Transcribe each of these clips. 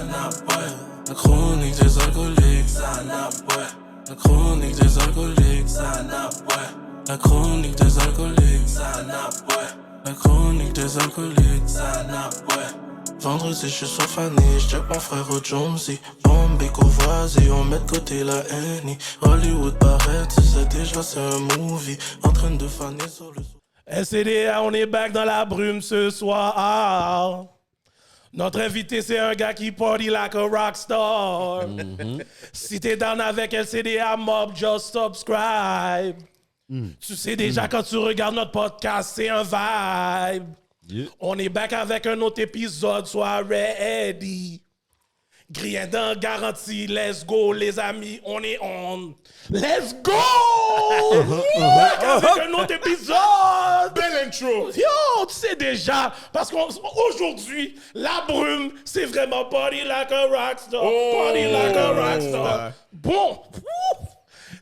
La chronique des alcooliques, La chronique des alcooliques, La chronique des alcooliques, La chronique des alcooliques, Vendredi, je suis sur Fanny, j'check mon frère au Jonesy. Bombay, Courvoisier, on met de côté la haine. Hollywood paraît, tu sais déjà c'est un movie. En train de faner sur le... SCDA, on est back dans la brume ce soir. Notre invité, c'est un gars qui party like a rockstar. Si t'es down avec LCDA Mob, just subscribe. Tu sais déjà quand tu regardes notre podcast, c'est un vibe. Yeah. On est back avec un autre épisode, sois ready. Griendant garantie, let's go les amis, on est on. Let's go! Back avec un autre épisode! Belle intro! Yo, tu sais déjà, parce qu'aujourd'hui, la brume, c'est vraiment party like a rockstar. Party like a rockstar. Bon,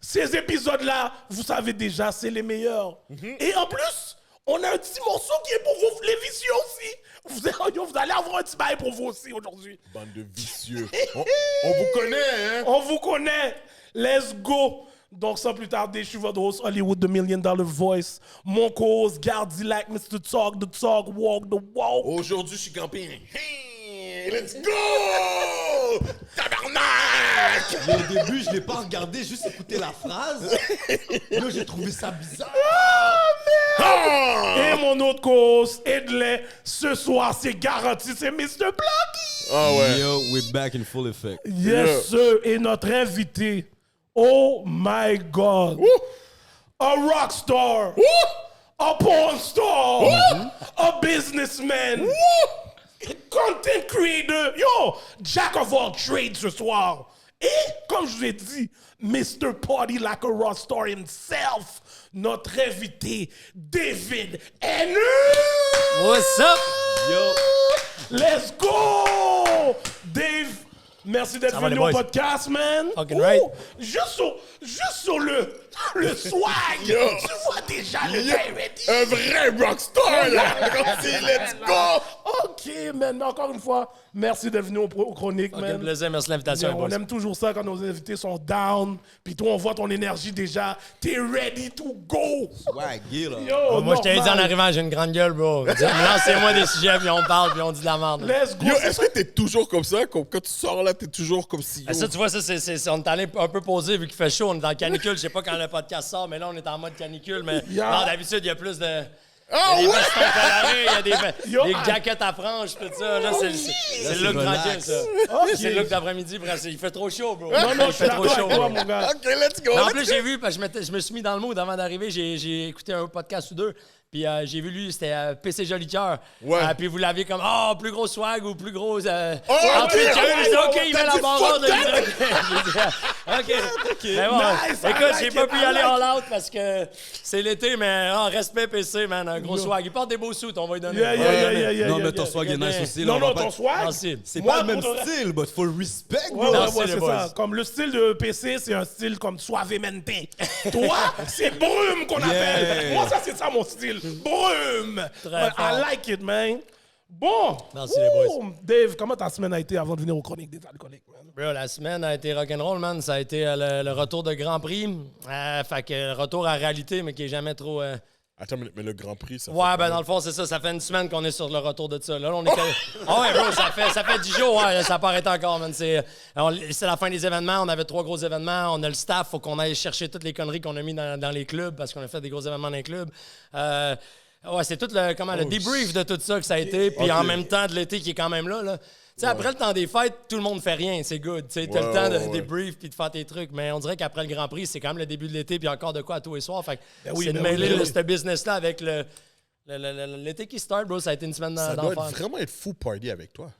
ces épisodes-là, vous savez déjà, c'est les meilleurs. Et en plus, on a un petit morceau qui est pour vous, les vicieux aussi. Vous allez avoir un petit bail pour vous aussi aujourd'hui. Bande de vicieux. on vous connaît, hein? On vous connaît. Let's go. Donc, sans plus tarder, je suis votre host Hollywood, the $1 Million Voice. Mon co-host, Gardy like Mr. Talk, the talk, walk the walk. Aujourd'hui, je suis campé. Hey, let's go! Tabarnak! Au début, je l'ai pas regardé, juste écouté la phrase. Là, j'ai trouvé ça bizarre. Et mon autre co-host, Edley, ce soir, c'est garanti, c'est Mr. Blocky. Ah ouais. Yo, we're back in full effect. Yes, sir. Et notre invité, oh my God. A rock star. A porn star. A businessman. Content creator. Yo, jack of all trades ce soir. Et, comme je vous ai dit, Mr. Party Like a Rock Star himself, notre invité, David Henry. What's up? Yo. Let's go! Dave, merci d'être venu au podcast, man. Fucking right. Juste sur le swag, tu vois déjà le David. Un vrai rockstar, là! Let's go! OK, man. Encore une fois, merci d'être venu aux chroniques, man. Quel plaisir, merci de l'invitation. On aime toujours ça quand nos invités sont down. Puis toi, on voit ton énergie déjà. T'es ready to go. Swaggy, là. Yo, moi, je t'ai dit en arrivant, j'ai une grande gueule, bro. Lancez-moi des sujets, puis on parle, puis on dit de la merde. Let's go. Yo, est-ce que t'es toujours comme ça? Quand tu sors là, t'es toujours comme si... Ça, tu vois, ça, c'est on est allé un peu poser vu qu'il fait chaud. On est dans le canicule. Je sais pas quand le podcast sort, mais là, on est en mode canicule. Mais non, d'habitude, il y a plus de... Ah il y a ouais! des vestons colorés, il y a des jackets à franges, tout ça. Là, c'est le look tranquille, ça. C'est le look d'après-midi. Il fait trop chaud, bro. Non, il fait trop chaud. Toi, mon gars. OK, let's go! Mais en plus, j'ai vu, parce que je me suis mis dans le mood avant d'arriver. J'ai écouté un podcast ou deux. Puis j'ai vu lui, c'était PC Jolicoeur. Ouais. Puis vous l'aviez comme, plus gros swag ou plus gros. OK, Il met la barre là. OK. Mais bon, Nice, écoute, I j'ai like pas it, pu y I aller like all out parce que c'est l'été, mais respect PC, man. Un gros swag. Il porte des beaux suits, on va lui donner. Non, mais ton swag est nice aussi. Non, ton swag. Merci. C'est pas le même style, but full respect, bro. Ouais, Merci, les c'est boys. ça. Comme le style de PC, c'est un style comme suavemente. Toi, c'est brume qu'on appelle. Moi, ça, c'est ça mon style. Brume. Très fort. I like it, man. Bon. Merci, les boys. Dave, comment ta semaine a été avant de venir aux chroniques des alcooliques, man? Bro, la semaine a été rock'n'roll, man. Ça a été le retour de Grand Prix. Fait que retour à réalité, mais qui est jamais trop... Attends, mais le Grand Prix, ça Ouais, ben dans le fond, c'est ça. Ça fait une semaine qu'on est sur le retour de ça. Là, on est... Ah ouais, bro, ça fait 10 jours. Ouais, ça n'a pas arrêté encore, man. C'est la fin des événements. On avait 3 gros événements. On a le staff. Faut qu'on aille chercher toutes les conneries qu'on a mis dans les clubs parce qu'on a fait des gros événements dans les clubs. Ouais, c'est tout le débrief de tout ça que ça a été. Puis en même temps, de l'été qui est quand même là. Tu sais, après le temps des fêtes, tout le monde fait rien, c'est good. Tu sais, t'as le temps de débrief puis de faire tes trucs. Mais on dirait qu'après le Grand Prix, c'est quand même le début de l'été puis encore de quoi à tous les soirs. Fait que c'est de mêler ce business-là avec l'été qui start, bro. Ça a été une semaine d'enfer. Ça doit vraiment être fou party avec toi.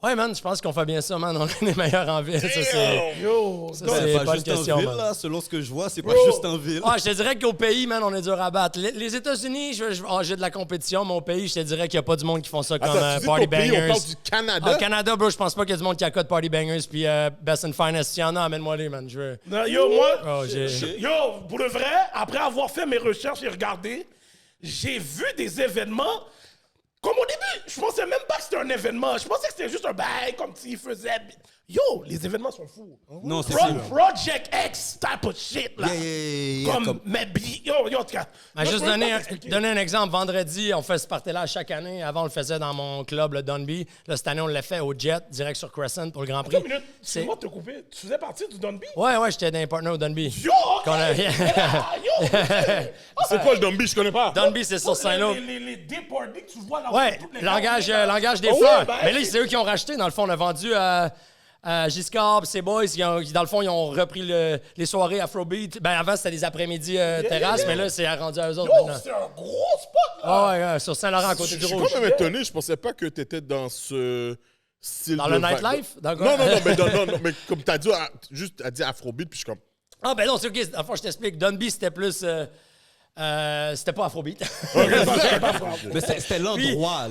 Ouais, man, je pense qu'on fait bien ça, man. On est les meilleurs en ville. Ça, c'est... Ça, c'est pas pas juste une question, en ville, man. là. Selon ce que je vois, c'est pas juste en ville. Ah, je te dirais qu'au pays, man, on est dur à battre. Les États-Unis, j'ai de la compétition, mais au pays, je te dirais qu'il n'y a pas du monde qui font ça comme Party Bangers. On parle du Canada? Au Canada, bro, je pense pas qu'il y a du monde qui accote Party Bangers puis Best and Finest. S'il y en a, amène-moi-les, man. Je veux... Non, yo, moi, Oh, yo, pour le vrai, après avoir fait mes recherches et regardé, j'ai vu des événements Comme au début, je pensais même pas que c'était un événement. Je pensais que c'était juste un bail, comme s'ils faisaient... Yo, les événements sont fous. Non, c'est fou. Project X type of shit, là. Yeah. Comme, mais... Yo, en tout cas... Ben, moi, juste je peux donner pas un, t'expliquer. donner un exemple. Vendredi, on fait ce party-là chaque année. Avant, on le faisait dans mon club, le Dunby. Là, cette année, on l'a fait au Jet, direct sur Crescent pour le Grand Prix. Attends une minute, C'est- excuse-moi de te couper. Tu faisais partie du Dunby? Ouais, j'étais dans les partners au Dunby. Yo, OK! Qu'on a- Yeah, yo! C'est quoi le Dumby? Je connais pas. Dunby, c'est sur Saint-Lô. Les départies que tu vois dans Ouais, toutes les langage des Oh, fleurs. ouais, ben, Mais là, c'est eux qui ont racheté. Dans le fond, on a vendu à Giscard pis ses boys. Dans le fond, ils ont repris les soirées Afrobeat. Ben, avant, c'était des après-midi terrasses, mais là, c'est rendu à eux autres Yo, maintenant. c'est un gros spot, là! Ah ouais, sur Saint-Laurent, à côté Je du suis Rouge. quand même étonné. Je pensais pas que t'étais dans ce style Dans de le vibe. nightlife? Dans quoi? Non, mais comme t'as dit, t'as dit Afrobeat, puis je suis comme... Ah, ben non, c'est OK. Dans le fond, je t'explique. Dunby, c'était plus... c'était pas Afrobeat. Mais c'était Puis, l'endroit.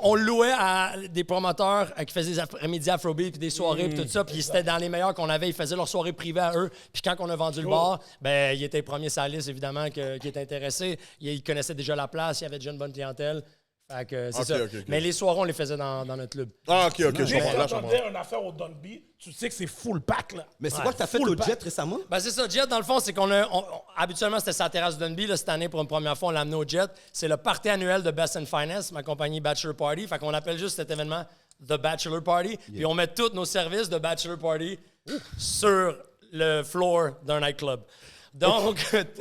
on louait à des promoteurs qui faisaient des après-midi Afrobeat puis des soirées puis tout ça. Puis c'était dans les meilleurs qu'on avait. Ils faisaient leurs soirées privées à eux. Puis quand on a vendu le bar, ben il était premier sur la liste, évidemment, qui était intéressé. Il connaissait déjà la place. Il avait déjà une bonne clientèle. Fait que c'est Ok, ça. ok. Mais les soirées, on les faisait dans notre club. Ah, OK, je Dès comprends. que Là, je comprends. t'entendais une affaire au Dunby, tu sais que c'est full pack, là. Mais c'est quoi que t'as fait au Jet récemment? Ben c'est ça, Jet, dans le fond, c'est habituellement, c'était sa terrasse de Dunby. Là, cette année, pour une première fois, on l'a amené au Jet. C'est le party annuel de Best and Finest, ma compagnie Bachelor Party. Fait qu'on appelle juste cet événement The Bachelor Party. Puis on met tous nos services de Bachelor Party sur le floor d'un nightclub. Donc, c'est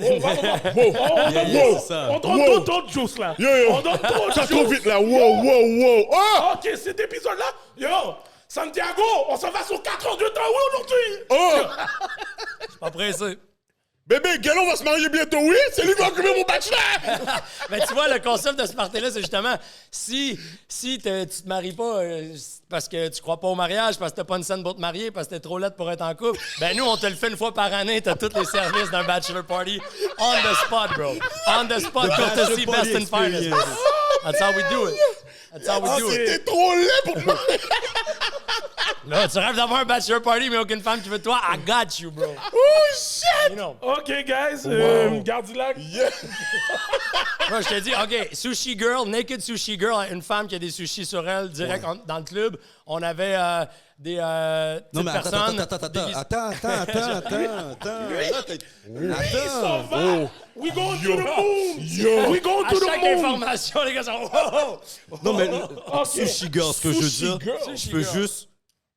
ça. On donne trop de juice, là. Yo. On donne trop de Ça trop juice. vite, là. Wow. Ah! OK, cet épisode-là, yo, Santiago, on s'en va sur 4 heures de temps, oui, aujourd'hui. Oh! pas pressé. Bébé, Galon va se marier bientôt, oui? C'est lui qui va occuper mon bachelor! Mais tu vois, le concept de ce party-là, c'est justement, si tu te maries pas parce que tu crois pas au mariage, parce que t'as pas une scène pour te marier, parce que t'es trop laide pour être en couple, ben nous, on te le fait une fois par année, t'as tous les services d'un bachelor party on the spot, bro. On the spot, courtesy bachelor Best and party Finest. That's how we do it. That's how we Ah, do it. t'es trop laid pour moi! Là, tu rêves d'avoir un bachelor party, mais aucune femme qui veut de toi, I got you, bro. Oh, shit! You know. OK, guys, Gardilac. Yeah! Moi, je te dis, OK, Sushi Girl, Naked Sushi Girl, une femme qui a des sushis sur elle, direct dans le club. On avait des Non, mais personnes... attends. déguisées- Attends. Il s'en va. We going to the moon. Yo. We going À to the chaque moon. information, les gars sont... Oh, oh. Non, mais OK. sushi girl, ce que je veux Sushi dire, girl. je Sushi peux girl. juste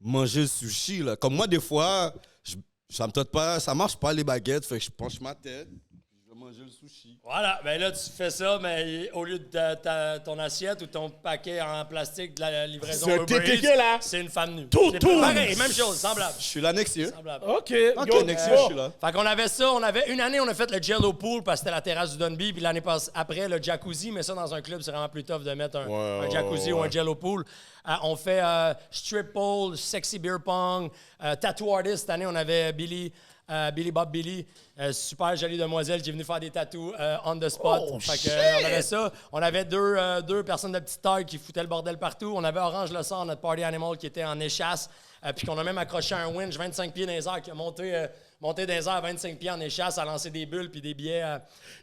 manger le sushi. Là. Comme moi, des fois, ça me tente pas, ça marche pas les baguettes, fait que je penche ma tête, je vais manger le sushi. Voilà, ben là, tu fais ça, mais au lieu de ton assiette ou ton paquet en plastique de la livraison C'est un Uber TTK, Eats, là. c'est une femme nue. Tout, C'est tout. pareil, même chose, semblable. Je suis là next year. Semblable. OK. Ok, Yo, next year, je suis là. Fait qu'on avait ça, une année, on a fait le Jello Pool parce que c'était la terrasse du Dunby, puis l'année après, le jacuzzi, mais ça, dans un club, c'est vraiment plus tough de mettre un jacuzzi ou un Jello Pool. On fait strip pole, sexy beer pong, tattoo artist. Cette année, on avait Billy Bob Billy, super jolie demoiselle qui est venue faire des tattoos on the spot. Fait que, on avait ça. On avait deux personnes de petite taille qui foutaient le bordel partout. On avait Orange Le Sort, notre party animal, qui était en échasse. Puis qu'on a même accroché un winch 25 pieds dans les airs qui a monté dans les airs 25 pieds en échasse, à lancer des bulles puis des billets,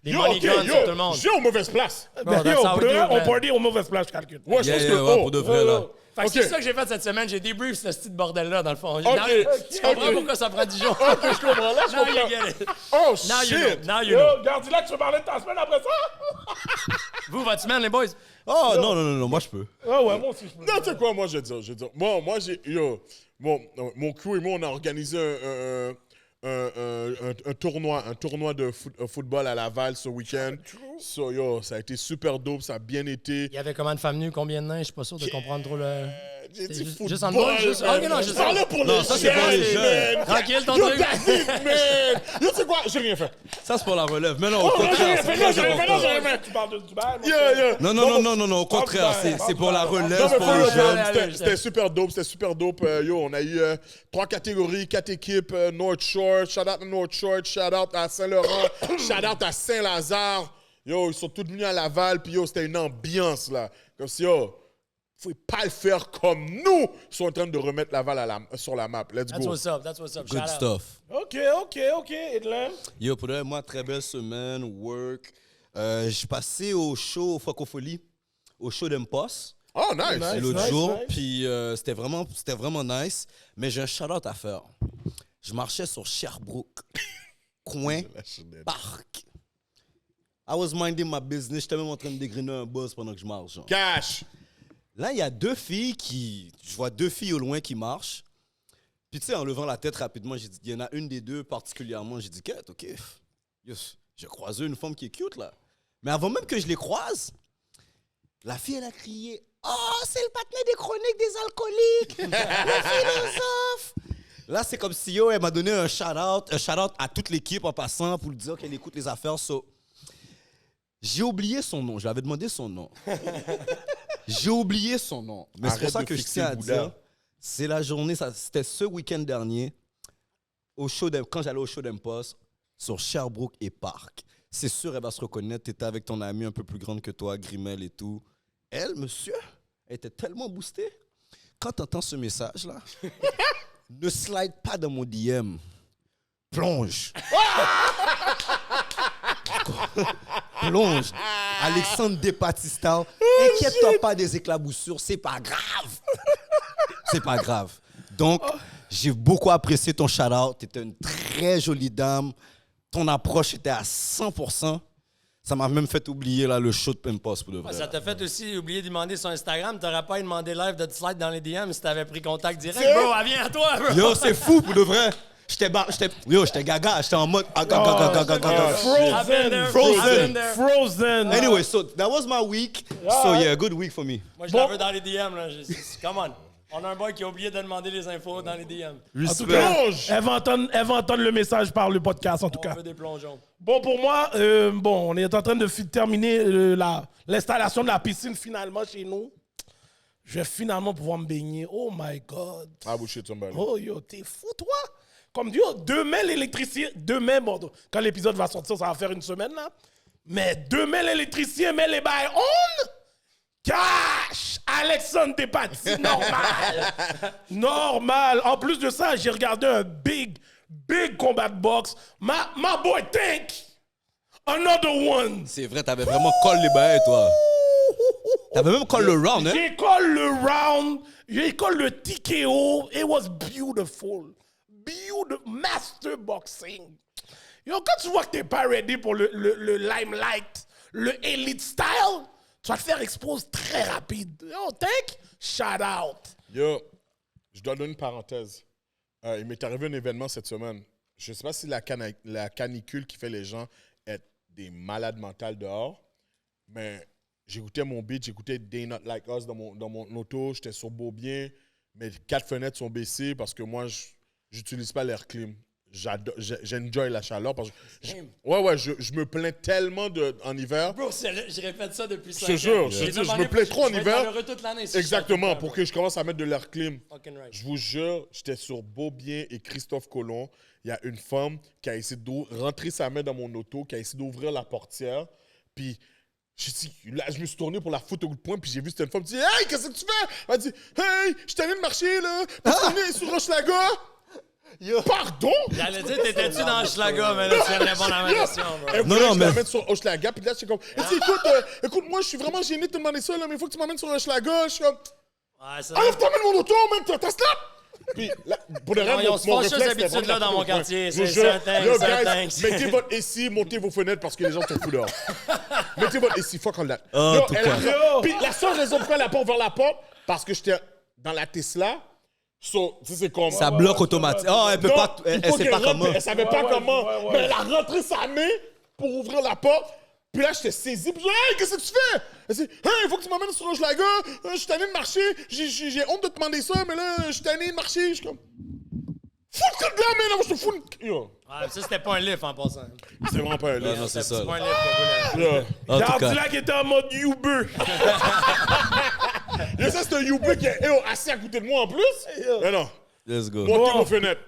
des money guns sur tout le monde. J'ai aux mauvaises places. Bro, that's Yo, how we pour do vrai, it, on man. party aux mauvaises places, je calcule. Ouais, je pense que... Ouais, pour de vrai, là. Fait que Ok. c'est ça que j'ai fait cette semaine. J'ai débrief ce petit bordel-là, dans le fond. Tu Ok. comprends pourquoi ça prend 10 jours? Je comprends, là, je Now you comprends. get it. Oh, Now you know. shit! Now you know. Yo, Gardilac, tu veux parler de ta semaine après ça? Vous, votre semaine, les boys? Oh, non, moi je peux. Ah ouais, moi aussi, je peux. Non, tu sais quoi, moi, je vais dire. Moi, j'ai... Yo, mon crew et moi, on a organisé un tournoi de football à Laval ce week-end. So, yo, ça a été super dope, ça a bien été. Il y avait combien de femmes nues, combien de nains? Je suis pas sûr de comprendre trop le... J'ai dit juste- football. juste en bas, juste- man. ok, non, juste- Parle pour Non, les ça, c'est pour les jeunes. man. Tranquille, ton Yo, truc. David, man! Yo, tu sais quoi? J'ai rien fait. Ça, c'est pour la relève. Mais non, au Oh, j'ai rien contraire, fait, c'est non, très j'ai rien fait, non, important. j'ai rien fait. Tu parles de Dubaï, moi, Yeah. Non, au contraire, c'est pour la relève, Non, mais pour for les real, jeunes. man, Allez, c'était super dope. Yo, on a eu 3 catégories, 4 équipes. North Shore, shout out à North Shore, shout out à Saint-Laurent, shout out à Saint-Lazare. Yo, ils sont tous venus à Laval, puis yo, c'était une ambiance, là. Comme si, yo, vous pouvez pas le faire comme nous sont en train de remettre Laval sur la map. Let's That's go. what's up, that's what's up. Good Shout out. stuff. OK. Edlin? Yo, pour de vrai, moi, très belle semaine, work. J'ai passé au show au Francophonie au show d'Impost Oh, nice. l'autre jour. nice. Puis c'était vraiment nice. Mais j'ai un shout-out à faire. Je marchais sur Sherbrooke, coin parc. I was minding my business. J'étais même en train de dégriner un boss pendant que je marche. Genre. Cash. Là, il y a deux filles je vois deux filles au loin qui marchent. Puis tu sais, en levant la tête rapidement, j'ai dit, il y en a une des deux particulièrement. J'ai dit, quête, ok. Yes. J'ai croisé une femme qui est cute, là. Mais avant même que je les croise, la fille, elle a crié, « Oh, c'est le partenaire des chroniques des alcooliques! Le philosophe! » Là, c'est comme si, elle m'a donné un shout-out à toute l'équipe en passant pour lui dire qu'elle écoute les affaires. So, j'ai oublié son nom. Je lui avais demandé son nom. J'ai oublié son nom. Mais c'est pour Arrête ça de que je fixer tiens à le Bouddha. dire, c'est la journée, c'était ce week-end dernier, quand j'allais au show d'Impost, sur Sherbrooke et Parc. C'est sûr, elle va se reconnaître. Tu étais avec ton amie un peu plus grande que toi, Grimel et tout. Elle, monsieur, elle était tellement boostée. Quand tu entends ce message-là, ne slide pas dans mon DM. Plonge. Plonge. Alexandre Despatistal. Inquiète-toi pas des éclaboussures, c'est pas grave. C'est pas grave. Donc, j'ai beaucoup apprécié ton shout-out. Tu étais une très jolie dame. Ton approche était à 100%. Ça m'a même fait oublier là, le show de Pimpost pour de vrai. Ça t'a fait aussi oublier de demander sur Instagram. T'aurais pas demandé live de te slide dans les DM si t'avais pris contact direct. Bro, elle vient à toi, bro. Yo, c'est fou pour de vrai. J'étais gaga. J'étais en mode. Frozen. Anyway, so that was my week. So yeah, good week for me. Moi, je la veux dans les DM, là. Come on. On a un boy qui a oublié de demander les infos dans les DM. En tout cas, elle va entendre le message par le podcast, en tout On cas. veut des plongeons. Bon, pour moi, on est en train de terminer l'installation de la piscine finalement chez nous. Je vais finalement pouvoir me baigner. Oh my God. Ah, bullshit, somebody. Oh, yo, t'es fou, toi? Comme Dieu, demain, l'électricien... Demain, bon, quand l'épisode va sortir, ça va faire une semaine, là. Mais demain, l'électricien met les bails on... Cash! Alexandre Despatie, normal! Normal. En plus de ça, j'ai regardé un big combat de boxe. My boy Tank! Another one! C'est vrai, t'avais vraiment call les bails, toi. T'avais même call le round, hein? J'ai call le round. J'ai call le TKO. It was beautiful. Master boxing. Yo, quand tu vois que t'es pas ready pour le limelight, le elite style, tu vas te faire expose très rapide. Yo, Tank, shout out. Yo, je dois donner une parenthèse. Il m'est arrivé un événement cette semaine. Je ne sais pas si la canicule qui fait les gens être des malades mentales dehors, mais j'écoutais mon beat, j'écoutais They Not Like Us dans mon auto, j'étais sur Beaubien, mes 4 fenêtres sont baissées parce que moi, j'utilise pas l'air clim. J'enjoy la chaleur parce que je me plains tellement en hiver. Bro, je répète ça depuis 5 ans. Je te jure, je me plains trop en hiver. Toute l'année, Exactement, pour que je commence à mettre de l'air clim. Right. Je vous jure, j'étais sur Beaubien et Christophe Colomb. Il y a une femme qui a essayé de rentrer sa main dans mon auto, qui a essayé d'ouvrir la portière. Puis, je me suis tourné pour la foutre au coup de poing, puis j'ai vu cette femme dire « Hey, qu'est-ce que tu fais? » Elle a dit « Hey, je suis allé de marcher, là. Puis tu es sur Hochelaga. » Pardon? J'allais dire, t'étais-tu dans Schlaga, mais là, tu viens de répondre à ma question, bro. Elle voulait que je la mette sur Hochelaga, puis là, j'étais comme « Elle dit, écoute, moi, je suis vraiment gêné de te demander ça, là, mais il faut que tu m'amènes sur Hochelaga. » Je suis comme Ouais, ça. « Ah, t'emmènes mon auto, man, t'as snap! » Puis, là, pour le Non, reste, ils ont se mon fâché réflexe, ces habitudes-là dans mon quartier. Je vous C'est jure, certain, yo, certain. guys, mettez votre AC, montez vos fenêtres parce que les gens sont fous dehors. Mettez votre AC, fuck all that. En Yo, tout elle cas. a- Puis la seule raison pourquoi elle n'a pas ouvert la porte, parce que j'étais dans la Tesla. So, tu sais, c'est comme... Ça bloque automatique. Oh, elle peut Donc, pas. il Elle faut sait qu'elle pas rentre, comment. Elle savait pas Ouais, comment. ouais. Mais elle a rentré sa main pour ouvrir la porte. Puis là, j'étais saisi. Puis hey, qu'est-ce que tu fais? Elle dit, hey, il faut que tu m'emmènes sur Hochelaga. Je suis tanné de marcher. J'ai honte de te demander ça, mais là, je suis tanné de marcher. Je suis comme... Fous-toi de là, mais là, je te fous une... Yo. Ouais, ça, c'était pas un lift en passant. C'est vraiment pas un Non, livre. c'est C'était ça. pas un lift que vous voulez. Yo. En tout cas. Gardilac était en mode Uber. Yo, ça, c'est un Youpi qui est assis à côté de moi en plus. Mais non. Let's go. Montez Bon. vos fenêtres.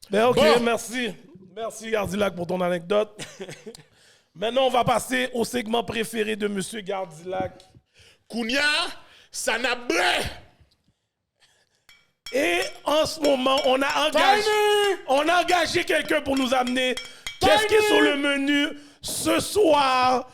Ben ok, Bon. merci. Merci Gardilac pour ton anecdote. Maintenant, on va passer au segment préféré de Monsieur Gardilac. Kounia, Sanabré. Et en ce moment, on a engagé quelqu'un pour nous amener. Qu'est-ce qui est sur le menu Ce soir,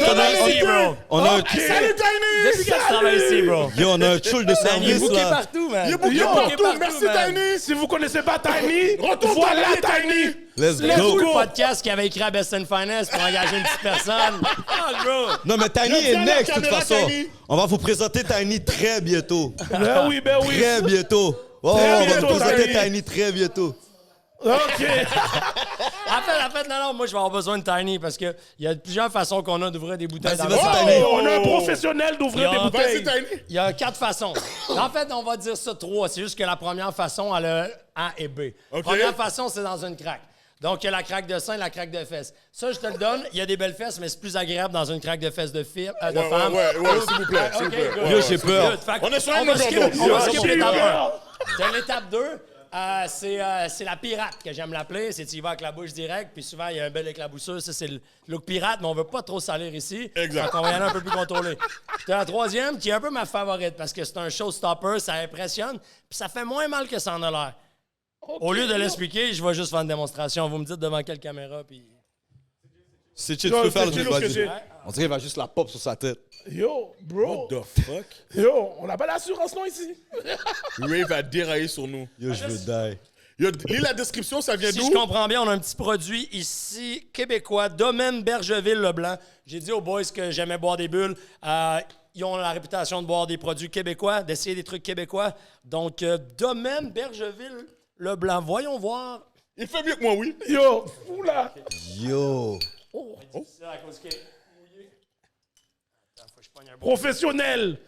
Travaille ici, bro. On a un, Ok. Salut Tiny! Depuis quand tu travailles ici, bro? yo, on a un chul de Man, il est service, booké là. partout, man. Il est booké Yo, partout. partout, Merci man. Tiny! si vous connaissez pas Tiny, Retourne voilà travailler, Tiny. Let's Le go. podcast qui avait écrit à Best in Finance pour engager une petite personne. Ah, bro. Non, mais Tiny Viens est à la next, de toute caméra, façon. Tiny. On va vous présenter Tiny très bientôt. Ben oui. Très bientôt. Oh, Très on va bientôt, vous présenter Tiny. Tiny très bientôt. OK. En fait, non, moi, je vais avoir besoin de Tiny parce qu'il y a plusieurs façons qu'on a d'ouvrir des bouteilles Vas-y, dans vas-y, le Tiny. On a un professionnel d'ouvrir des Yo. bouteilles. Vas-y Tiny! Il y a 4 façons. En fait, on va dire ça 3. C'est juste que la première façon, elle a A et B. OK. Première façon, c'est dans une craque. Donc, il y a la craque de sein et la craque de fesses. Ça, je te le donne. Il y a des belles fesses, mais c'est plus agréable dans une craque de fesses de femme. Ouais, s'il vous plaît, s'il vous plaît. good. Yo, j'ai peur. Good. Fait que On est sur un on va longueur skip- d'onde. on va Yo, skip j'ai l'étape peur. 1. T'as l'étape 2. C'est la pirate que j'aime l'appeler. C'est tu y vas avec la bouche directe, puis souvent, il y a un bel éclaboussure. Ça, c'est le look pirate, mais on veut pas trop salir ici. Exact. Donc, on va y aller un peu plus contrôlé. Puis t'as la troisième, qui est un peu ma favorite, parce que c'est un showstopper, ça impressionne, puis ça fait moins mal que ça en a l'air. Au lieu de l'expliquer, je vais juste faire une démonstration. Vous me dites devant quelle caméra, puis... Si tu Yo, peux faire c'est le Chilo que vas-y. j'ai. On dirait qu'il va juste la pop sur sa tête. Yo, bro. The fuck? Yo, on n'a pas l'assurance, non, ici? Ray va dérailler sur nous. Yo, je veux die. Yo, lis la description, ça vient Si d'où? je comprends bien, on a un petit produit ici, québécois, Domaine Bergeville-Leblanc. J'ai dit aux boys que j'aimais boire des bulles. Ils ont la réputation de boire des produits québécois, d'essayer des trucs québécois. Donc, Domaine Bergeville-Leblanc. Voyons voir. Il fait mieux que moi, oui. Yo, fou là. Yo. C'est à cause que... Attends, faut que je pogne un bon- Professionnel.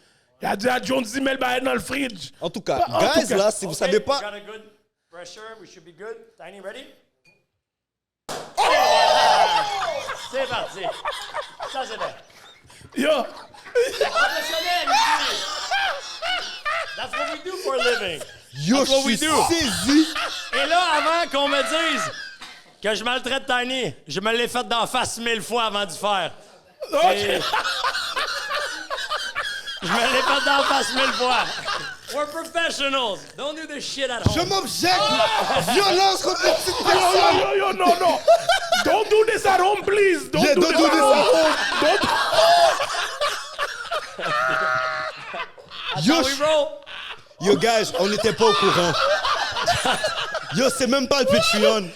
Il a dit à Jones Zimel dans le fridge. En tout cas, En tout guys, cas. là, si vous savez We pas... got a good pressure. We should be good. Tiny, ready? C'est parti. Ça, c'est bien. Yo, Professionnel ici. That's what we do for a living. Yo, That's what je we suis do. saisi. Et là, avant qu'on me dise que je maltraite Tiny, je me l'ai fait d'en face 1000 fois avant d'y faire. Et- Je me l'ai fait d'en face 1000 fois. We're professionals. Don't do this shit at Je home. m'objecte. Violence contre les petites personnes. yo, no. Don't do this at home, please. Don't Yeah, do don't this do at this home. That's Yo, how we roll. Yo, guys, on n'était pas au courant. Yo, c'est même pas le Patreon.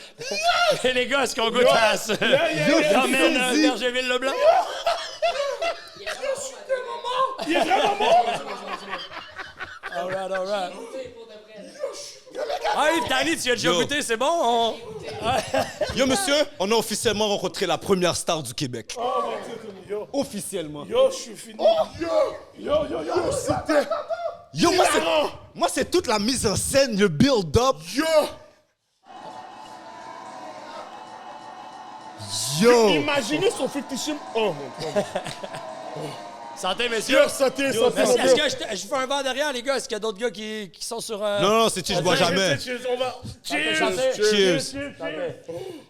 Et les gars, est-ce qu'on goûte à ça? Yo, je Domaine suis saisi. Bergeville-Leblanc? Il est vraiment mort. All right. Ah oui, Tiny, tu as déjà Yo. goûté, c'est bon? Yo, monsieur, on a officiellement rencontré la première star du Québec. Yo, Officiellement. yo, je suis fini. Yo, c'était... Yo, moi, c'est toute la mise en scène, le build-up. Yo! Yo. Imaginez son fictitious. Oh, mon God. Santé, messieurs. Yo, santé, santé. Merci. Est-ce que je fais un verre derrière, les gars? Est-ce qu'il y a d'autres gars qui sont sur... Non, c'est je bois jamais. Cheers, on va... Santé. Cheers.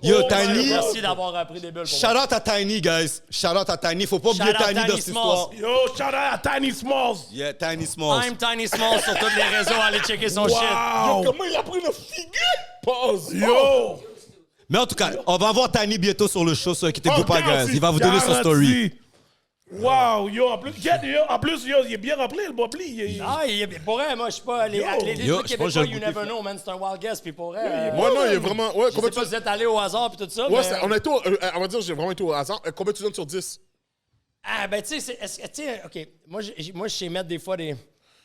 Yo, Tiny. Merci d'avoir pris des bulles pour Shout out à Tiny, guys. Shout out à Tiny. Faut pas oublier Shout out Tiny dans Tiny cette Smalls. histoire. Yo, shout out à Tiny Smalls. Yeah, Tiny moi. Smalls. I'm Tiny Small sur tous les réseaux. Allez checker son shit. Wow. Comment il a pris le figuier? Pause. Yo. Mais en tout cas, on va voir Tiny bientôt sur le show, so inquiétez-vous Oh, pas, garanti. guys. Il va vous donner son story. Wow, yo, en plus, il est bien rempli, le Bobli. Ah, pour vrai, moi, je suis pas... Les Yo, trucs je pense que québécois, j'ai le you goûté, never know, man. C'est un wild guess. Puis pour vrai... Moi, non, il est vraiment. Ouais, je combien sais pas tu. si vous êtes allé au hasard puis tout ça, Ouais, mais... on a été on va dire, j'ai vraiment été au hasard. Combien tu donnes sur 10? Ah, ben, tu sais, OK, moi, je sais mettre des fois des... Tu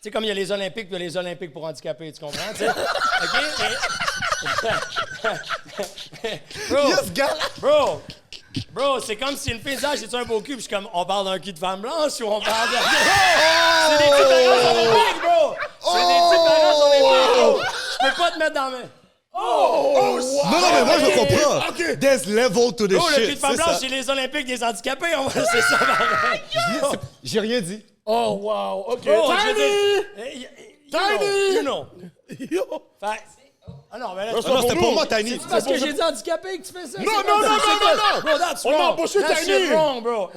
sais, comme il y a les Olympiques, puis il y a les Olympiques pour handicapés, tu comprends, tu sais? OK? Bro, c'est comme si une fille disait, ah, j'ai-tu un beau cul? Puis je suis comme, on parle d'un cul de femme blanche ou on parle de... C'est des différences olympiques, bro! C'est des différences olympiques, bro! Je peux pas te mettre dans la main. Non, mais moi, je comprends. Ok. There's level to the Bro, le cul shit. de femme C'est blanche, ça. c'est les Olympiques des handicapés, c'est ça, pareil. J'ai rien dit. Oh, wow, OK. Bro, je veux dire... Tiny! You know. Yo. Fait... Ah non, mais là... Non, Ah non, c'était pour moi, Tiny. C'est parce que j'ai dit handicapé que tu fais ça? Non, non, non, non. Bro, that's On a wrong. embauché That Tiny. shit wrong, bro.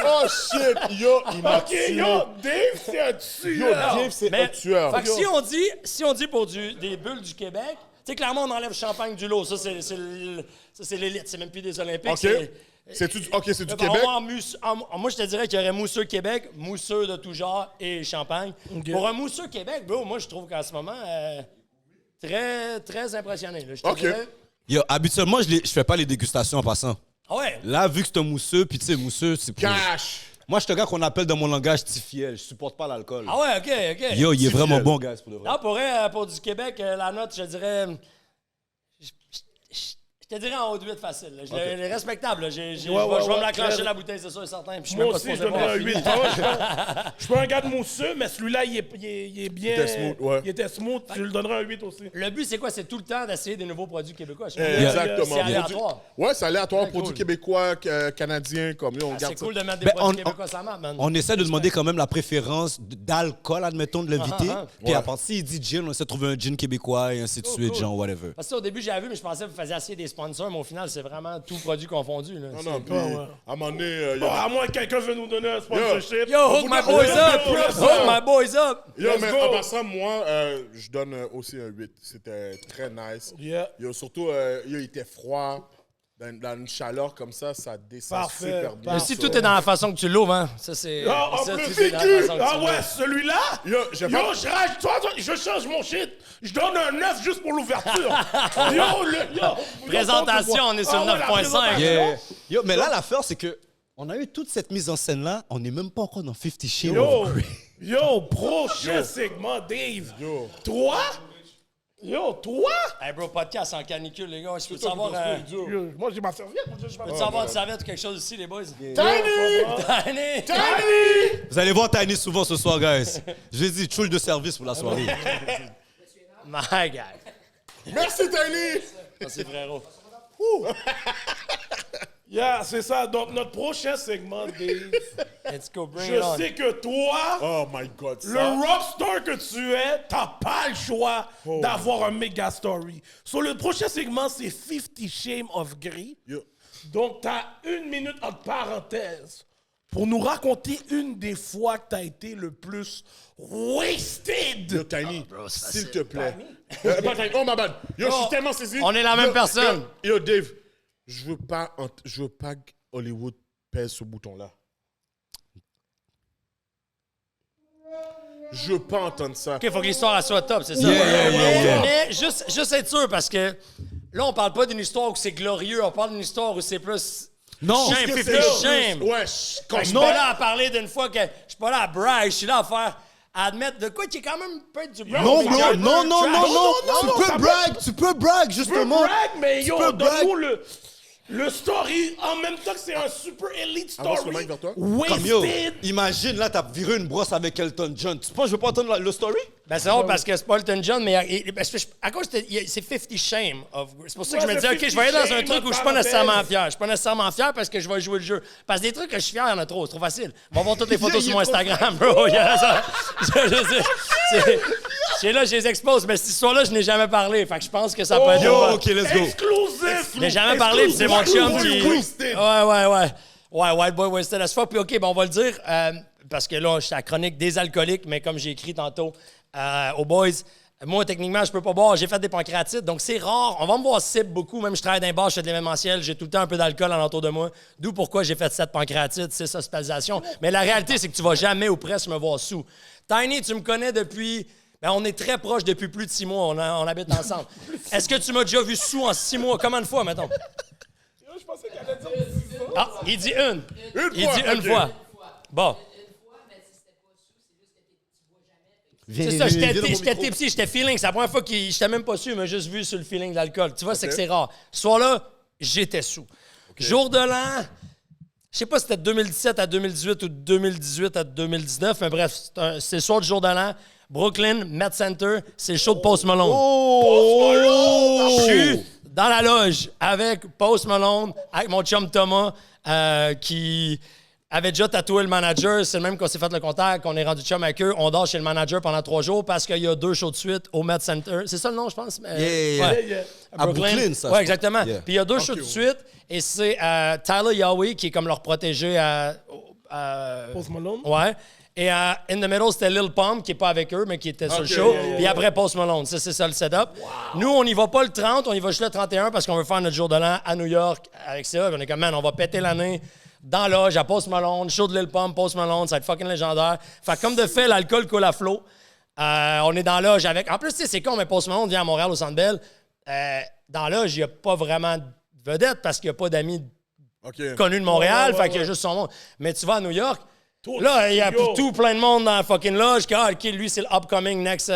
Oh shit! Yo, il m'a OK, tué. yo, Dave, c'est un Yo, tueur. Dave, c'est Mais- un tueur. Fait que si on dit pour des bulles du Québec, sais, clairement, on enlève champagne du lot. Ça, c'est l'élite. C'est même plus des Olympiques. OK. C'est du Ben, Québec? moi, je te dirais qu'il y aurait mousseux Québec, mousseux de tout genre et champagne. OK. Pour un mousseux Québec, bro, moi, je trouve qu'en ce moment, très, très impressionné. Là. Je te OK. dirais- Yo, habituellement, je fais pas les dégustations en passant. Ah ouais. Là, vu que c'est un mousseux, puis tu sais, mousseux, c'est pour... Cash! Moi, je suis un gars qu'on appelle dans mon langage tifiel. Je supporte pas l'alcool. Ah ouais, OK. Yo, il est vraiment Tifiel. bon, guys, pour de vrai. Non, pour du Québec, la note, je dirais... Je te dirais en haut de 8 facile. Là. Elle est respectable. Là. Je vais me la clencher clair. la bouteille, c'est sûr et certain. Puis je suis Moi même pas aussi, je supposé donnerais un boire. 8. Je suis pas un gars de mousseux, mais celui-là, il est bien. Il était smooth, ouais. Il était smooth, je lui donnerais un 8 aussi. Le but, c'est quoi? C'est tout le temps d'essayer des nouveaux produits québécois. Je sais pas. Exactement. C'est aléatoire. Ouais, c'est aléatoire. Ouais, Produits cool. québécois, canadiens, comme nous, on Ah, garde c'est ça. cool de mettre des Ben, produits on- québécois sur la map, man. On essaie de demander quand même la préférence d'alcool, admettons, de l'invité. Puis à partir s'il dit gin, on essaie de trouver un gin québécois et ainsi de suite, cool. genre, whatever. Parce que au début, j'avais vu, mais je pensais que vous faisiez essayer des sponsors, mais au final, c'est vraiment tout produit confondu. Là. Non, puis, ouais. à un moment donné, il y Bon, a à moins que quelqu'un veut nous donner un sponsorship. Yo, hook my boys up! Let's go. Hook my boys up! Yo, Let's mais go. en passant, moi, je donne aussi un 8. C'était très nice. Yeah. Yo, surtout, il était froid. Dans une chaleur comme ça descend Parfait, super bien. Mais si tout est dans la façon que tu l'ouvres, hein, ça c'est. Ah, en ça, plus, tout est dans la façon que tu ah l'ouvres. ouais, celui-là? Yo, j'ai pas- je rage. Toi, je change mon shit. Je donne un 9 juste pour l'ouverture. yo. Présentation, on est sur Ah ouais, la 9.5. présentation. Yeah. Yo, mais là, l'affaire, c'est que on a eu toute cette mise en scène-là, on n'est même pas encore dans 50 Shades Yo, of Grey. yo, prochain segment, Dave. Yo. Toi? Yo, toi? Hey bro, podcast en canicule, les gars. Je peux savoir. Yo, moi, j'ai ma serviette. Moi, j'ai ma Peux-tu avoir une serviette ou quelque chose ici, les boys? Tiny! Tiny! Vous allez voir Tiny souvent ce soir, guys. Je dis, choule de service pour la soirée. My guy. Merci, Tiny! Merci, frérot. Yeah, c'est ça. Donc, notre prochain segment, Dave. Let's go, bring Je it on. sais que toi, Oh my God, le ça. rockstar que tu es, t'as pas le choix d'avoir un méga story. Sur le prochain segment, c'est 50 Shades of Grey. Yo. Donc, t'as 1 minute entre parenthèses pour nous raconter une des fois que t'as été le plus wasted. Yo, Tiny, s'il te plaît. Pas Tiny, oh my bad. Yo, je suis tellement saisi. on est la même personne. Yo, Dave, je veux pas que Hollywood pèse ce bouton-là. Je veux pas entendre ça. OK, faut que l'histoire elle soit top, c'est ça? Yeah. Mais juste être sûr, parce que là, on parle pas d'une histoire où c'est glorieux, on parle d'une histoire où c'est plus... Non, Shame, Parce que 50 c'est- shame. Ouais, Je suis pas là à parler d'une fois que... Je suis pas là à brag, je suis là à faire... À admettre de quoi qui est quand même peut être du brag. non, mais qui est un bro, peu non, trash. tu peux brag, Tu peux justement. brag, mais yo, peux brag. donne-nous le story en même temps que c'est un super elite Avance story. le mic vers toi. Comme yo, Wasted. imagine, là, t'as viré une brosse avec Elton John. Tu penses que je veux pas entendre le story? Ben c'est drôle parce que c'est pas Elton John, mais à cause c'est 50 Shame of... C'est pour ça que Ouais, je me c'est disais, OK, je vais aller dans un 50 truc où je suis pas parenthèse. nécessairement fier. Je suis pas nécessairement fier parce que je vais jouer le jeu. Parce que des trucs que je suis fier, il y en a trop. C'est trop facile. On va voir toutes les photos sur mon Instagram, bro. Il y a ça. C'est là, je les expose. Mais cette histoire-là, je n'ai jamais parlé. Fait que je pense que ça peut être... Yo, OK, let's go. Exclusif. Je n'ai jamais parlé, puis c'est mon chum qui... Wasted. Ouais, White Boy Wasted as fuck. Puis OK, ben on va le dire, parce que là, je suis à la chronique des alcooliques, mais comme j'ai écrit tantôt aux boys, moi, techniquement, je peux pas boire. J'ai fait des pancréatites, donc c'est rare. On va me voir cible beaucoup. Même je travaille dans un bar, je fais de l'événementiel, j'ai tout le temps un peu d'alcool alentour de moi. D'où pourquoi j'ai fait 7 pancréatites, 6 hospitalisations. Mais la réalité, c'est que tu vas jamais ou presque me voir sous. Tiny, tu me connais depuis... Ben, on est très proches depuis plus de 6 mois. On habite ensemble. Est-ce que tu m'as déjà vu sous en 6 mois? Combien de fois, mettons? Je pensais qu'elle allait dire 10 ans. Ah, il dit une. Il fois, dit une ok. fois. Bon. C'est ça, j'étais tipsy, j'étais feeling. C'est la première fois que j'étais même pas su, il m'a juste vu sur le feeling de l'alcool. Tu vois, c'est que c'est rare. Ce soir-là, j'étais sous. Jour de l'an, je sais pas si c'était de 2017 à 2018 ou de 2018 à 2019, mais bref, c'est le soir du jour de l'an. Brooklyn, Met Center, c'est le show de Post Malone. Je suis dans la loge avec Post Malone, avec mon chum Thomas, qui avait déjà tatoué le manager. C'est le même qu'on s'est fait le contact, qu'on est rendu chum avec eux. On dort chez le manager pendant 3 jours parce qu'il y a 2 shows de suite au Met Center. C'est ça le nom, je pense? Yeah. Yeah. À Brooklyn, ça, je Oui, crois. exactement. Yeah. Puis il y a 2 shows de suite et c'est Tyler Yahweh qui est comme leur protégé à Post Malone. Ouais. Et in the middle, c'était Lil Pump, qui n'est pas avec eux, mais qui était sur le Ok, show. yeah, yeah, Puis après, Post Malone. Ça, c'est ça le setup. Nous, on n'y va pas le 30, on y va juste le 31 parce qu'on veut faire notre jour de l'an à New York avec ça. Puis on est comme, man, on va péter l'année dans l'âge à Post Malone, show de Lil Pump, Post Malone, ça va être fucking légendaire. Fait que comme de fait, l'alcool coule à flot. On est dans l'âge avec... En plus, tu sais, c'est con, mais Post Malone vient à Montréal au Centre Bell. Dans l'âge, il n'y a pas vraiment de vedette parce qu'il n'y a pas d'amis OK. connus de Montréal. Ouais, Fait qu'il y a juste son monde. Mais tu vas à New York, Tout là, il y a yo. tout plein de monde dans la fucking loge. OK, lui, c'est l'upcoming next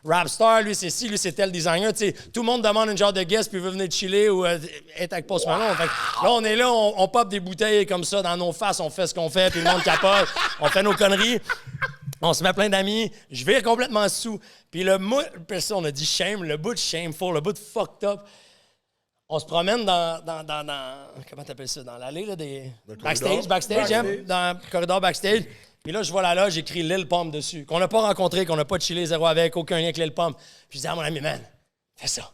rap star. Lui, c'est ci, lui, c'est tel designer. Tu sais, tout le monde demande une genre de guest puis veut venir chiller ou être avec Post Malone. Fait que là, on est là, on pop des bouteilles comme ça dans nos faces. On fait ce qu'on fait puis le monde capote. On fait nos conneries. On se met plein d'amis. Je vais complètement sous. Puis puis ça, on a dit shame, le bout de shameful, le bout de fucked up. On se promène dans comment t'appelles ça? Dans l'allée, là, des... Backstage, hein? Dans le corridor backstage. Puis là, je vois la loge, j'écris Lil Pump dessus. Qu'on n'a pas rencontré, qu'on n'a pas chillé zéro avec, aucun lien avec Lil Pump. Puis je dis à mon ami, man, fais ça.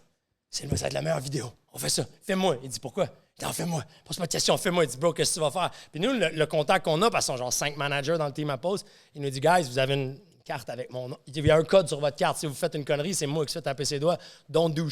Ça va être la meilleure vidéo. On fait ça. Fais-moi. Il dit, pourquoi? Il dit, fais-moi. Pose-moi de questions, fais-moi. Il dit, bro, qu'est-ce que tu vas faire? Puis nous, le contact qu'on a, parce qu'ils sont genre 5 managers dans le team à pause, il nous dit, guys, vous avez une carte avec mon nom. Il dit, il y a un code sur votre carte. Si vous faites une connerie, c'est moi qui se fait taper ses doigts. Don't do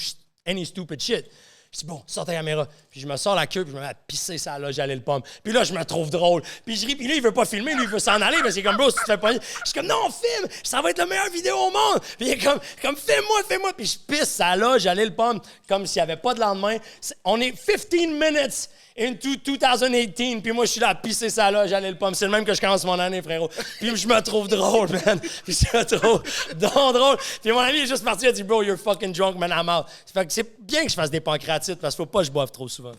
any stupid shit. Je dis, bon, sors ta caméra. Puis je me sors la queue, puis je me mets à pisser ça là, j'allais le pomme. Puis là, je me trouve drôle. Puis je ris, puis là, il veut pas filmer, lui, il veut s'en aller, parce qu'il est comme, bro, si tu te fais pas. Je suis comme, non, filme, ça va être la meilleure vidéo au monde. Puis il est comme fais-moi. Puis je pisse ça là, j'allais le pomme, comme s'il n'y avait pas de lendemain. On est 15 minutes into 2018, puis moi, je suis là à pisser ça là, j'allais le pomme. C'est le même que je commence mon année, frérot. Puis je me trouve drôle, man. Puis je me trouve drôle. Puis mon ami est juste parti, il a dit, bro, you're fucking drunk, man, I'm out. Fait que c'est bien que je fasse des pancréatites, parce qu'il faut pas que je boive trop souvent.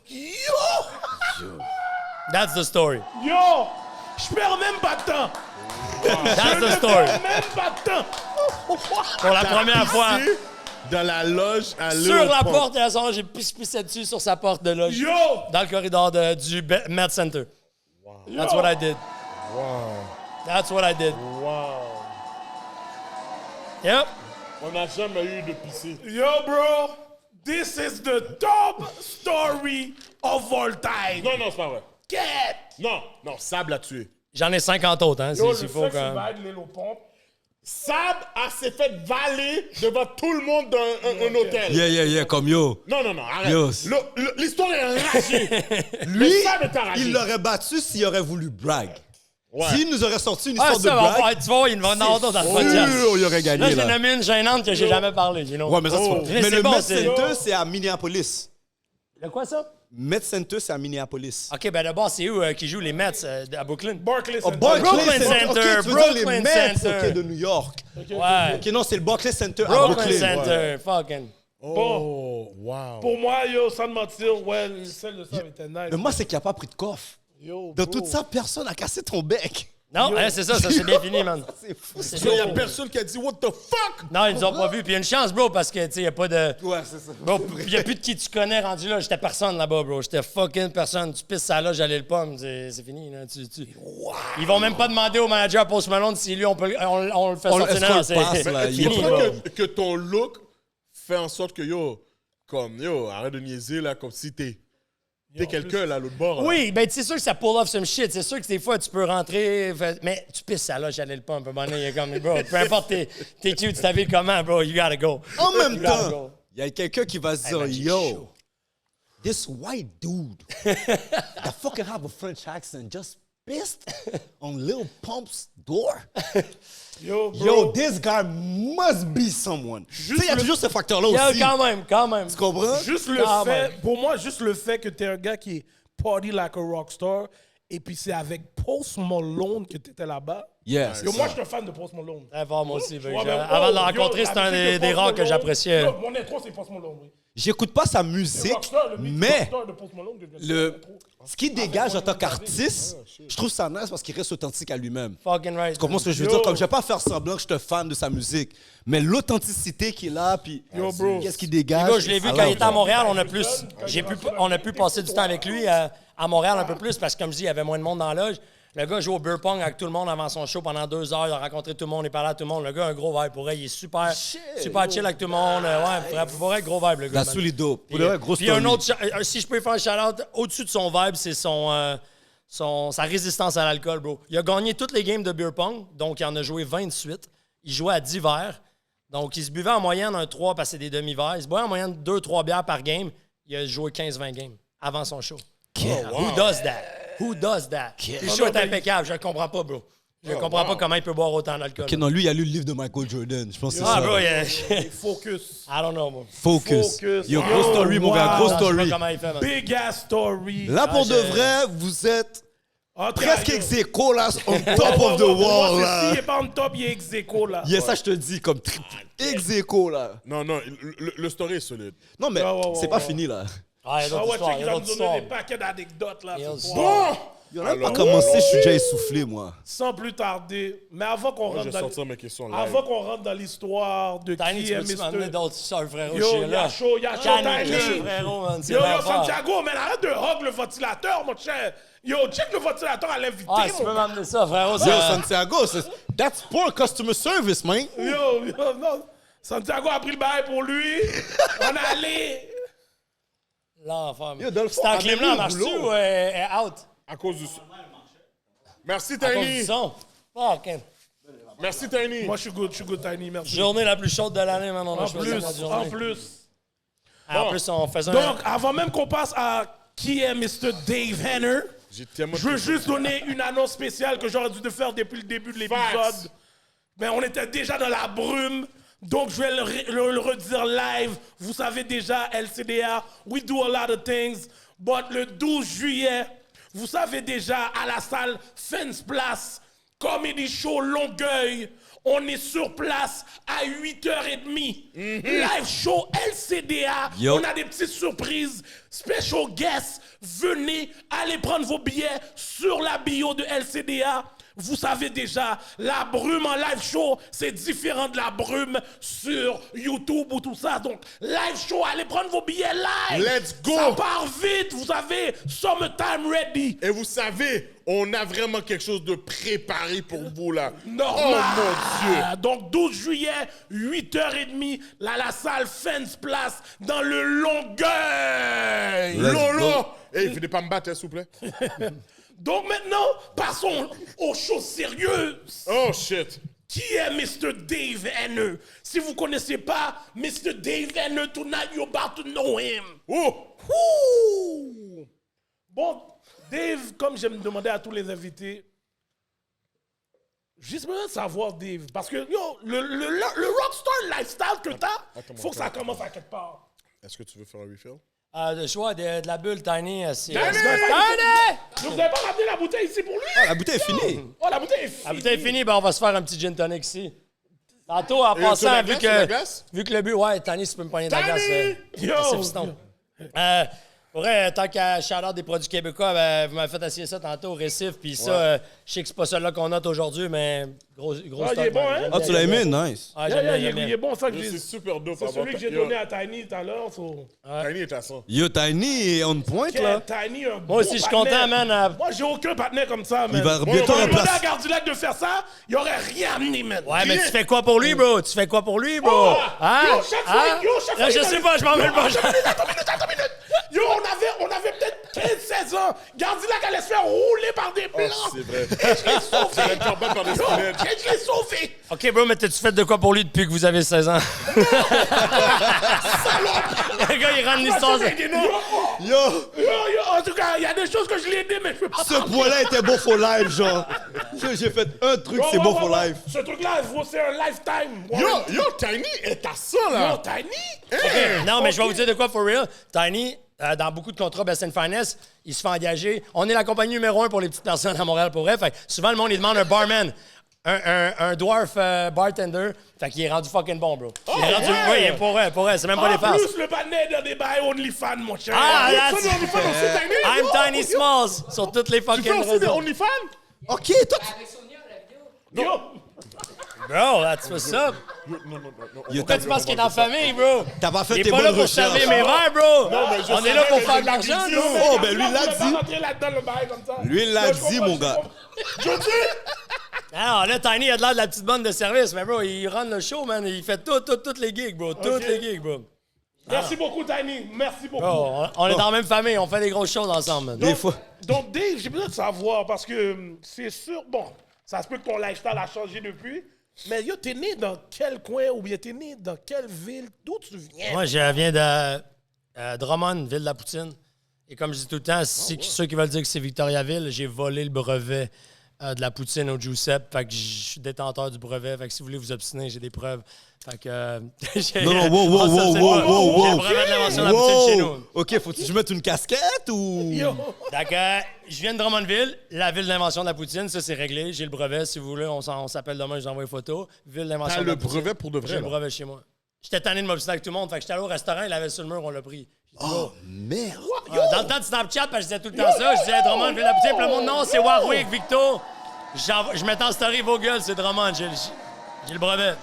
That's the story. Yo! Je perds même pas de temps! That's the Je story. perds même pas de temps! Pour la première fois, Ici, dans la loge à Lil sur la Pump. porte, il y a son, j'ai pissé dessus sur sa porte de loge. Yo! Dans le corridor du Med Center. That's what I did. That's what I did. Wow. Yep. On n'a jamais eu de pisser. Yo, bro! This is the top story of all time! Non, c'est pas vrai. Get! Non, Sab l'a tué. J'en ai 50 autres, hein, Yo, s'il le faut sexe quand même. va être Lil Pump. Sab s'est fait valer devant tout le monde dans un hôtel. Yeah, comme yo. Non, arrête. Yo. L'histoire est enragée. Lui, Sab est enragé. il l'aurait battu s'il aurait voulu brag. Ouais. S'il nous aurait sorti une Ah, histoire ça, de brag, tu vois, il va en avoir d'autres dans le podcast. sûr, il aurait Là, gagné. j'ai Là. nommé une gênante que j'ai jamais parlé, you know. Ouais, mais ça, c'est pas. Mais Mais c'est le bon, Med c'est- Center, c'est à Minneapolis. Le quoi, ça? Med Center, c'est à Minneapolis. OK, ben d'abord, c'est où qui joue les Mets à Brooklyn? Barclays Oh, Center. Brooklyn Center. Center, Ok, tu veux dire Brooklyn les Mets, Center. ok, de New York. Ouais. Ok, non, c'est le Barclays Center à Brooklyn Brooklyn. Center, fucking. Oh, wow. Pour moi, yo, sans te mentir, ouais, celle de ça était nice. Le moi, c'est qu'il n'a pas pris de coffre. Yo, Dans bro. tout ça, personne n'a cassé ton bec. Non, hein, c'est ça c'est bien fini, man. C'est fou. C'est Il y a bien. personne qui a dit What the fuck? Non, ils nous ont pas vus. Puis il y a une chance, bro, parce que, tu sais, il n'y a pas de. Ouais, c'est ça. Bro, il n'y a plus de qui tu connais rendu là. J'étais personne là-bas, bro. J'étais fucking personne. Tu pisses ça là, j'allais le pomme. C'est fini, là. Ils vont même pas demander au manager Post Malone si lui, on le fait sortir. est-ce qu'on Non, le passe, là? c'est Il est fini, pas bro. Que ton look fait en sorte que arrête de niaiser là, comme si t'es quelqu'un là, à l'autre bord. là. Oui, ben c'est sûr que ça pull off some shit. C'est sûr que des fois, tu peux rentrer, mais tu pisses ça là, j'allais le pump. À un moment donné, il est comme, bro, peu importe t'es cute, tu t'habilles comment, bro, you gotta go. En même You gotta temps, go. il y a quelqu'un qui va se dire, man, j'ai yo, chaud. this white dude that fucking have a French accent just pissed on Lil Pump's door. Yo, bro. Yo, this guy must be someone. Tu sais, il y a toujours ce facteur-là Yo, aussi. quand même. Tu comprends? Juste le Ah, fait, man. pour moi, juste le fait que t'es un gars qui est party like a rockstar, et puis c'est avec Post Malone que t'étais là-bas. Yes. Yo, moi, je suis un fan de Post Malone. Très fort, moi aussi. ben, Ouais, ben, avant de le yo, rencontrer, c'est la un musique de des Post rares que Malone, j'appréciais. yo, Mon intro, c'est Post Malone, oui. J'écoute pas sa Le musique, rockstar, le mix mais rockstar de Post Malone que je viens de le, faire, l'intro. ce qui dégage en tant qu'artiste, je trouve ça nice parce qu'il reste authentique à lui-même. Fucking right. Tu comprends ce que je veux Yo. dire? Comme je vais pas faire semblant que je suis fan de sa musique, mais l'authenticité qu'il a, puis Yo, bro. qu'est-ce qu'il dégage. Yo, je l'ai vu I quand love il était à that. Montréal, on a pu passer du temps avec lui à Montréal un peu plus parce que, comme je dis, il y avait moins de monde dans la loge. Le gars joue au beer pong avec tout le monde avant son show pendant 2 heures. Il a rencontré tout le monde, il parlait à tout le monde. Le gars a un gros vibe pour elle. Il est super chill avec tout le monde. Ouais, pour vrai, gros vibe, le gars. That's man. really dope. Pour Puis, de vrai, gros puis un story. autre, si je peux faire un shout-out, au-dessus de son vibe, c'est son sa résistance à l'alcool, bro. Il a gagné toutes les games de beer pong, donc il en a joué 20 de suite. Il jouait à 10 verres. Donc, il se buvait en moyenne un 3 parce que c'est des demi-verres. Il se buvait en moyenne 2-3 bières par game. Il a joué 15-20 games avant son show. Who does that? Who does that? Le show est impeccable. Je le comprends pas, bro. Je comprends pas comment il peut boire autant d'alcool. Ok, non, lui, il a lu le livre de Michael Jordan. Je pense que c'est Ah, ça. bro, Focus. I don't know, bro. Focus. Focus. Yo, gros story, mon gars, gros Je sais pas story. comment il fait, man. Big ass story. Là, pour de je- vrai, vous êtes En tout cas, presque yo. ex aequo, là, on top of the Moi, wall, c'est là. s'il est pas en top, il est ex aequo, là. Yeah, ça, je te le dis, comme ex aequo, là. Non, le story est solide. Non, mais Ouais, c'est pas fini, là. Ah, il y a Ah d'autres ouais, histoires, check, il il y a va nous d'autres donner des histoires. paquets d'anecdotes, là. Il y a ce d'autres soir. Yo, là, pas commencé, je suis déjà essoufflé, moi. Sans plus tarder, mais avant qu'on Moi, je rentre vais dans... sortir mes questions live. Avant qu'on rentre dans l'histoire de Tiny, qui tu est peux-tu m'amener Mr. d'autres histoires, frérot? Yo, je suis y'a là. chaud, Tiny, Tiny. frérot, man. C'est Yo, bien yo, fort. Santiago, man, arrête de hog le ventilateur, mon cher. Yo, check le ventilateur à l'invité, Ah, si tu peux mon gars. m'amener ça, frérot. Yo, ça- Santiago, that's poor customer service, man. Yo, non. Santiago a pris le bail pour lui. On est allé. L'enfant. Yo, dans le fond, C'est en amène-le clim là, au marche-tu boulot. ou est out? À cause du... Merci, À cause du Tiny. son. Fuck. Merci, Tiny. Moi, je suis good, Tiny, merci. Journée la plus chaude de l'année, man. On a En choisi plus, notre en journée. plus. Ah, en plus, on faisait Donc, avant même qu'on passe à qui est Mr. Dave Henner, J'ai tellement... je veux juste donner une annonce spéciale que j'aurais dû te faire depuis le début de l'épisode. Facts. Mais on était déjà dans la brume. Donc, je vais le redire live. Vous savez déjà, LCDA, we do a lot of things. But le 12 juillet, vous savez déjà, à la salle Fence Place, Comedy Show Longueuil, on est sur place à 8h30. Live show LCDA. Yo. On a des petites surprises. Special guests. Venez, allez prendre vos billets sur la bio de LCDA. Vous savez déjà, la brume en live show, c'est différent de la brume sur YouTube ou tout ça. Donc, live show, allez prendre vos billets live. Let's go. Ça part vite, vous savez. Summertime ready. Et vous savez, on a vraiment quelque chose de préparé pour vous, là. Normal. Oh, mon Dieu. Donc, 12 juillet, 8h30, la salle Fence Place, dans le Longueuil. Let's Lolo. go. Hey, venez pas me battre, hein, s'il vous plaît. Donc, maintenant, passons aux choses sérieuses. Oh, shit. Qui est Mr. Dave Henner? Si vous ne connaissez pas Mr. Dave Henner, tonight you're about to know him. Oh. Ouh. Bon, Dave, comme j'aime demander à tous les invités, juste besoin de savoir, Dave, parce que yo, le rockstar lifestyle que t'as, faut que ça commence à quelque part. Est-ce que tu veux faire un refill? Le choix de la bulle, Tiny. C'est... Tiny! Tiny! Vous n'avez pas ramené la bouteille ici pour lui? La bouteille est finie. Oh, la bouteille est finie. La bouteille est finie, ben on va se faire un petit gin tonic ici. Tantôt, en Et sur passant, la vu glace, sur la que, glace? vu que le but, ouais, Tiny, si tu peux me pogner de la Tiny! glace. Yo! c'est piston. Pour vrai, tant qu'à shout-out des produits québécois, ben, vous m'avez fait essayer ça tantôt, Récif, puis ça, je sais que c'est pas celui-là qu'on note aujourd'hui, mais gros Ah, stock. il est bon, man. hein? J'aime Ah, bien, tu l'as j'aime aimé? bien. Nice. Ah, j'aime bien, j'aime Il est bien. bon, ça que C'est j'ai... super dope. C'est celui que j'ai donné à Tiny tout à l'heure. so. Tiny est à 100. Yo, Tiny est on point, là. Tiny, un Moi aussi, je suis content, man. Moi, j'ai aucun partenaire comme ça, man. Il va Moi, bientôt on demandé à remplacer. Gardilac de faire ça, il aurait rien amené, man. Ouais, mais tu fais quoi pour lui, bro? Tu fais quoi pour lui, bro? Oh! Hein? Yo, chaque fois, Hein? chaque Là, fois, je il sais avait- pas, je m'en mêle pas. Attends une minute. Yo, on avait peut-être 15-16 ans. Gardilac allait se faire rouler par des blancs. c'est vrai. Et je l'ai sauvé. C'est le combat par des Yo, squelettes. et je l'ai sauvé. OK, bro, mais t'as-tu fait de quoi pour lui depuis que vous avez 16 ans? Le gars, il rentre l'histoire. Yo, En tout cas, il y a des choses que je l'ai aidé, mais je peux pas. ce point-là était bon for life, genre. J'ai fait un truc, c'est bon for life. Ce truc-là, c'est un lifetime. Yo, Tiny est à 100, Yo, là. Tiny. Non, mais je vais vous dire de quoi, for real. Tiny, dans beaucoup de contrats Best and Finest, il se fait engager. On est la compagnie numéro 1 pour les petites personnes à Montréal pour vrai. Fait que souvent, le monde, il demande un barman. Un dwarf bartender. Fait qu'il est rendu fucking bon, bro. Il est rendu... ouais? Oui, il est pour vrai. C'est même pas En des farces. plus, le panel dans des bails OnlyFans, mon cher. Ah, Ça, that's... nous, on est pas aussi Tiny. I'm Yo, Tiny yo. Smalls sur toutes les Tu fucking fais aussi des réseaux. OnlyFans? Ok, toi, Yo, Bro, that's what's up. Yo, Pourquoi tu penses qu'il est en famille, bro? t'as pas fait Il tes est pas là bonnes pour recherches. servir mes verres, bro. mais je On est là savais pour que faire j'ai de l'argent, dit, nous. Oh, ben lui, il l'a Gardilac voulait dit. pas rentrer là-dedans, le bail comme ça. Lui, il l'a Yo, je dit, comprends, mon je gars. comprends. Je dis... Alors là, Tiny a de l'air de la petite bande de service, mais bro, il run le show, man. Il fait toutes les gigs, bro. Toutes les gigs, bro. Merci beaucoup, Tiny. Merci beaucoup. On est dans la même famille, on fait des grosses choses ensemble. man. Des fois. Donc, Dave, j'ai besoin de savoir parce que c'est sûr, bon, ça se peut que ton lifestyle a changé depuis, mais yo, t'es né dans quel coin ou bien t'es né dans quelle ville? D'où tu viens? Moi, je viens de Drummond, ville de la Poutine. Et comme je dis tout le temps, ceux qui veulent dire que c'est Victoriaville, j'ai volé le brevet de la poutine au Giuseppe. Fait que je suis détenteur du brevet. Fait que si vous voulez vous obstiner, j'ai des preuves. Fait que... j'ai- Non, non, on s'obstine pas. wow. J'ai le brevet de l'invention de la poutine chez nous. OK, faut-tu que je mette une casquette ou... Yo! Donc, je viens de Drummondville, la ville d'invention de la poutine. Ça, c'est réglé. J'ai le brevet. Si vous voulez, on s'appelle demain, je vous envoie une photo. Ville d'invention T'as de la le poutine. brevet pour de J'ai vrai, le là. brevet chez moi. J'étais tanné de m'obstiner avec tout le monde. Fait que j'étais allé au restaurant, il avait sur le mur, on l'a pris. Oh, merde. Dans le temps de Snapchat, parce que je disais tout le temps ça, je disais Drummond, ville de la poutine. Puis le monde, non, c'est Warwick, Victo. Je mettais en story vos gueules, c'est Drummond. J'ai le brevet.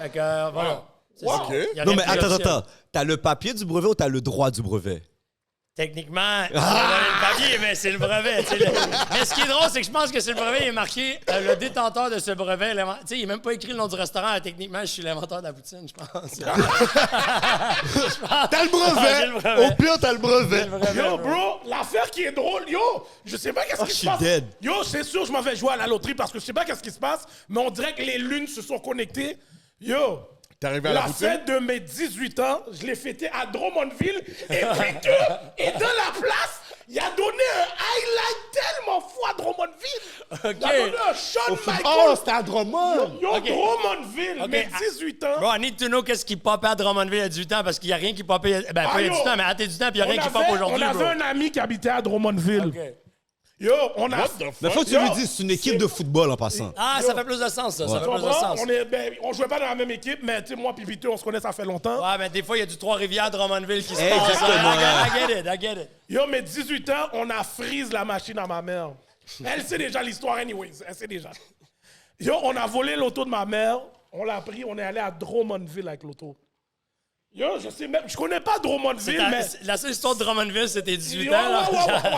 Fait que, voilà. C'est ça. OK. Y a Non, rien mais de plus officiel. attends. T'as le papier du brevet ou t'as le droit du brevet? Techniquement, on a donné le papier, mais c'est le brevet. Tu sais, mais ce qui est drôle, c'est que je pense que c'est le brevet, il est marqué le détenteur de ce brevet. Tu sais, il n'est même pas écrit le nom du restaurant. Techniquement, je suis l'inventeur de la poutine, je pense. T'as le Ah, j'ai le brevet. Au pire, t'as le brevet. Yo, bro, l'affaire qui est drôle, yo, je sais pas qu'est-ce qui je se suis passe. dead. Yo, c'est sûr, je m'en vais jouer à la loterie parce que je sais pas qu'est-ce qui se passe, mais on dirait que les lunes se sont connectées. Yo, T'es arrivé à la la poutine? fête de mes 18 ans, je l'ai fêtée à Drummondville et Victor est dans la place. Il a donné un highlight tellement fou à Drummondville. OK. Il a donné un Shawn Michaels. Oh, c'était à Drummond! Yo, OK. Drummondville, OK. mes 18 ans. Bro, I need to know qu'est-ce qui popait à Drummondville à 18 ans parce qu'il n'y a rien qui popait. Ben, pas il y a yo. du temps, mais à tes 18 ans, puis il n'y a rien qui pop aujourd'hui, on bro. avait un ami qui habitait à Drummondville. OK. Yo, on a... What the Mais fuck? faut que tu Yo, lui dises, c'est une équipe de football en passant. Ah, ça fait plus de sens, ça. Ça fait Tu plus de comprends? sens. On jouait pas dans la même équipe, mais tu sais, moi et Vito, on se connaît, ça fait longtemps. Ouais, mais des fois, il y a du Trois-Rivières, Drummondville qui se passe. Exactement. I get it. Yo, mes 18 ans, on a freeze la machine à ma mère. Elle sait déjà l'histoire, anyways. Elle sait déjà. Yo, on a volé l'auto de ma mère. On l'a pris, on est allé à Drummondville avec l'auto. Yo, je sais même, je connais pas Drummondville, mais... La seule histoire de Drummondville, c'était 18 Yo, ans. là.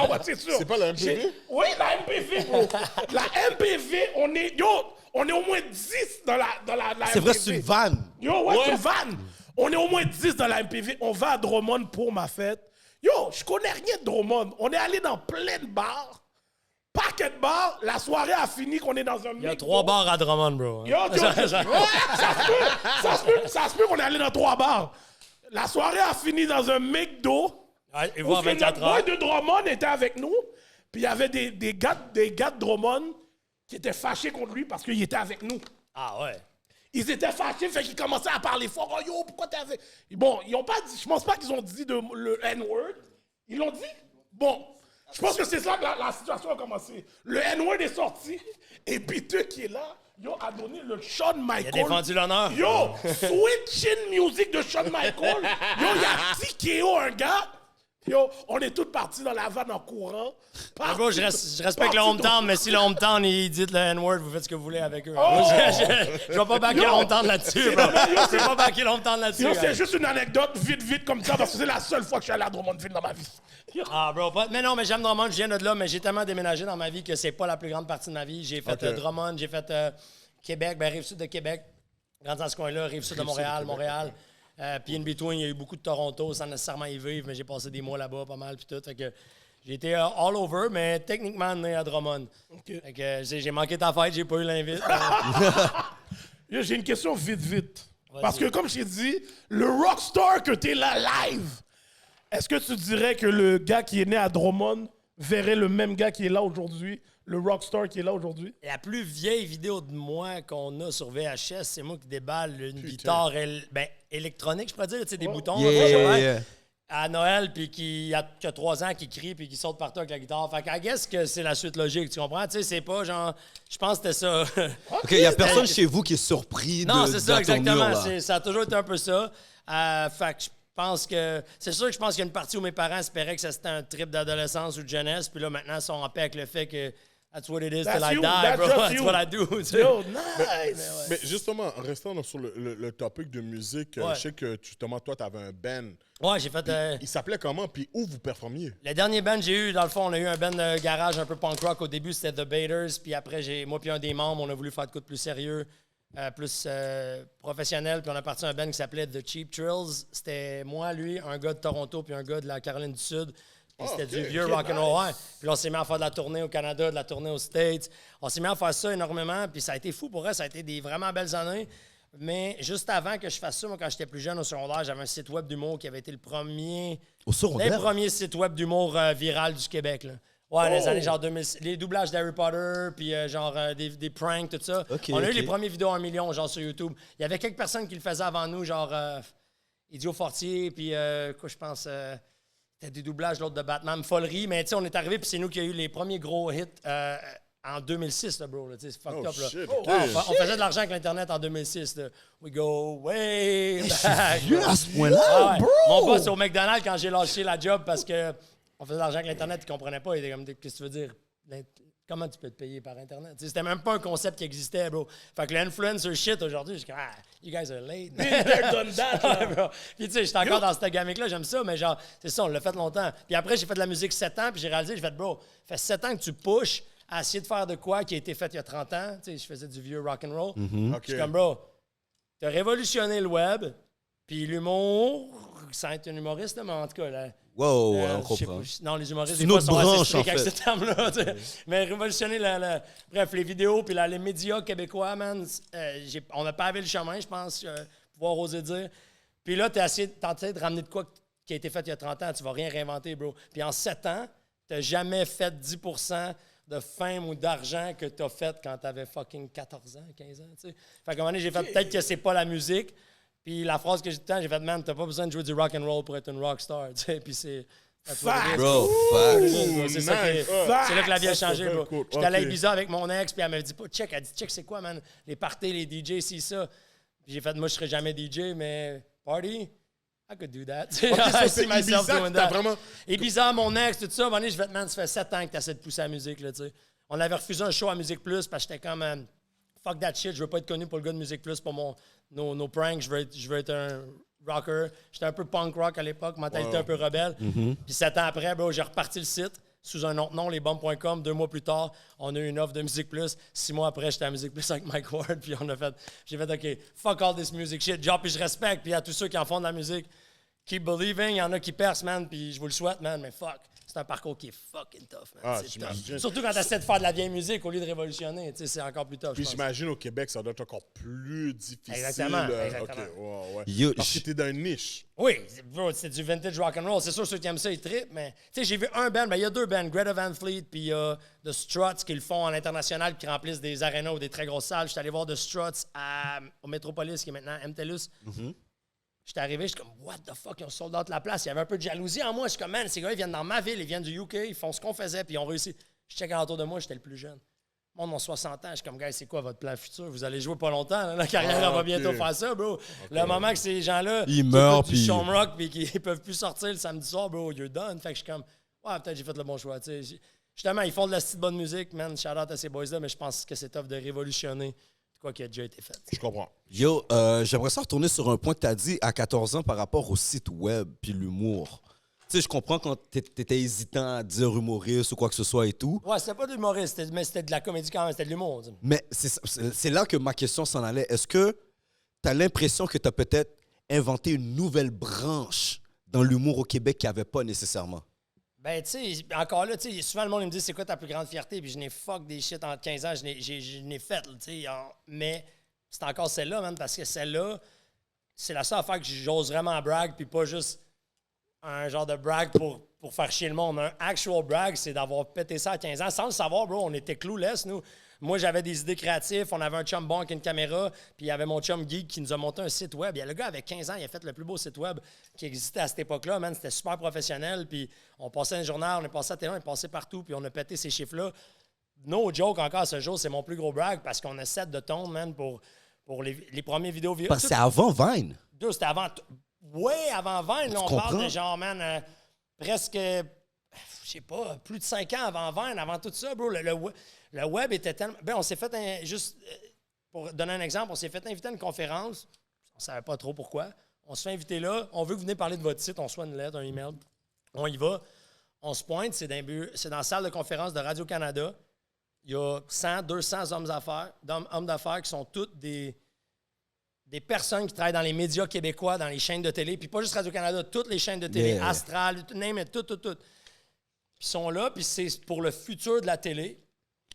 ouais, c'est sûr. C'est pas la MPV? Oui, la MPV, bro. La MPV, on est au moins 10 dans la C'est vrai, MPV. c'est une vanne. Yo, ouais, c'est une vanne. On est au moins 10 dans la MPV. On va à Drummond pour ma fête. Yo, je connais rien de Drummond. On est allé dans plein de bars. Paquet de bars. La soirée a fini qu'on est dans un... Il y a 3 bars à Drummond, bro. Yo, ça se peut qu'on est allé dans 3 bars. La soirée a fini dans un McDo. Ouais, et Où voir que 24 notre boy heures. de Drummond était avec nous. Puis il y avait des gars de Drummond qui étaient fâchés contre lui parce qu'il était avec nous. Ah ouais. Ils étaient fâchés, fait qu'ils commençaient à parler fort. Oh yo, pourquoi t'es avec... Bon, ils ont pas dit... Je pense pas qu'ils ont dit le N-word. Ils l'ont dit? Bon. Je pense que c'est ça que la situation a commencé. Le N-word est sorti. Et Peter qui est là, yo, a donné le Shawn Michaels. Il a défendu l'honneur. Yo, switching music de Shawn Michaels. Yo, il a dit KO un gars. Yo, on est tous partis dans la vanne en courant. Mais bro, je respecte le hometown, mais si le hometown, il dit le N-word, vous faites ce que vous voulez avec eux. Oh! Je vais pas backer le hometown là-dessus, bro. Je vais pas backer le hometown là-dessus. Yo, hein. c'est juste une anecdote, vite, comme ça, parce que c'est la seule fois que je suis allé à Drummondville dans ma vie. Yo. Ah, bro, mais non, mais j'aime Drummond, je viens de là, mais j'ai tellement déménagé dans ma vie que c'est pas la plus grande partie de ma vie. J'ai fait Drummond, j'ai fait Québec, ben Rive-Sud de Québec, grandi dans ce coin-là, Rive-Sud de Montréal. Puis in between, il y a eu beaucoup de Toronto sans nécessairement y vivre, mais j'ai passé des mois là-bas pas mal, puis tout. Fait que j'ai été all over, mais techniquement né à Drummond. Fait que j'ai manqué ta fête, j'ai pas eu l'invite. Yo, j'ai une question vite. Parce que comme je t'ai dit, le rockstar que t'es là live, est-ce que tu dirais que le gars qui est né à Drummond verrait le même gars qui est là aujourd'hui, le rockstar qui est là aujourd'hui? La plus vieille vidéo de moi qu'on a sur VHS, c'est moi qui déballe une guitare électronique, je pourrais dire, tu sais, des boutons. là, Yeah. À Noël, puis qui a 3 ans, qui crie, puis qui saute partout avec la guitare. Fait qu'à guess que c'est la suite logique, tu comprends? Tu sais, c'est pas genre... Je pense que c'était ça. OK, il y a personne chez vous qui est surpris Non, de c'est ça, la tournure, exactement. là. Ça a toujours été un peu ça. Fait que je pense que... C'est sûr que je pense qu'il y a une partie où mes parents espéraient que ça c'était un trip d'adolescence ou de jeunesse, puis là, maintenant, ils sont en paix avec le fait que that's what it is That's till I you, die, that's bro. just That's you. what I do, tu sais. Yo, nice! Mais justement, en restant sur le topic de musique, Ouais. je sais que justement, toi, tu avais un band. Ouais, j'ai fait... Il s'appelait comment? Puis où vous performiez? Le dernier band que j'ai eu, dans le fond, on a eu un band de garage un peu punk rock. Au début, c'était The Baiters. Puis après, moi puis un des membres, on a voulu faire de quoi de plus sérieux. plus professionnel. Puis on a parti un band qui s'appelait The Cheap Thrills. C'était moi, lui, un gars de Toronto, puis un gars de la Caroline du Sud. Puis c'était du vieux rock'n'roll. Ouais. Puis là, on s'est mis à faire de la tournée au Canada, de la tournée aux States. On s'est mis à faire ça énormément. Puis ça a été fou pour eux. Ça a été des vraiment belles années. Mais juste avant que je fasse ça, moi, quand j'étais plus jeune au secondaire, j'avais un site web d'humour qui avait été le premier... Au secondaire? Les premiers sites web d'humour viral du Québec, là. Ouais, les années genre 2000, les doublages d'Harry Potter, puis des pranks, tout ça. Ok, on a eu ok. les premiers vidéos à 1 million, genre sur YouTube. Il y avait quelques personnes qui le faisaient avant nous, genre Idiot Fortier, puis quoi, je pense, c'était des doublages, l'autre de Batman, Folerie. Mais tu sais, on est arrivé, puis c'est nous qui a eu les premiers gros hits en 2006, là, bro. C'est fucked up, là. Shit, Ouais, OK. on faisait de l'argent avec l'Internet en 2006. Là. We go way back. Vieux à ce point-là, Ah ouais. bro! Mon boss au McDonald's, quand j'ai lâché la job parce que on faisait de l'argent avec l'Internet, il comprenait pas. Il était comme, qu'est-ce que tu veux dire? Comment tu peux te payer par Internet? T'sais, c'était même pas un concept qui existait, bro. Fait que l'influencer shit aujourd'hui, je suis comme, you guys are late. done that, là. Ouais, bro. Puis tu sais, j'étais encore dans cette gamique-là, j'aime ça, mais genre, c'est ça, on l'a fait longtemps. Puis après, j'ai fait de la musique 7 ans, puis j'ai réalisé, j'ai fait, bro, ça fait 7 ans que tu pushes à essayer de faire de quoi qui a été fait il y a 30 ans. Tu sais, je faisais du vieux rock'n'roll. OK. Je suis comme, bro, t'as révolutionné le web, puis l'humour, sans être un humoriste, là, mais en tout cas, là, Wow, on je sais comprend. pas, non, les humoristes, C'est des une fois, autre sont assez branche, stricts en avec fait. ce terme-là. Tu sais. Mais révolutionner, bref, les vidéos, puis les médias québécois, man, on n'a pas avé le chemin, je pense, pouvoir oser dire. Puis là, t'es essayé de ramener de quoi qui a été fait il y a 30 ans, tu vas rien réinventer, bro. Puis en 7 ans, t'as jamais fait 10% de fame ou d'argent que t'as fait quand t'avais fucking 14 ans, 15 ans, tu sais. Fait qu'à un moment donné, j'ai fait peut-être que c'est pas la musique. Puis la phrase que j'ai dit, j'ai fait, man, t'as pas besoin de jouer du rock and roll pour être une rockstar, tu sais. Puis c'est... Fact. Bro, fact. C'est ça qui est- nice. c'est là que la vie a Ça, changé, c'est bro. cool. J'étais allé à Ok. Ibiza avec mon ex, puis elle m'avait dit pas, check, elle dit, check, c'est quoi, man? Les parties, les DJ, c'est ça. Puis j'ai fait, moi, je serais jamais DJ, mais party, I could do that. OK, ça, c'est Ibiza que t'as vraiment... Ibiza, mon ex, tout ça. À un moment donné, je vais te man, ça fait 7 ans que t'essaies de pousser la musique, là, tu sais. On avait refusé un show à Musique Plus parce que j'étais comme, fuck that shit, je veux pas être connu pour le gars de Musique Plus, pour nos pranks, je veux être un rocker. J'étais un peu punk rock à l'époque, mentalité un peu rebelle. Puis 7 ans après, bro, j'ai reparti le site sous un autre nom, lesbombes.com. 2 mois plus tard, on a eu une offre de Musique Plus. 6 mois après, j'étais à Musique Plus avec Mike Ward. Puis j'ai fait, OK, fuck all this music shit. Genre, puis je respecte. Puis à tous ceux qui en font de la musique, keep believing. Il y en a qui percent, man. Puis je vous le souhaite, man. Mais fuck, c'est un parcours qui est fucking tough, man. Ah, C'est j'imagine. tough. Surtout quand tu essaies de faire de la vieille musique au lieu de révolutionner. Tu sais, c'est encore plus tough, Puis je pense. j'imagine au Québec, ça doit être encore plus difficile. Exactement, OK, exactement. ouais. Yo, Parce que t'es dans une niche. Oui, bro, c'est du vintage rock and roll. C'est sûr, ceux qui aiment ça, ils trippent, mais tu sais, j'ai vu un band, il y a 2 bands, Greta Van Fleet puis il y a The Struts qui le font à l'international, qui remplissent des arénas ou des très grosses salles. J'étais allé voir The Struts au Metropolis, qui est maintenant MTELUS. J'étais arrivé, je suis comme, what the fuck, ils ont sold out la place. Il y avait un peu de jalousie en moi. Je suis comme, man, ces gars, ils viennent dans ma ville, ils viennent du UK, ils font ce qu'on faisait, puis ils ont réussi. Je check autour de moi, j'étais le plus jeune. Moi, mon 60 ans, je suis comme, gars, c'est quoi votre plan futur? Vous allez jouer pas longtemps, là. La carrière elle va ok. bientôt faire ça, bro. Le moment que ces gens-là Ils qui meurent, écoutent du puis- Shamrock puis qui peuvent plus sortir le samedi soir, bro, you're done. Fait que je suis comme, ouais, peut-être j'ai fait le bon choix, tu sais. Justement, ils font de la petite bonne musique, man. Shout out à ces boys-là, mais je pense que c'est tough de révolutionner quoi qui a déjà été fait. Je comprends. Yo, j'aimerais ça retourner sur un point que tu as dit à 14 ans par rapport au site web puis l'humour. Tu sais, je comprends quand t'étais hésitant à dire humoriste ou quoi que ce soit et tout, Ouais, c'était pas de l'humoriste, mais c'était de la comédie quand même, c'était de l'humour. tu sais. mais c'est là que ma question s'en allait. Est-ce que tu as l'impression que tu as peut-être inventé une nouvelle branche dans l'humour au Québec qu'il n'y avait pas nécessairement? Ben, tu sais, encore là, tu sais, souvent le monde il me dit c'est quoi ta plus grande fierté, puis je n'ai fuck des shit en 15 ans, je n'ai fait, tu sais, mais c'est encore celle-là, man, parce que celle-là, c'est la seule affaire que j'ose vraiment brag, puis pas juste un genre de brag pour faire chier le monde. Un actual brag, c'est d'avoir pété ça à 15 ans. Sans le savoir, bro, on était clueless, nous. Moi, j'avais des idées créatives. On avait un chum bon avec une caméra. Puis il y avait mon chum geek qui nous a monté un site web. Le gars, avait 15 ans, il a fait le plus beau site web qui existait à cette époque-là. Man, c'était super professionnel. Puis on passait un journal, on est passé à télé, on est passé partout. Puis on a pété ces chiffres-là. No joke, encore à ce jour, c'est mon plus gros brag parce qu'on a 7 de tonnes, man, pour les premières vidéos. Parce que c'est avant Vine. Deux, c'était avant... Ouais, avant 20, là, on Tu parle comprends? de genre, man, presque, je sais pas, plus de 5 ans avant 20, avant tout ça, bro. Le web était tellement... Ben, on s'est fait, pour donner un exemple, on s'est fait inviter à une conférence. On savait pas trop pourquoi. On se fait inviter là. On veut que vous venez parler de votre site. On reçoit une lettre, un email. On y va. On se pointe. C'est dans la salle de conférence de Radio-Canada. il y a 100, 200 hommes d'affaires qui sont tous des personnes qui travaillent dans les médias québécois, dans les chaînes de télé, puis pas juste Radio-Canada, toutes les chaînes de télé, Yeah. Astral, name it, tout. Puis ils sont là, puis c'est pour le futur de la télé,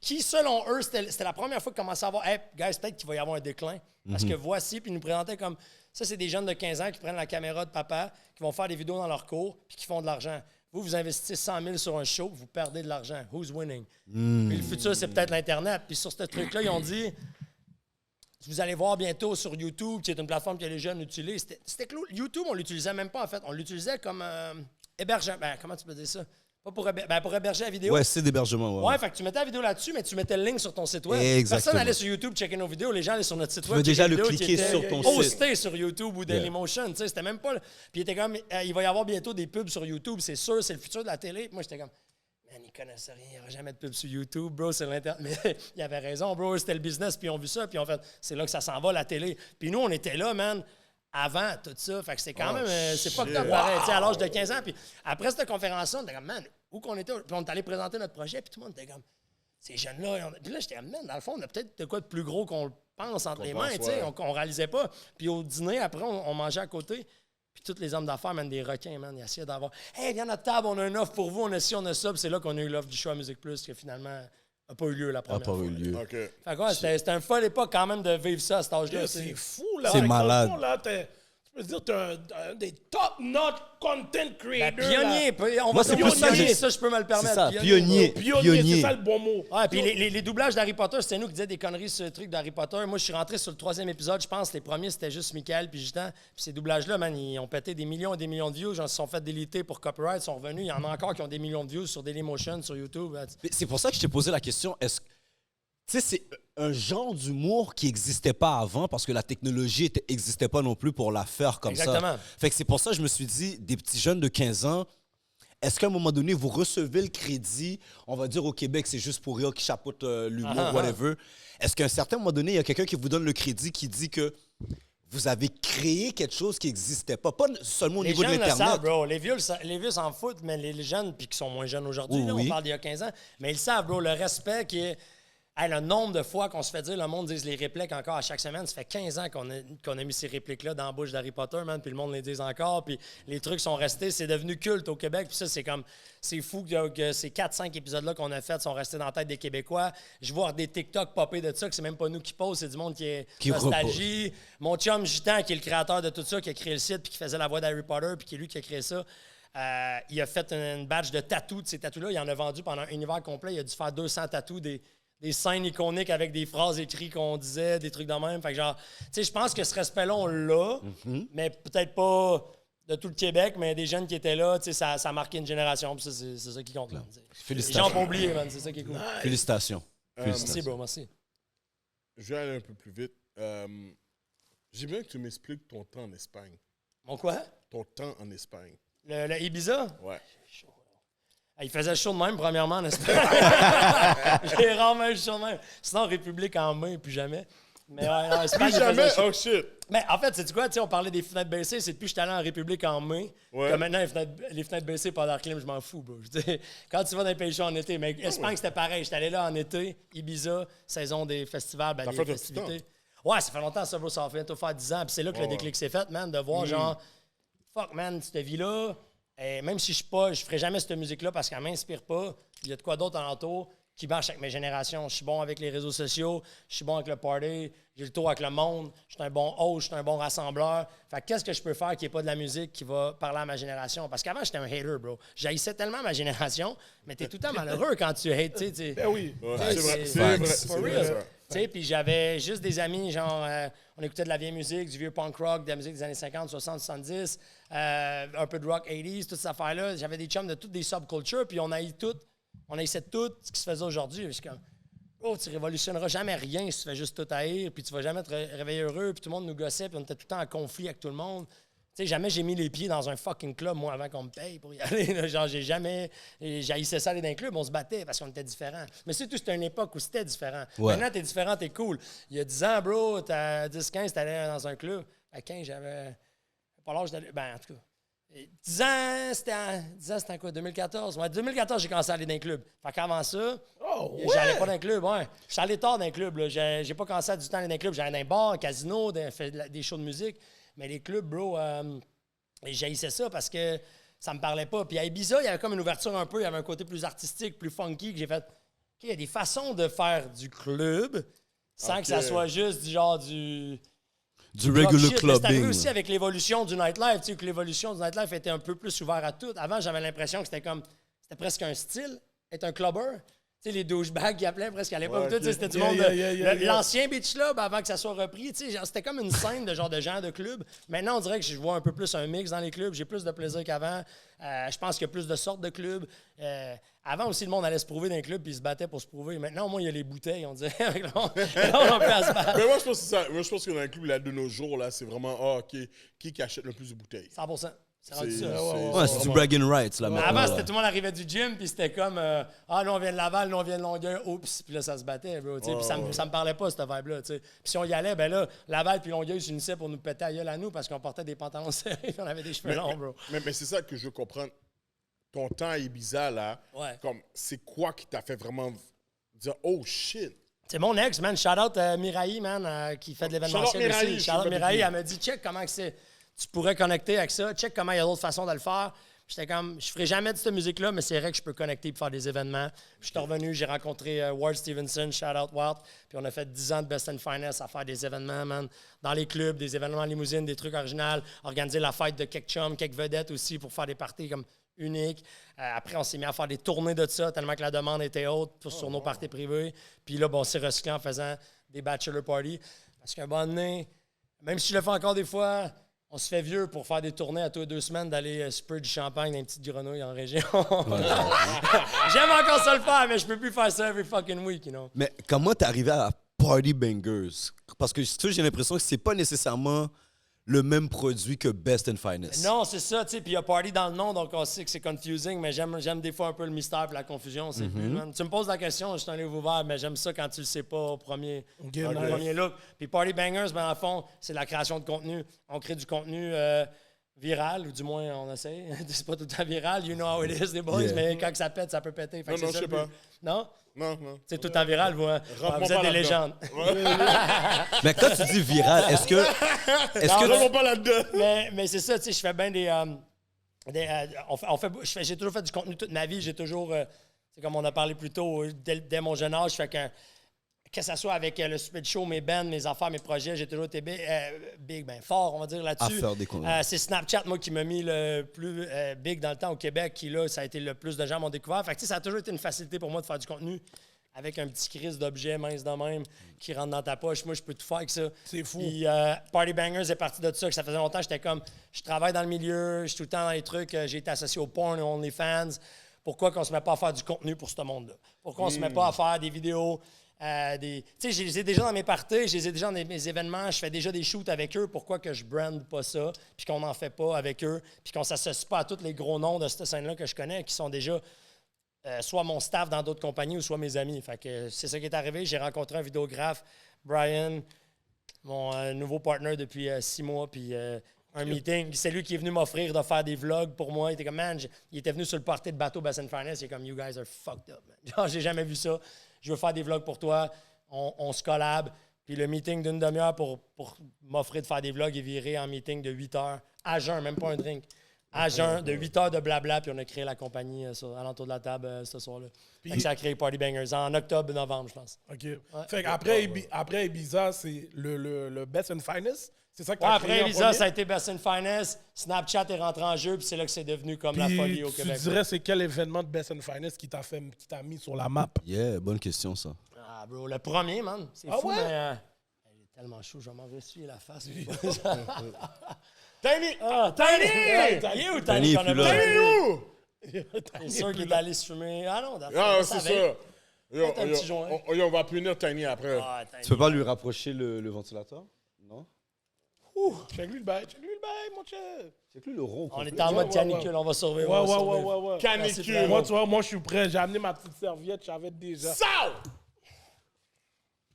qui, selon eux, c'était la première fois qu'ils commençaient à voir « Hey, guys, peut-être qu'il va y avoir un déclin. » Parce que voici, puis ils nous présentaient comme... Ça, c'est des jeunes de 15 ans qui prennent la caméra de papa, qui vont faire des vidéos dans leur cours, puis qui font de l'argent. Vous investissez 100 000 sur un show, vous perdez de l'argent. Who's winning? Puis le futur, c'est peut-être l'Internet. Puis sur ce truc-là, ils ont dit... Vous allez voir bientôt sur YouTube, qui est une plateforme que les jeunes utilisent. C'était cool. YouTube, on l'utilisait même pas, en fait. On l'utilisait comme hébergement. Ben, comment tu peux dire ça? Pas pour, pour héberger la vidéo. Ouais, c'est d'hébergement. Ouais, fait que tu mettais la vidéo là-dessus, mais tu mettais le link sur ton site web. Exactement. Personne n'allait sur YouTube checker nos vidéos. Les gens allaient sur notre site web. veux déjà checker les le vidéos cliquer qui étaient sur ton hostées sur YouTube ou Dailymotion. Tu sais, c'était même pas... Puis il était comme, il va y avoir bientôt des pubs sur YouTube. C'est sûr, c'est le futur de la télé. Puis moi, j'étais comme... Man, ils connaissent rien, il n'y aura jamais de pub sur YouTube, bro, c'est l'Internet. Mais il avait raison, bro, c'était le business, puis ils ont vu ça, puis en fait, c'est là que ça s'en va, la télé. Puis nous, on était là, man, avant tout ça. Fait que c'était quand même, c'est pas que top pareil, tu sais, à l'âge de 15 ans. Puis après cette conférence-là, on était comme, man, où qu'on était? Puis on est allé présenter notre projet, puis tout le monde était comme, ces jeunes-là. Puis là, j'étais comme, man, dans le fond, on a peut-être de quoi de plus gros qu'on le pense entre les mains, tu sais, on réalisait pas. Puis au dîner, après, on mangeait à côté. Puis tous les hommes d'affaires, man, des requins, man, ils essayaient d'avoir « Hey, viens à notre table, on a une offre pour vous, on a ci, on a ça. » Puis c'est là qu'on a eu l'offre du show à Musique Plus, qui finalement n'a pas eu lieu la première fois. OK. Fait que ouais, c'était un folle époque quand même de vivre ça à cet âge-là. C'est fou, là. C'est Fait que dans le malade. fond, là, tu peux dire, t'es un des top-notch content Ben, creators. pionnier, on Moi, va c'est dire plus ça, pionnier, j'ai- ça, je peux me le permettre. C'est ça, Pionnier, pionnier. c'est ça le bon mot. Ouais, puis les doublages d'Harry Potter, c'était nous qui disaient des conneries sur le truc d'Harry Potter. Moi, je suis rentré sur le 3e épisode, je pense. Les premiers, c'était juste Michael puis Justin. Puis ces doublages-là, man, ils ont pété des millions et des millions de views. Ils se sont fait déliter pour copyright, ils sont revenus. Il y en a encore qui ont des millions de views sur Dailymotion, sur YouTube. Mais c'est pour ça que je t'ai posé la question, est-ce que... Tu sais, c'est un genre d'humour qui n'existait pas avant parce que la technologie n'existait pas non plus pour la faire comme Exactement. ça. Fait que c'est pour ça que je me suis dit, des petits jeunes de 15 ans, est-ce qu'à un moment donné, vous recevez le crédit, on va dire au Québec, c'est juste pour rire qui chapeaute l'humour, whatever. Est-ce qu'à un certain moment donné, il y a quelqu'un qui vous donne le crédit qui dit que vous avez créé quelque chose qui n'existait pas seulement au Les niveau de jeunes le l'Internet. savent, bro. Les vieux s'en foutent, mais les jeunes, puis qui sont moins jeunes aujourd'hui, Oui, là, oui. on parle d'il y a 15 ans, mais ils savent, bro, le respect qui est... Hey, le nombre de fois qu'on se fait dire, le monde dit les répliques encore à chaque semaine. Ça fait 15 ans qu'on a mis ces répliques-là dans la bouche d'Harry Potter, man, puis le monde les dit encore, puis les trucs sont restés. C'est devenu culte au Québec, puis ça, c'est comme... C'est fou que ces 4-5 épisodes-là qu'on a faits sont restés dans la tête des Québécois. Je vois des TikTok popper de ça, que c'est même pas nous qui posent, c'est du monde qui est Qui nostalgie. Mon chum Gitan, qui est le créateur de tout ça, qui a créé le site, puis qui faisait la voix d'Harry Potter, puis qui est lui qui a créé ça, il a fait une badge de tatou de ces tatous-là. Il en a vendu pendant un hiver complet. Il a dû faire 200 tatous, des scènes iconiques avec des phrases écrites qu'on disait, des trucs de même. Fait que genre, tu sais, je pense que ce respect-là, on l'a, mais peut-être pas de tout le Québec, mais des jeunes qui étaient là, tu sais, ça a marqué une génération, puis ça, c'est ça qui compte. Man, les Félicitations. gens n'ont pas oublié, man, c'est ça qui est cool. Félicitations. Merci, bro, merci. Je vais aller un peu plus vite. J'ai besoin que tu m'expliques ton temps en Espagne. Mon quoi? Ton temps en Espagne. Le Ibiza? Ouais. Il faisait chaud de même, premièrement, n'est-ce pas? J'ai rarement eu chaud de même. Sinon, République en main, plus jamais. Mais ouais, en Espagne, Plus il faisait jamais. chaud. Oh shit. Mais en fait, c'est quoi? On parlait des fenêtres baissées. C'est depuis que je suis allé en République en mai. Ouais. Que maintenant, les fenêtres baissées, pas d'air clim, je m'en fous, bro. Je dis, quand tu vas dans les pays chauds en été, mais Espagne, c'était pareil. J'étais allé là en été, Ibiza, saison des festivals, ben, Ça des fait un petit festivités. Ouais, ça fait longtemps, ça, bro. Ça va bientôt faire 10 ans. Puis c'est là que le déclic s'est fait, man, de voir genre, fuck, man, cette vie-là, même si je ferai jamais cette musique-là parce qu'elle m'inspire pas, il y a de quoi d'autre alentour qui marche avec mes générations. Je suis bon avec les réseaux sociaux, je suis bon avec le party, j'ai le tour avec le monde, je suis un bon host, je suis un bon rassembleur. Fait que qu'est-ce que je peux faire qui n'est pas de la musique qui va parler à ma génération? Parce qu'avant, j'étais un hater, bro. J'haïssais tellement ma génération, mais t'es tout le temps malheureux quand tu hates, tu sais. Ben oui. Ouais, Ouais, c'est vrai. c'est- C'est vrai. for C'est real. vrai, ça. Tu sais, puis j'avais juste des amis, genre, on écoutait de la vieille musique, du vieux punk rock, de la musique des années 50, 60, 70, un peu de rock 80s, toutes ces affaires-là. J'avais des chums de toutes des subcultures, puis on haïssait tout ce qui se faisait aujourd'hui. Je suis comme, oh, tu révolutionneras jamais rien si tu fais juste tout haïr, puis tu vas jamais te réveiller heureux, puis tout le monde nous gossait, puis on était tout le temps en conflit avec tout le monde. Tu sais, jamais j'ai mis les pieds dans un fucking club, moi, avant qu'on me paye pour y aller. Là. Genre, j'haïssais ça aller dans un club, on se battait parce qu'on était différents. Mais c'est tout, c'était une époque où c'était différent. Ouais. Maintenant, t'es différent, t'es cool. Il y a 10 ans, bro, t'as 10-15, t'allais dans un club. À 15, j'avais pas l'âge d'aller... Ben, en tout cas, 10 ans, c'était quoi, 2014? Ouais, 2014, j'ai commencé à aller dans les clubs. Fait qu'avant ça, j'allais pas dans les clubs, ouais. J'étais allé tard dans les clubs, là. J'ai pas commencé à du temps aller dans les clubs. J'allais dans les bars, casinos, fait des shows de musique. Mais les clubs, bro, j'haïssais ça parce que ça me parlait pas. Puis à Ibiza, il y avait comme une ouverture un peu. Il y avait un côté plus artistique, plus funky, que j'ai fait... OK, il y a des façons de faire du club sans que ça soit juste du genre du regular shit. Mais c'est arrivé clubbing. aussi avec l'évolution du nightlife, tu sais, que l'évolution du nightlife était un peu plus ouvert à tout. Avant, j'avais l'impression que c'était presque un style, être un clubber. Tu sais, les douchebags qui appelaient presque à l'époque. Ouais, tu sais, c'était du monde. L'ancien beach club, avant que ça soit repris, tu sais, genre, c'était comme une scène de gens de club. Maintenant, on dirait que je vois un peu plus un mix dans les clubs. J'ai plus de plaisir qu'avant. Je pense qu'il y a plus de sortes de clubs. Avant aussi, le monde allait se prouver dans les clubs puis ils se battaient pour se prouver. Maintenant, au moins, il y a les bouteilles, on dirait. Là, on peut à se battre. Mais moi, je pense que c'est ça. Moi, je pense que dans les clubs, là, de nos jours, là, c'est vraiment, qui achète le plus de bouteilles? 100%. C'est rendu ça. Ouais, c'est du bragging rights, là, Mais maintenant. avant, c'était tout le monde arrivait du gym, puis c'était comme nous on vient de Laval, nous on vient de Longueuil, oups, puis là ça se battait, bro. Puis ça me parlait pas, cette vibe-là. Puis si on y allait, ben là, Laval puis Longueuil s'unissaient pour nous péter à gueule à nous parce qu'on portait des pantalons serrés et on avait des cheveux longs, bro. Mais c'est ça que je veux comprendre. Ton temps à Ibiza, là, comme, c'est quoi qui t'a fait vraiment dire, oh shit? C'est mon ex, man. Shout out Miraï, man, qui fait de l'événementiel aussi. Shout out Miraï, elle m'a dit, check comment que c'est. Tu pourrais connecter avec ça. Check comment il y a d'autres façons de le faire. J'étais comme, je ferai jamais de cette musique-là, mais c'est vrai que je peux connecter pour faire des événements. Je suis revenu, j'ai rencontré Ward Stevenson, shout out Ward, puis on a fait 10 ans de Best and Finest à faire des événements, man, dans les clubs, des événements en limousine, des trucs originaux, organiser la fête de quelques chums, quelques vedettes aussi pour faire des parties comme uniques. Après, on s'est mis à faire des tournées de ça, tellement que la demande était haute sur nos parties privées. Puis là, bon, on s'est recyclé en faisant des bachelor parties. Parce qu'à un moment donné, même si je le fais encore des fois, on se fait vieux pour faire des tournées à tous les 2 semaines, d'aller spur du champagne dans une petite grenouille en région. J'aime encore ça le faire, mais je peux plus faire ça every fucking week, you know. Mais comment t'es arrivé à Party Bangers? Parce que j'ai l'impression que c'est pas nécessairement le même produit que Best and Finest. Non, c'est ça, tu sais. Puis il y a Party dans le nom, donc on sait que c'est confusing, mais j'aime des fois un peu le mystère et la confusion. C'est plus, man. Tu me poses la question, je suis un livre ouvert, mais j'aime ça quand tu le sais pas au premier look. Puis Party Bangers, ben, en fond, c'est la création de contenu. On crée du contenu viral, ou du moins on essaie. C'est pas tout le temps viral, you know how it is, les boys, mais quand ça pète, ça peut péter. Fait que Non, c'est ça je sais le but. pas. Non? Non. C'est tout le temps viral, vous, hein? Vous êtes des légendes. Mais quand tu dis viral, est-ce que Rentre pas là-dedans. Mais c'est ça, tu sais, je fais bien j'ai toujours fait du contenu toute ma vie. J'ai toujours, c'est comme on a parlé plus tôt, dès mon jeune âge, je fais que ça soit avec le Speed Show, mes bands, mes affaires, mes projets, j'ai toujours été fort, on va dire, là-dessus. À faire des contenus. C'est Snapchat, moi, qui m'a mis le plus big dans le temps au Québec, qui, là, ça a été le plus de gens m'ont découvert. Fait que, tu sais, ça a toujours été une facilité pour moi de faire du contenu avec un petit crise d'objet mince de même qui rentre dans ta poche. Moi, je peux tout faire avec ça. C'est fou. Puis Party Bangers est parti de ça, que ça faisait longtemps, j'étais comme, je travaille dans le milieu, je suis tout le temps dans les trucs, j'ai été associé au porn, aux OnlyFans. Pourquoi qu'on se met pas à faire du contenu pour ce monde-là? Pourquoi on se met pas à faire des vidéos? Tu sais, je les ai déjà dans mes parties, je les ai déjà dans mes événements, je fais déjà des shoots avec eux. Pourquoi que je brande pas ça, puis qu'on n'en fait pas avec eux, puis qu'on s'associe pas à tous les gros noms de cette scène-là que je connais, qui sont déjà soit mon staff dans d'autres compagnies ou soit mes amis. Fait que c'est ça qui est arrivé. J'ai rencontré un vidéographe, Brian, mon nouveau partner depuis 6 mois, puis un meeting. C'est lui qui est venu m'offrir de faire des vlogs pour moi. Il était comme, man, il était venu sur le party de bateau Best and Finest. Il est comme, you guys are fucked up, man. Genre, j'ai jamais vu ça. Je veux faire des vlogs pour toi. On se collab. Puis le meeting d'une demi-heure pour m'offrir de faire des vlogs est viré en meeting de 8 heures. À jeun, même pas un drink. À jeun, de 8 heures de blabla. Puis on a créé la compagnie à l'entour de la table ce soir-là. Puis ça a créé Party Bangers en octobre-novembre, je pense. OK. Fait qu'après après Ibiza, c'est le Best and Finest. C'est ça que tu as créé après en Ibiza, premier? ça a été Best and Finest. Snapchat est rentré en jeu, puis c'est là que c'est devenu comme la Puis folie au Québec. Tu dirais c'est quel événement de Best and Finest qui t'a mis sur la map? Yeah, bonne question, ça. Ah, bro, le premier, man. C'est fou, ouais? mais... il est tellement chaud, je vais m'en essuyer la face. Tiny! Ah, Tiny! Il est où, Tiny? Tiny, puis là- C'est sûr qu'il est allé se fumer. Ah non, Ah, c'est ça. Yo, un petit joint. on va punir Tiny après. Ah, Tiny. Tu peux pas lui rapprocher le ventilateur? Non? Check-lui le bail, mon chef. C'est que lui, le rond. On est en mode canicule, on va survivre. on va survivre. Ouais. Canicule. Moi, tu vois, moi, je suis prêt. J'ai amené ma petite serviette, je savais déjà. Ça!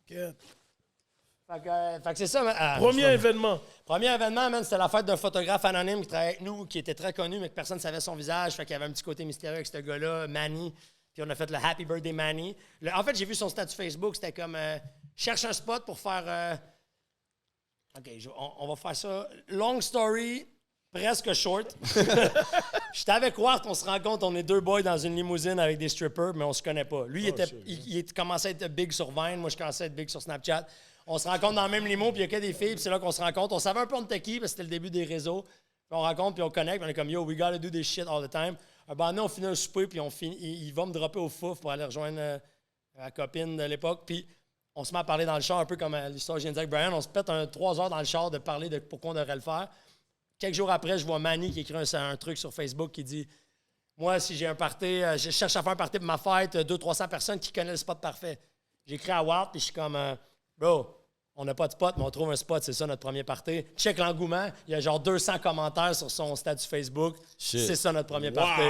Get. Fait que c'est ça. Premier événement. Premier événement, man, c'était la fête d'un photographe anonyme qui travaillait avec nous, qui était très connu, mais que personne ne savait son visage. Fait qu'il y avait un petit côté mystérieux avec ce gars-là, Manny. Puis on a fait le Happy Birthday Manny. En fait, j'ai vu son statut Facebook, c'était comme cherche un spot pour faire. OK, on va faire ça. Long story, presque short. J'étais avec Wart, on se rend compte, on est deux boys dans une limousine avec des strippers, mais on se connaît pas. Lui, il commençait à être big sur Vine, moi je commençais à être big sur Snapchat. On se rencontre dans le même limo, puis il y a que des filles, puis c'est là qu'on se rencontre. On savait un peu on était qui, parce que c'était le début des réseaux. Puis on rencontre, puis on connecte, puis on est comme, yo, we gotta do this shit all the time. On finit un souper, puis il va me dropper au fouf pour aller rejoindre ma copine de l'époque. Puis on se met à parler dans le char, un peu comme l'histoire que je viens de dire avec Brian. On se pète 3 heures dans le char de parler de pourquoi on devrait le faire. Quelques jours après, je vois Manny qui écrit un truc sur Facebook qui dit moi, si j'ai un party, je cherche à faire un party pour ma fête, 200-300 personnes qui connaissent le spot parfait. J'écris à Walt, puis je suis comme bro, on n'a pas de spot, mais on trouve un spot, c'est ça notre premier party. Check l'engouement, il y a genre 200 commentaires sur son statut Facebook. Shit. C'est ça notre premier party.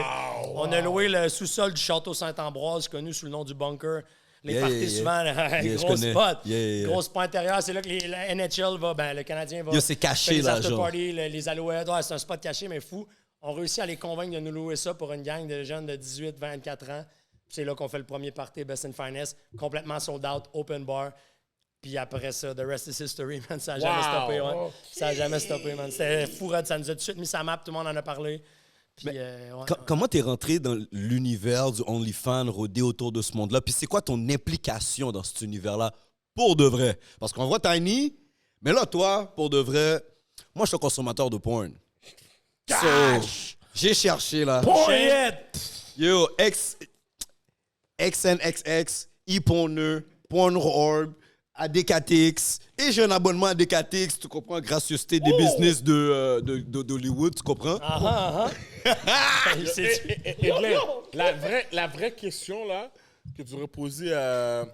On a loué le sous-sol du Château Saint-Ambroise, connu sous le nom du Bunker. Les parties souvent, gros spot. Gros spot intérieur, c'est là que la NHL va, le Canadien va. Yo, c'est caché, les là, after-party, les Alouettes. Ouais, c'est un spot caché, mais fou. On réussit à les convaincre de nous louer ça pour une gang de jeunes de 18-24 ans. Puis c'est là qu'on fait le premier party Best and Finest, complètement sold out, open bar. Puis après ça, the rest is history, man. Ça n'a jamais stoppé, ouais. Okay. Ça n'a jamais stoppé, man. C'était fou, ça nous a tout de suite mis sa map, tout le monde en a parlé. Puis, comment t'es rentré dans l'univers du OnlyFans, rodé autour de ce monde-là? Puis c'est quoi ton implication dans cet univers-là pour de vrai? Parce qu'on voit Tiny, mais là, toi, pour de vrai, moi, je suis un consommateur de porn. So, j'ai cherché, là. Porn! Yo, XNXX, ePorneux, Pornhub, ADKTX, et j'ai un abonnement à ADKTX, tu comprends, gracieuseté des business d'Hollywood, tu comprends? La vraie question, là, que tu aurais posée à...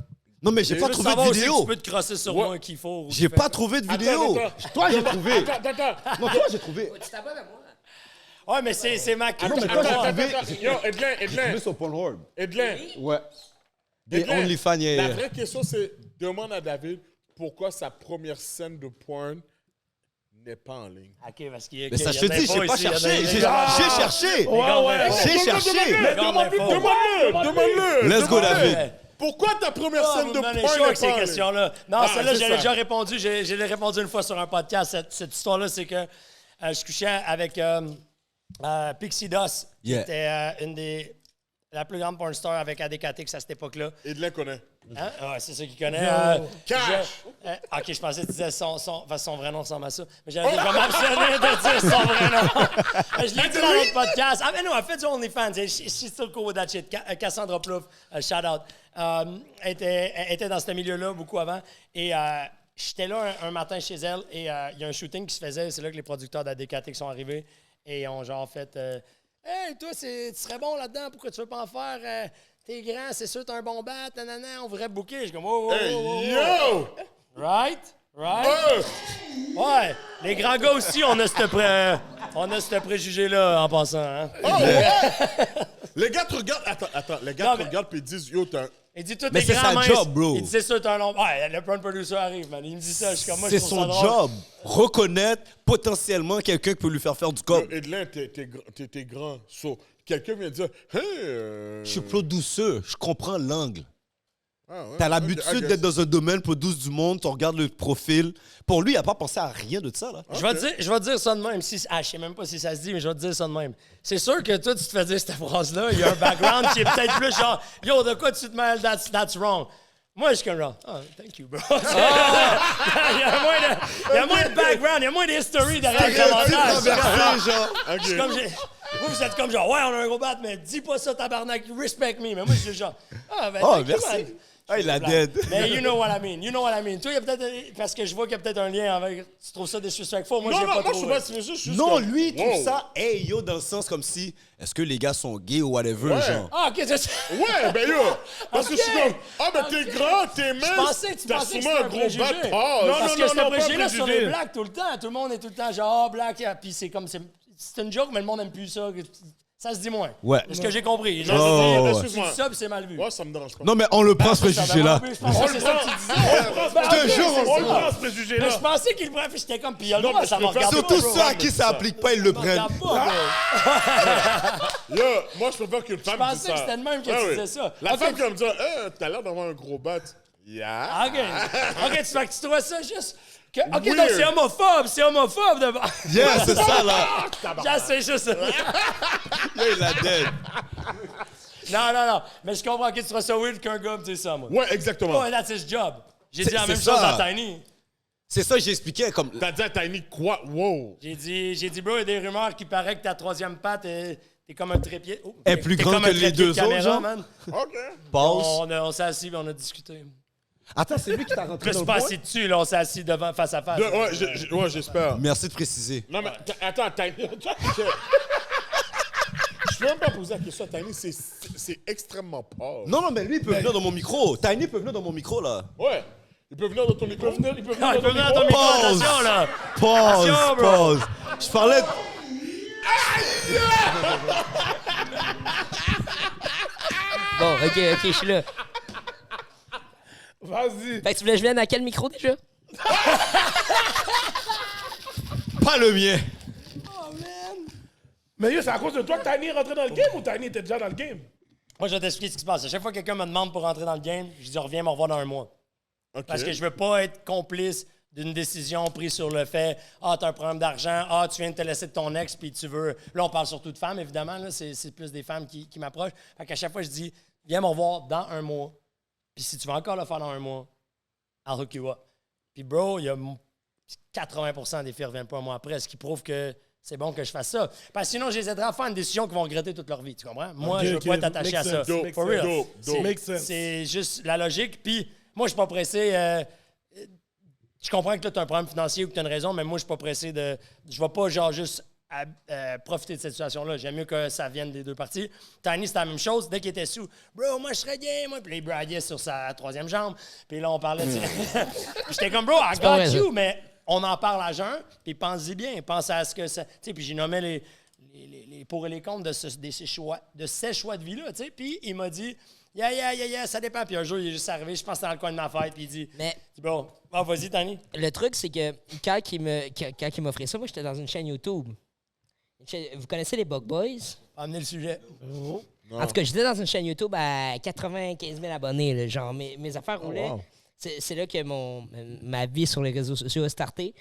Non, mais j'ai pas trouvé de vidéo. Tu peux te crosser sur moi qu'il faut. J'ai pas trouvé de vidéo. Toi, j'ai trouvé. Attends. Non, toi, j'ai trouvé. Tu t'abonnes à moi? Ouais, mais c'est ma cul. Non, mais toi, j'ai trouvé. Yo, Edlin. J'ai sur Pornhub. Edlin. Ouais. Des OnlyFans, La vraie question, c'est, demande à David pourquoi sa première scène de porn n'est pas en ligne. OK, parce qu'il y a... Mais ça, je te dis, j'ai pas cherché. J'ai cherché. Ouais. J'ai cherché. Demande-le. Let's go, David. Pourquoi ta première scène de porn avec n'est ces pas en ligne? questions-là. Non, celle-là, c'est j'ai ça. déjà répondu. J'ai répondu une fois sur un podcast. Cette histoire-là, c'est que je couchais avec Pixie Dust, qui était une des... La plus grande porn star avec ADKTX à cette époque-là. Edlin connaît. Hein? Ouais, c'est ça qu'il connaît. Cash! OK, je pensais que tu disais son vrai nom ressemble à ça. Mais j'avais dit, je vais m'abstenir de dire son vrai nom. Je l'ai dit dans l'autre podcast. Ah, mais non, elle fait du OnlyFans. She's still cool with that shit. Cassandra Plouffe, shout out. Elle était dans ce milieu-là beaucoup avant. Et j'étais là un matin chez elle et il y a un shooting qui se faisait. C'est là que les producteurs d'ADKTX sont arrivés et ont genre fait... Hey, toi, tu serais bon là-dedans, pourquoi tu veux pas en faire? T'es grand, c'est sûr, t'as un bon bat, nanana, on voudrait booker. Je suis comme, oh, Yo! Right? Ouais, les grands gars aussi, on a ce préjugé-là en passant. Hein? Les gars te regardent. Attends. Les gars te regardent puis ils disent, yo, t'as un... Il dit, toi, Mais t'es c'est grand sa mince. job, bro. Il dit, c'est sûr, t'as un long... Ouais, le porn producer arrive, man. Il me dit ça, je suis comme, moi, je C'est trouve ça son drôle. job. Reconnaître potentiellement quelqu'un qui peut lui faire du cob. Edlin, t'es grand. So, quelqu'un vient dire, hey... Je suis produceur, je comprends l'angle. Ah, ouais, T'as l'habitude d'être dans un domaine, produce du monde, tu regardes le profil. Pour lui, il n'a pas pensé à rien de ça, là. Je vais te dire ça de même. Je sais même pas si ça se dit, mais je vais te dire ça de même. C'est sûr que toi, tu te fais dire cette phrase-là. Il y a un background qui est peut-être plus genre, yo, de quoi tu te mêles? That's wrong. Moi, je suis comme genre, oh, thank you, bro. Il y a moins de background, il y a moins d'history derrière le commentaire. Je suis comme, vous, vous êtes comme genre, ouais, on a un gros bat, mais dis pas ça, tabarnak, respect me. Mais moi, je suis genre, thank you, merci. man. Ah, il a dead. Mais you know what I mean. Toi, il y a peut-être... Parce que je vois qu'il y a peut-être un lien avec... Tu trouves ça disrespectful? Moi, j'ai pas trouvé. Non, lui, il trouve ça, hey, yo, dans le sens comme si, est-ce que les gars sont gays ou whatever, genre? Ah, OK, c'est ça. Ouais, ben yo! Parce que je suis comme, ben t'es grand, t'es mince, Je pensais que tu t'as pensais que sûrement c'était un un gros préjugé. bat. Parce que ce préjugé-là sur les préjugé. blacks tout le temps. Tout le monde est tout le temps genre, black, puis c'est comme... C'est une joke, mais le monde n'aime plus ça. Ça se dit moins. Ouais. C'est ce que j'ai compris. Je ouais. Excuse-moi. dis ça, puis c'est mal vu. Ouais, ça me dérange pas. Non, mais on le prend ce préjugé-là. Je pensais que c'est ça que tu disais. Je te jure, on le prend, ce préjugé-là. Mais je pensais qu'il le prenait, puis j'étais comme, puis il a le Non, droit, mais ça je me préfère- regarde Surtout pas, ceux à bro. qui ça applique pas, ils le Ça me prennent. regarde pas, bro. Yo, moi, je préfère qu'une femme dise pensais ça. que c'était le même que tu disais ça. La Ok. femme qui va me dire, t'as l'air d'avoir un gros bat. Yeah. OK, tu trouvais ça juste... OK, donc Weird. c'est homophobe de... Yeah, c'est ça, là. C'est juste... Là, il a dead. Non. Mais je comprends que tu trouves ça weird qu'un gars me dise ça, moi. Ouais, exactement. Ouais, that's his job. J'ai C'est- dit la même c'est chose ça. à Tiny. C'est ça que j'expliquais. Comme... T'as dit à Tiny quoi? Wow. J'ai dit, bro, il y a des rumeurs qui paraît que ta troisième patte, t'es comme un trépied. Oh, Elle est plus t'es grande comme que un les trépied deux de caméra, autres, genre? man. OK. Pause. On s'est assis et on a discuté. Attends, c'est lui qui t'a Je rentré me dans suis le pas point? assis dessus, là, on s'est assis devant, face à face. Ouais, j'espère. Merci de préciser. Non, mais attends, Tiny. Je peux même pas poser la question à Tiny, c'est extrêmement pauvre. Non, mais lui, il peut venir dans mon micro. Tiny peut venir dans mon micro, là. Ouais. Il peut venir dans ton micro. Ah, il peut venir dans ton micro, Pause. attention, là. Pause, Attention, bro. pause. Je parlais... Bon, ok, je suis là. Vas-y. Fait que tu voulais que je vienne à quel micro déjà? Pas le mien. Mais yo, c'est à cause de toi que Tiny est rentré dans le game ou Tiny était déjà dans le game? Moi, je vais t'expliquer ce qui se passe. À chaque fois que quelqu'un me demande pour rentrer dans le game, je dis reviens me revoir dans un mois. OK. Parce que je veux pas être complice d'une décision prise sur le fait t'as un problème d'argent, tu viens de te laisser de ton ex, puis tu veux. Là, on parle surtout de femmes, évidemment. Là, c'est plus des femmes qui m'approchent. Fait qu'à chaque fois, je dis viens me revoir dans un mois. Puis si tu veux encore le faire dans un mois, I'll hook you up. Puis, bro, il y a 80% des filles ne reviennent pas un mois après, ce qui prouve que c'est bon que je fasse ça. Parce que sinon, je les aiderai à faire une décision qu'ils vont regretter toute leur vie. Tu comprends? Moi, Ok, je veux ok. pas être attaché Make à ça. sense. Dope, For real. dope, dope. Make sense. C'est juste la logique. Puis, moi, je suis pas pressé. Je comprends que tu as un problème financier ou que tu as une raison, mais moi, je suis pas pressé de. Je vais pas, genre, juste profiter de cette situation-là. J'aime mieux que ça vienne des deux parties. Tiny, c'était la même chose. Dès qu'il était sous, bro, moi, je serais gay, moi. Puis là, il braguait sur sa troisième jambe. Puis là, on parlait de. Puis j'étais comme, bro, I pas vrai, got ça. you, mais on en parle à jeun. Puis pense-y bien. Pense à ce que ça. Tu sais, puis j'ai nommé les pour et les contre de ces choix de vie-là, tu sais. Puis il m'a dit, yeah, ça dépend. Puis un jour, il est juste arrivé, je pense que c'était dans le coin de ma fête, puis il dit, Mais bon, vas-y, Tany. le truc, c'est que quand il m'offrait ça, moi, j'étais dans une chaîne YouTube. Vous connaissez les Bug Boys? Amenez le sujet. En tout cas, j'étais dans une chaîne YouTube à 95 000 abonnés. Là, genre, mes affaires roulaient. wow. C'est là que ma vie sur les réseaux sociaux a starté.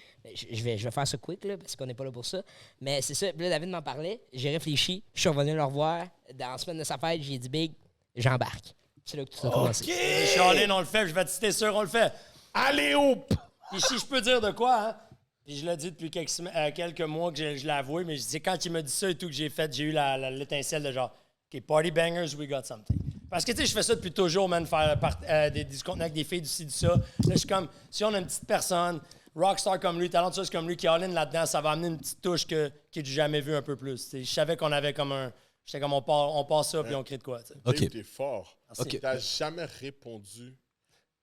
Je vais faire ça quick, là, parce qu'on n'est pas là pour ça. Mais c'est ça. Puis là, David m'en parlait. J'ai réfléchi. Je suis revenu le revoir. Dans la semaine de sa fête, j'ai dit, Big, j'embarque. C'est là que tout a commencé. Je suis allé, on le fait, je vais te citer sûr, on le fait. Allez, hop! Puis si je peux dire de quoi, hein? Puis je l'ai dit depuis quelques mois que je l'ai avoué, mais je dis quand il m'a dit ça et tout que j'ai fait, j'ai eu l'étincelle de genre, OK, party bangers, we got something. Parce que, tu sais, je fais ça depuis toujours, man, faire du contenu avec des filles, du ci, du ça. Là, je suis comme, si on a une petite personne, rockstar comme lui, talentueuse comme lui, qui all in là-dedans, ça va amener une petite touche qui est du jamais vu un peu plus. T'sais, je savais qu'on avait comme un... J'étais comme, on part ça, puis on crée de quoi, tu sais. Dave, OK. t'es fort. OK. T'as jamais répondu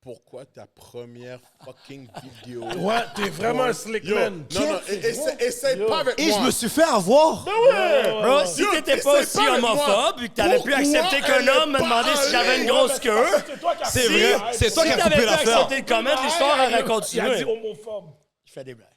pourquoi ta première fucking vidéo. Ouais, t'es vraiment un slick Yo, man. non, essaye pas avec Et moi. je me suis fait avoir. Bro, si Yo, t'étais pas essaye aussi pas avec moi. homophobe et que t'avais pu Pourquoi accepter qu'un elle homme me est demandait si j'avais une pas grosse allée? queue, C'est toi qui as C'est vrai. C'est toi si qui as t'avais coupé pu l'affaire. accepter le comment, l'histoire aurait Il a dit continué. homophobe. Je fais des blagues.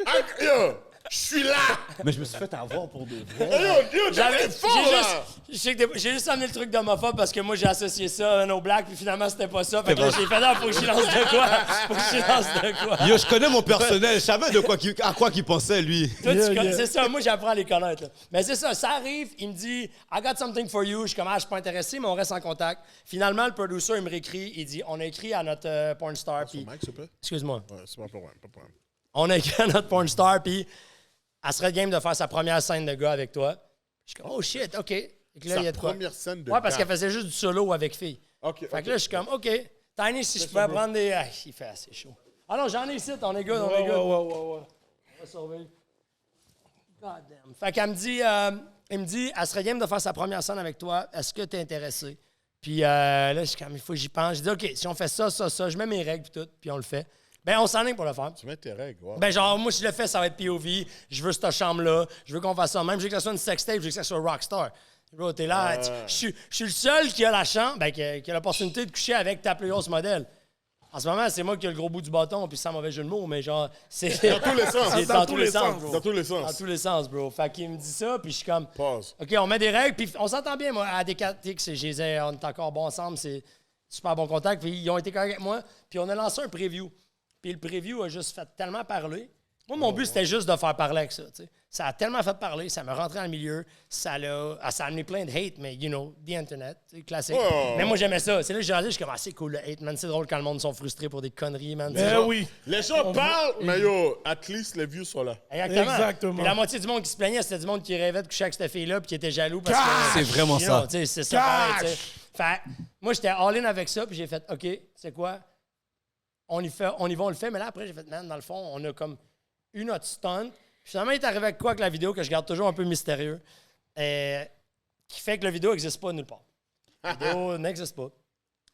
Ah, yo, je suis là. Mais je me suis fait avoir pour de vrai. Yo, j'avais fort, là. J'ai juste amené le truc d'homophobe parce que moi, j'ai associé ça à nos blagues, puis finalement, c'était pas ça. Fait que là, j'ai fait, non, faut que je lance de quoi? Faut que je lance de quoi? Yo, je connais mon personnel. Je savais à quoi qu'il pensait, lui. Toi, Yeah. c'est ça, moi, j'apprends à les connaître. Là. Mais c'est ça, ça arrive, il me dit, I got something for you. Je suis comme, je suis pas intéressé, mais on reste en contact. Finalement, le producer, il me réécrit, il dit, on a écrit à notre porn star, puis... Mike, s'il te plaît. Excuse-moi. Ouais, c'est pas un problème, pas de problème. On a écrit à notre porn star, puis elle serait game de faire sa première scène de gars avec toi. Je suis comme, oh shit, OK. Fait que là, il y a Sa de quoi. première scène de Ouais, parce gars. qu'elle faisait juste du solo avec filles. OK, Fait que là, je suis comme, OK. Tiny, si je pouvais prendre des. Ah, il fait assez chaud. Ah non, j'en ai ici, on est good, on est good. Ouais. On va surveiller. God damn. Fait qu'elle me dit, il me dit, elle serait game de faire sa première scène avec toi. Est-ce que t'es intéressé? Puis là, je suis comme, il faut que j'y pense. Je dis, OK, si on fait ça, je mets mes règles puis tout, puis on le fait. Ben, on s'enligne pour le faire. Tu mets tes règles, wow. Ben, genre, moi, si je le fais, ça va être POV. Je veux cette chambre-là. Je veux qu'on fasse ça. Même, je veux que ça soit une sextape, je veux que ça soit Rockstar. Bro, t'es là. Je suis le seul qui a la chance, ben, qui a l'opportunité de coucher avec ta plus grosse modèle. En ce moment, c'est moi qui ai le gros bout du bâton, puis sans mauvais jeu de mots, mais genre, c'est. Dans tous les sens. C'est dans tous les sens, bro. Dans tous les sens. Dans tous les sens, bro. Fait qu'il me dit ça, puis je suis comme. Pause. OK, on met des règles, puis on s'entend bien, moi. À Décatix, on est encore bons ensemble, c'est super bon contact. Puis ils ont été corrects avec moi, puis on a lancé un preview. Puis le preview a juste fait tellement parler. Moi, mon but, c'était juste de faire parler avec ça, tu sais. Ça a tellement fait parler, ça me rentrait dans le milieu, ça a amené plein de hate, mais, you know, the Internet, c'est classique. Oh. Mais moi, j'aimais ça. C'est là que j'ai réalisé, je suis comme, c'est cool, le hate, man. C'est drôle quand le monde sont frustrés pour des conneries, man. Ben oui. Les gens parlent, mais yo, at least les views sont là. Exactement. Puis la moitié du monde qui se plaignait, c'était du monde qui rêvait de coucher avec cette fille-là, puis qui était jaloux parce que. C'est vraiment you know, ça. tu sais, c'est ça, pareil, tu sais. Fait, moi, j'étais all-in avec ça, puis j'ai fait, OK, c'est quoi? On y va, on le fait, mais là, après, j'ai fait, man, dans le fond, on a comme eu notre stunt. Finalement, il est arrivé avec quoi avec la vidéo que je garde toujours un peu mystérieux, qui fait que la vidéo n'existe pas nulle part. La vidéo n'existe pas.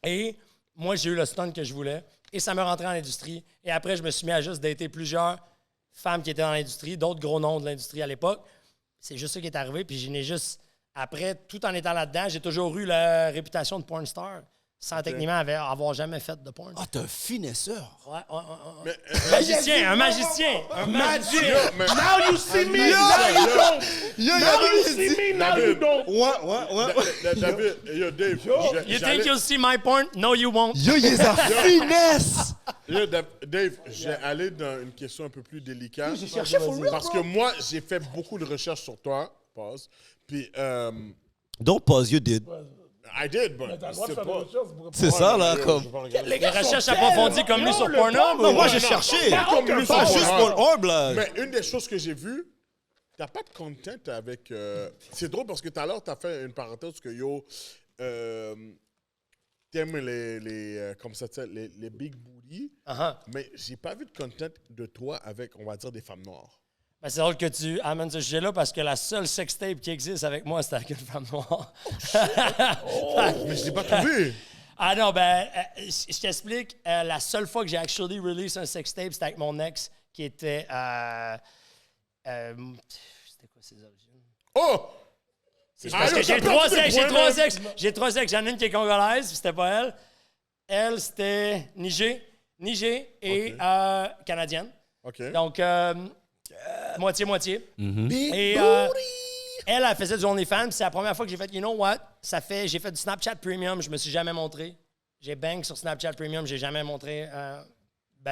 Et moi, j'ai eu le stunt que je voulais, et ça me rentrait dans l'industrie. Et après, je me suis mis à juste dater plusieurs femmes qui étaient dans l'industrie, d'autres gros noms de l'industrie à l'époque. C'est juste ça qui est arrivé, puis je n'ai juste... Après, tout en étant là-dedans, j'ai toujours eu la réputation de porn star, sans techniquement avoir jamais fait de porn. Ah, t'es un finesseur. Ouais. Magicien, un magicien. Un magicien. Now you see me, now you don't. Now you see me, now you don't. Ouais. David, yo, Dave. You think you'll see my porn? No, you won't. Yo, il a finesse. Yo, Dave, j'ai allé dans une question un peu plus délicate. J'ai cherché for real, Parce que moi, j'ai fait beaucoup de recherches sur toi. Pause. Puis, Don't pause, you did. I did, but T'as le droit de c'est faire des pas... recherches pour- C'est ça, là, Yo, comme... je vais regarder. Les recherches approfondies comme lui sur Pornhub. Non, moi, j'ai cherché. Pas comme lui Pas sur juste Pornhub. Pornhub, là. Mais une des choses que j'ai vues, t'as pas de content avec... C'est drôle parce que tout à l'heure, t'as fait une parenthèse que yo... T'aimes comme ça, les big booty, mais j'ai pas vu de content de toi avec, on va dire, des femmes noires. Ben, c'est drôle que tu amènes ce sujet-là parce que la seule sextape qui existe avec moi, c'est avec une femme noire. Mais je l'ai pas trouvé. Ah non, ben, je t'explique. La seule fois que j'ai actually release un sextape, c'était avec mon ex qui était... c'était quoi ses origines? Oh! Parce que j'ai trois ex. J'ai trois ex. J'en ai une qui est congolaise, puis c'était pas elle. Elle, c'était Niger et canadienne. OK. Donc, moitié-moitié. Et elle faisait du OnlyFans, puis c'est la première fois que j'ai fait, you know what? J'ai fait du Snapchat Premium, je me suis jamais montré. J'ai bang sur Snapchat Premium, j'ai jamais montré.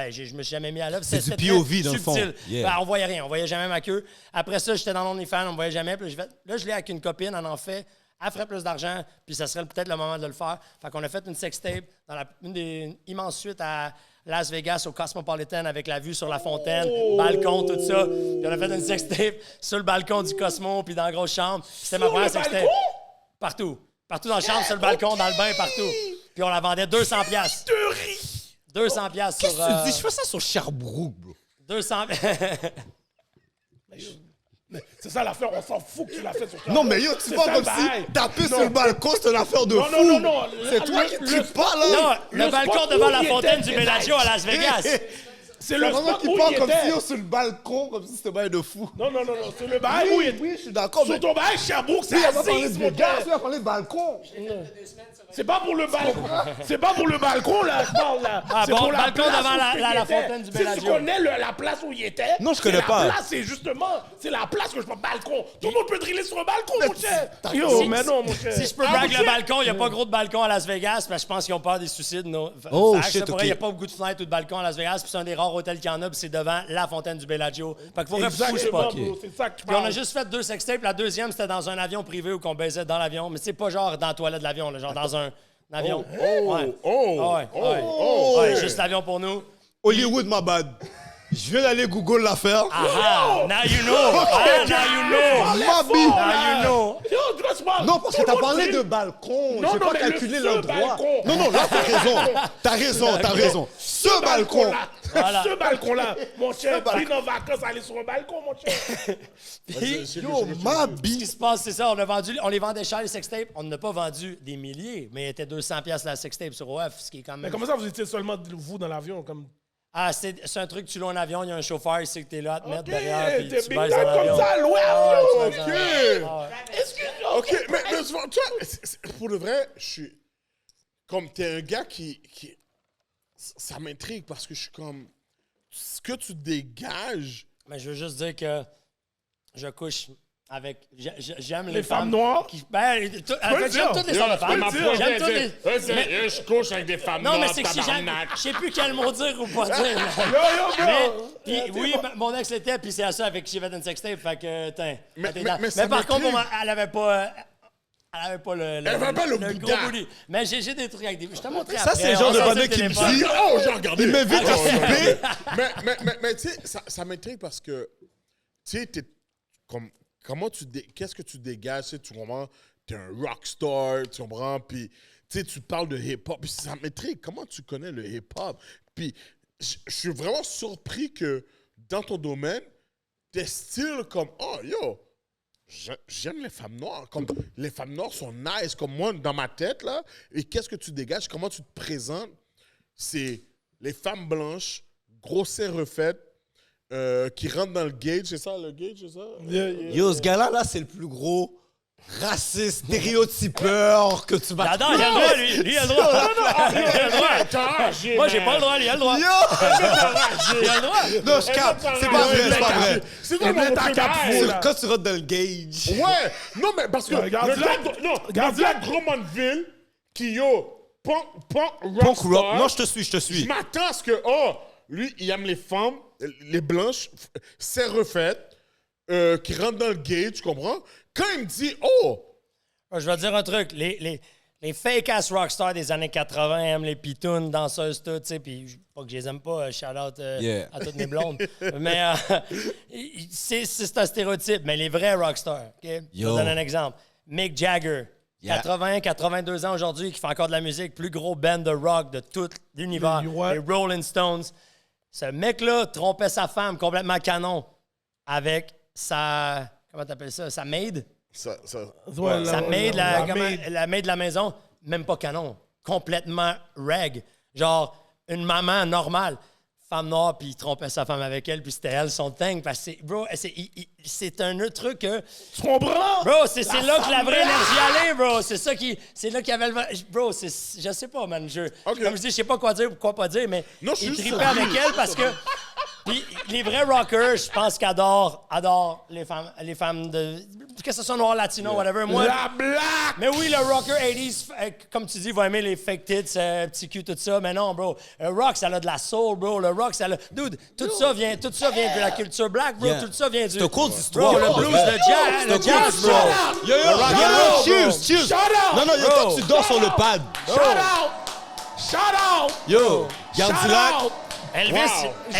Je me suis jamais mis à l'œuvre. C'est du C'était POV, très dans le fond. subtil. Yeah. Ben, on voyait rien, on voyait jamais ma queue. Après ça, j'étais dans l'OnlyFans, on me voyait jamais. Puis là, je l'ai avec une copine, elle en fait. Elle ferait plus d'argent, puis ça serait peut-être le moment de le faire. Fait qu'on a fait une sextape dans une des immenses suites à Las Vegas, au Cosmopolitan, avec la vue sur la fontaine, balcon, tout ça. Puis on a fait une sextape sur le balcon du Cosmo, puis dans la grosse chambre. C'était ma première sextape. Partout. Partout dans la chambre, sur le balcon, dans le bain, partout. Puis on la vendait 200$. 200$ sur... Tu dis, je fais ça sur Sherbrooke, bro. 200... C'est ça l'affaire, on s'en fout que tu l'as fait sur toi. Non, mais yo, tu C'est vois ça, comme le si bail. taper sur le balcon, c'est une affaire de fou. Non. C'est toi qui tripes pas, là. Non, le Le balcon spot devant où la il fontaine était, du Bellagio à Las Vegas. C'est le Pendant spot qu'il où parle il comme était. si yo, sur le balcon, comme si c'était bail de fou. Non, c'est le bail où il était. Oui, je suis d'accord, mais... Sur ton bail, Sherbrooke, c'est Oui, on va parler assise, de mon Vegas, gars. on va parler de balcon. C'est pas pour le balcon. C'est pas pour le balcon, là, je parle, là. Ah C'est bon, pour la balcon place devant où la il était. fontaine du Si Bellagio. tu connais la place où il était. Non, je connais pas. La place, c'est justement... C'est la place que je parle, balcon. Tout le monde peut driller sur un balcon, mon cher. Si- Yo, mais non, mon cher. Si je peux brag le balcon, il n'y a pas gros de balcon à Las Vegas, parce que je pense qu'ils ont peur des suicides. Oh, Facts, shit, ça, pour vrai, il ok. n'y a pas beaucoup de fenêtres ou de balcons à Las Vegas, puis c'est un des rares hôtels qu'il y en a, puis c'est devant la fontaine du Bellagio. Fait qu'il faut bouge Exactement, pas. bro, c'est ça que tu Puis on a parles. juste fait 2 sextapes. La deuxième, c'était dans un avion privé où on baisait dans l'avion, mais c'est pas genre dans la toilette de l'avion, là, genre dans un avion. Ouais, juste l'avion pour nous. Hollywood, my bad. Je viens d'aller Google l'affaire. Ah, now you know. Ah, now you know. Mabi. Now you know. Yo, tu vois, c'est pas- Non, parce que tout t'as le monde parlé dit- de balcon. Non, J'ai non, pas mais calculé ce l'endroit. balcon. Non, là, t'as raison. Ce balcon. Là. Voilà. Ce balcon-là, mon cher. Pris en vacances, aller sur un balcon, mon cher. Yo, Ce qui Mabi. se passe, c'est ça, on les vendait cher, les sextapes. On n'a pas vendu des milliers, mais il était 200$ la sextape sur OF, ce qui est quand Mais même... comment ça, vous étiez seulement vous dans l'avion? Comme... Ah, c'est un truc, tu loues un avion, il y a un chauffeur, il sait que t'es là à te mettre Ok, derrière, puis t'es tu big baisses time dans l'avion. comme ça, louer Ah, avion. ouais, tu baisses dans l'avion. Ah, ouais. Excuse-moi. OK, mais tu vois, pour le vrai, je suis... Comme, t'es un gars qui... Ça m'intrigue parce que je suis comme... Ce que tu dégages... Mais je veux juste dire que je couche avec... J'aime Les femmes noires? en fait, le j'aime dire. toutes les sortes de femmes. J'aime toutes les... Je couche avec des femmes Non, mais c'est que je sais plus quel mot dire ou pas dire. Yo, Mais, bro. puis, oui, mon ex l'était, puis c'est à ça avec qui j'ai fait une sextape, fait que, Mais ça mais par contre, m'intrigue. elle avait pas... Elle avait pas le le gros gars. booty. Mais j'ai des trucs avec des... Je te montrerai Ça, après. c'est le genre On de s'en bandit sait qui me téléphone. dit Oh, j'ai regardé. il m'invite à souper. Mais tu sais, ça m'intrigue parce que, tu sais, comment qu'est-ce que tu dégages, tu sais, tu comprends? T'es un rockstar, tu comprends? Puis, tu sais, tu parles de hip-hop. Puis ça m'intrigue. Comment tu connais le hip-hop? Puis, je suis vraiment surpris que dans ton domaine, t'es style comme, oh, yo, j'aime les femmes noires. Comme, les femmes noires sont nice. Comme moi, dans ma tête, là. Et qu'est-ce que tu dégages? Comment tu te présentes? C'est les femmes blanches, grosses et refaites, qui rentrent dans le gauge. C'est ça, le gauge, c'est ça? Yo, ce gars-là, là, c'est le plus gros raciste, stéréotypeur que tu vas... J'adore, il a le droit, lui. Lui, il a le droit. Il a le droit. Moi, j'ai pas le droit, lui, il a le droit. Yo! Il a le droit. Non, je capte. C'est pas vrai, c'est pas vrai. C'est dans mon travail. Quand tu rentres dans le gauge... Ouais! Non, mais parce que Regarde le là. gars, non, Regarde le gars là. de Drummondville qui, yo, punk Punk rockstar, rock. Non, je te suis. je m'attends à ce que, oh, lui, il aime les femmes, les blanches, c'est refaites, qui rentrent dans le gauge, tu comprends? Quand il me dit, oh, Je vais te dire un truc. Les fake-ass rockstars des années 80 aiment les pitounes, danseuses, tout, tu sais, puis pas que je les aime pas, shout-out Yeah. à toutes mes blondes. Mais c'est un stéréotype, mais les vrais rockstars, OK? Je vais te Yo. donner un exemple. Mick Jagger, Yeah. 80, 82 ans aujourd'hui, qui fait encore de la musique, plus gros band de rock de tout l'univers, Ouais. les Rolling Stones. Ce mec-là trompait sa femme complètement canon avec sa... Comment t'appelles ça? Sa maid? ça, Ouais, Sa maid, la la maid de la maison, même pas canon. Complètement reg. Genre, une maman normale. Femme noire, puis il trompait sa femme avec elle, puis c'était elle son thing. Parce que, bro, c'est un autre truc que... Tu comprends? Bro, c'est là que la vraie énergie allait, bro. C'est ça qui... C'est là qu'il y avait le... Bro, je sais pas, man. Ok. Comme je dis, je sais pas quoi dire ou quoi pas dire, mais Non, je suis il juste tripait surpris. avec elle parce que... Puis les vrais rockers, je pense qu'ils adorent les femmes de... Que ce soit noir, latino, whatever. Moi, La blague! mais oui, le rocker 80s, comme tu dis, va aimer les fake tits, petit cul, tout ça. Mais non, bro. Le rock, ça a de la soul, bro. Le rock, ça a... Dude, tout ça vient de la culture black, bro. Yeah. Tout ça vient du... C'est un cours d'histoire. Bro, le blues, le jazz, le jazz, bro. Yo, yo, yo, cheers, cheers. Shout out! Non, non, yo, Bro. toi, tu dors sur le pad. Shout out! Shout out! Yo, Shout Gardilac, out! Elvis,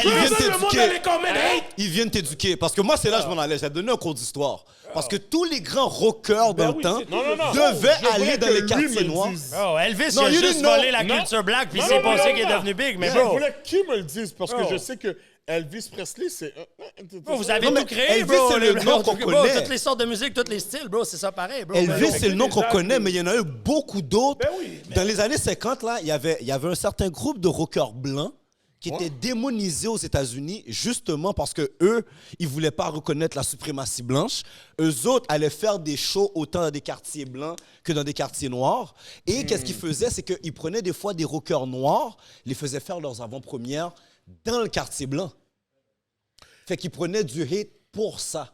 Je veux viennent que le monde t'éduquer. dans les comments hate! ils viennent t'éduquer. Parce que moi, c'est là que je m'en allais. J'ai donné un cours d'histoire. Parce que tous les grands rockers dans oui, le temps c'est- Non, devaient Je voulais aller dans que les lui quartiers me le noirs. dise. Oh, Elvis, Non, il a you juste didn't know. volé la Non. culture black, puis Non, c'est non, pensé non, qu'il est non. devenu big, mais Je bro... voulais qu'il me le dise parce que Bro. je sais que Elvis Presley, c'est... Bro, vous avez Non, mais tout créé, Elvis, bro. c'est le nom qu'on bro, connaît. toutes les sortes de musique, tous les styles, bro, c'est ça pareil, bro. Elvis, c'est le nom qu'on Exact. connaît, mais il y en a eu beaucoup d'autres. Ben oui, mais- Dans les années 50, là, il y avait un certain groupe de rockers blancs qui étaient démonisés aux États-Unis justement parce que eux, ils voulaient pas reconnaître la suprématie blanche. Eux autres allaient faire des shows autant dans des quartiers blancs que dans des quartiers noirs. Et qu'est-ce qu'ils faisaient, c'est qu'ils prenaient des fois des rockers noirs, les faisaient faire leurs avant-premières dans le quartier blanc. Fait qu'ils prenaient du hate pour ça.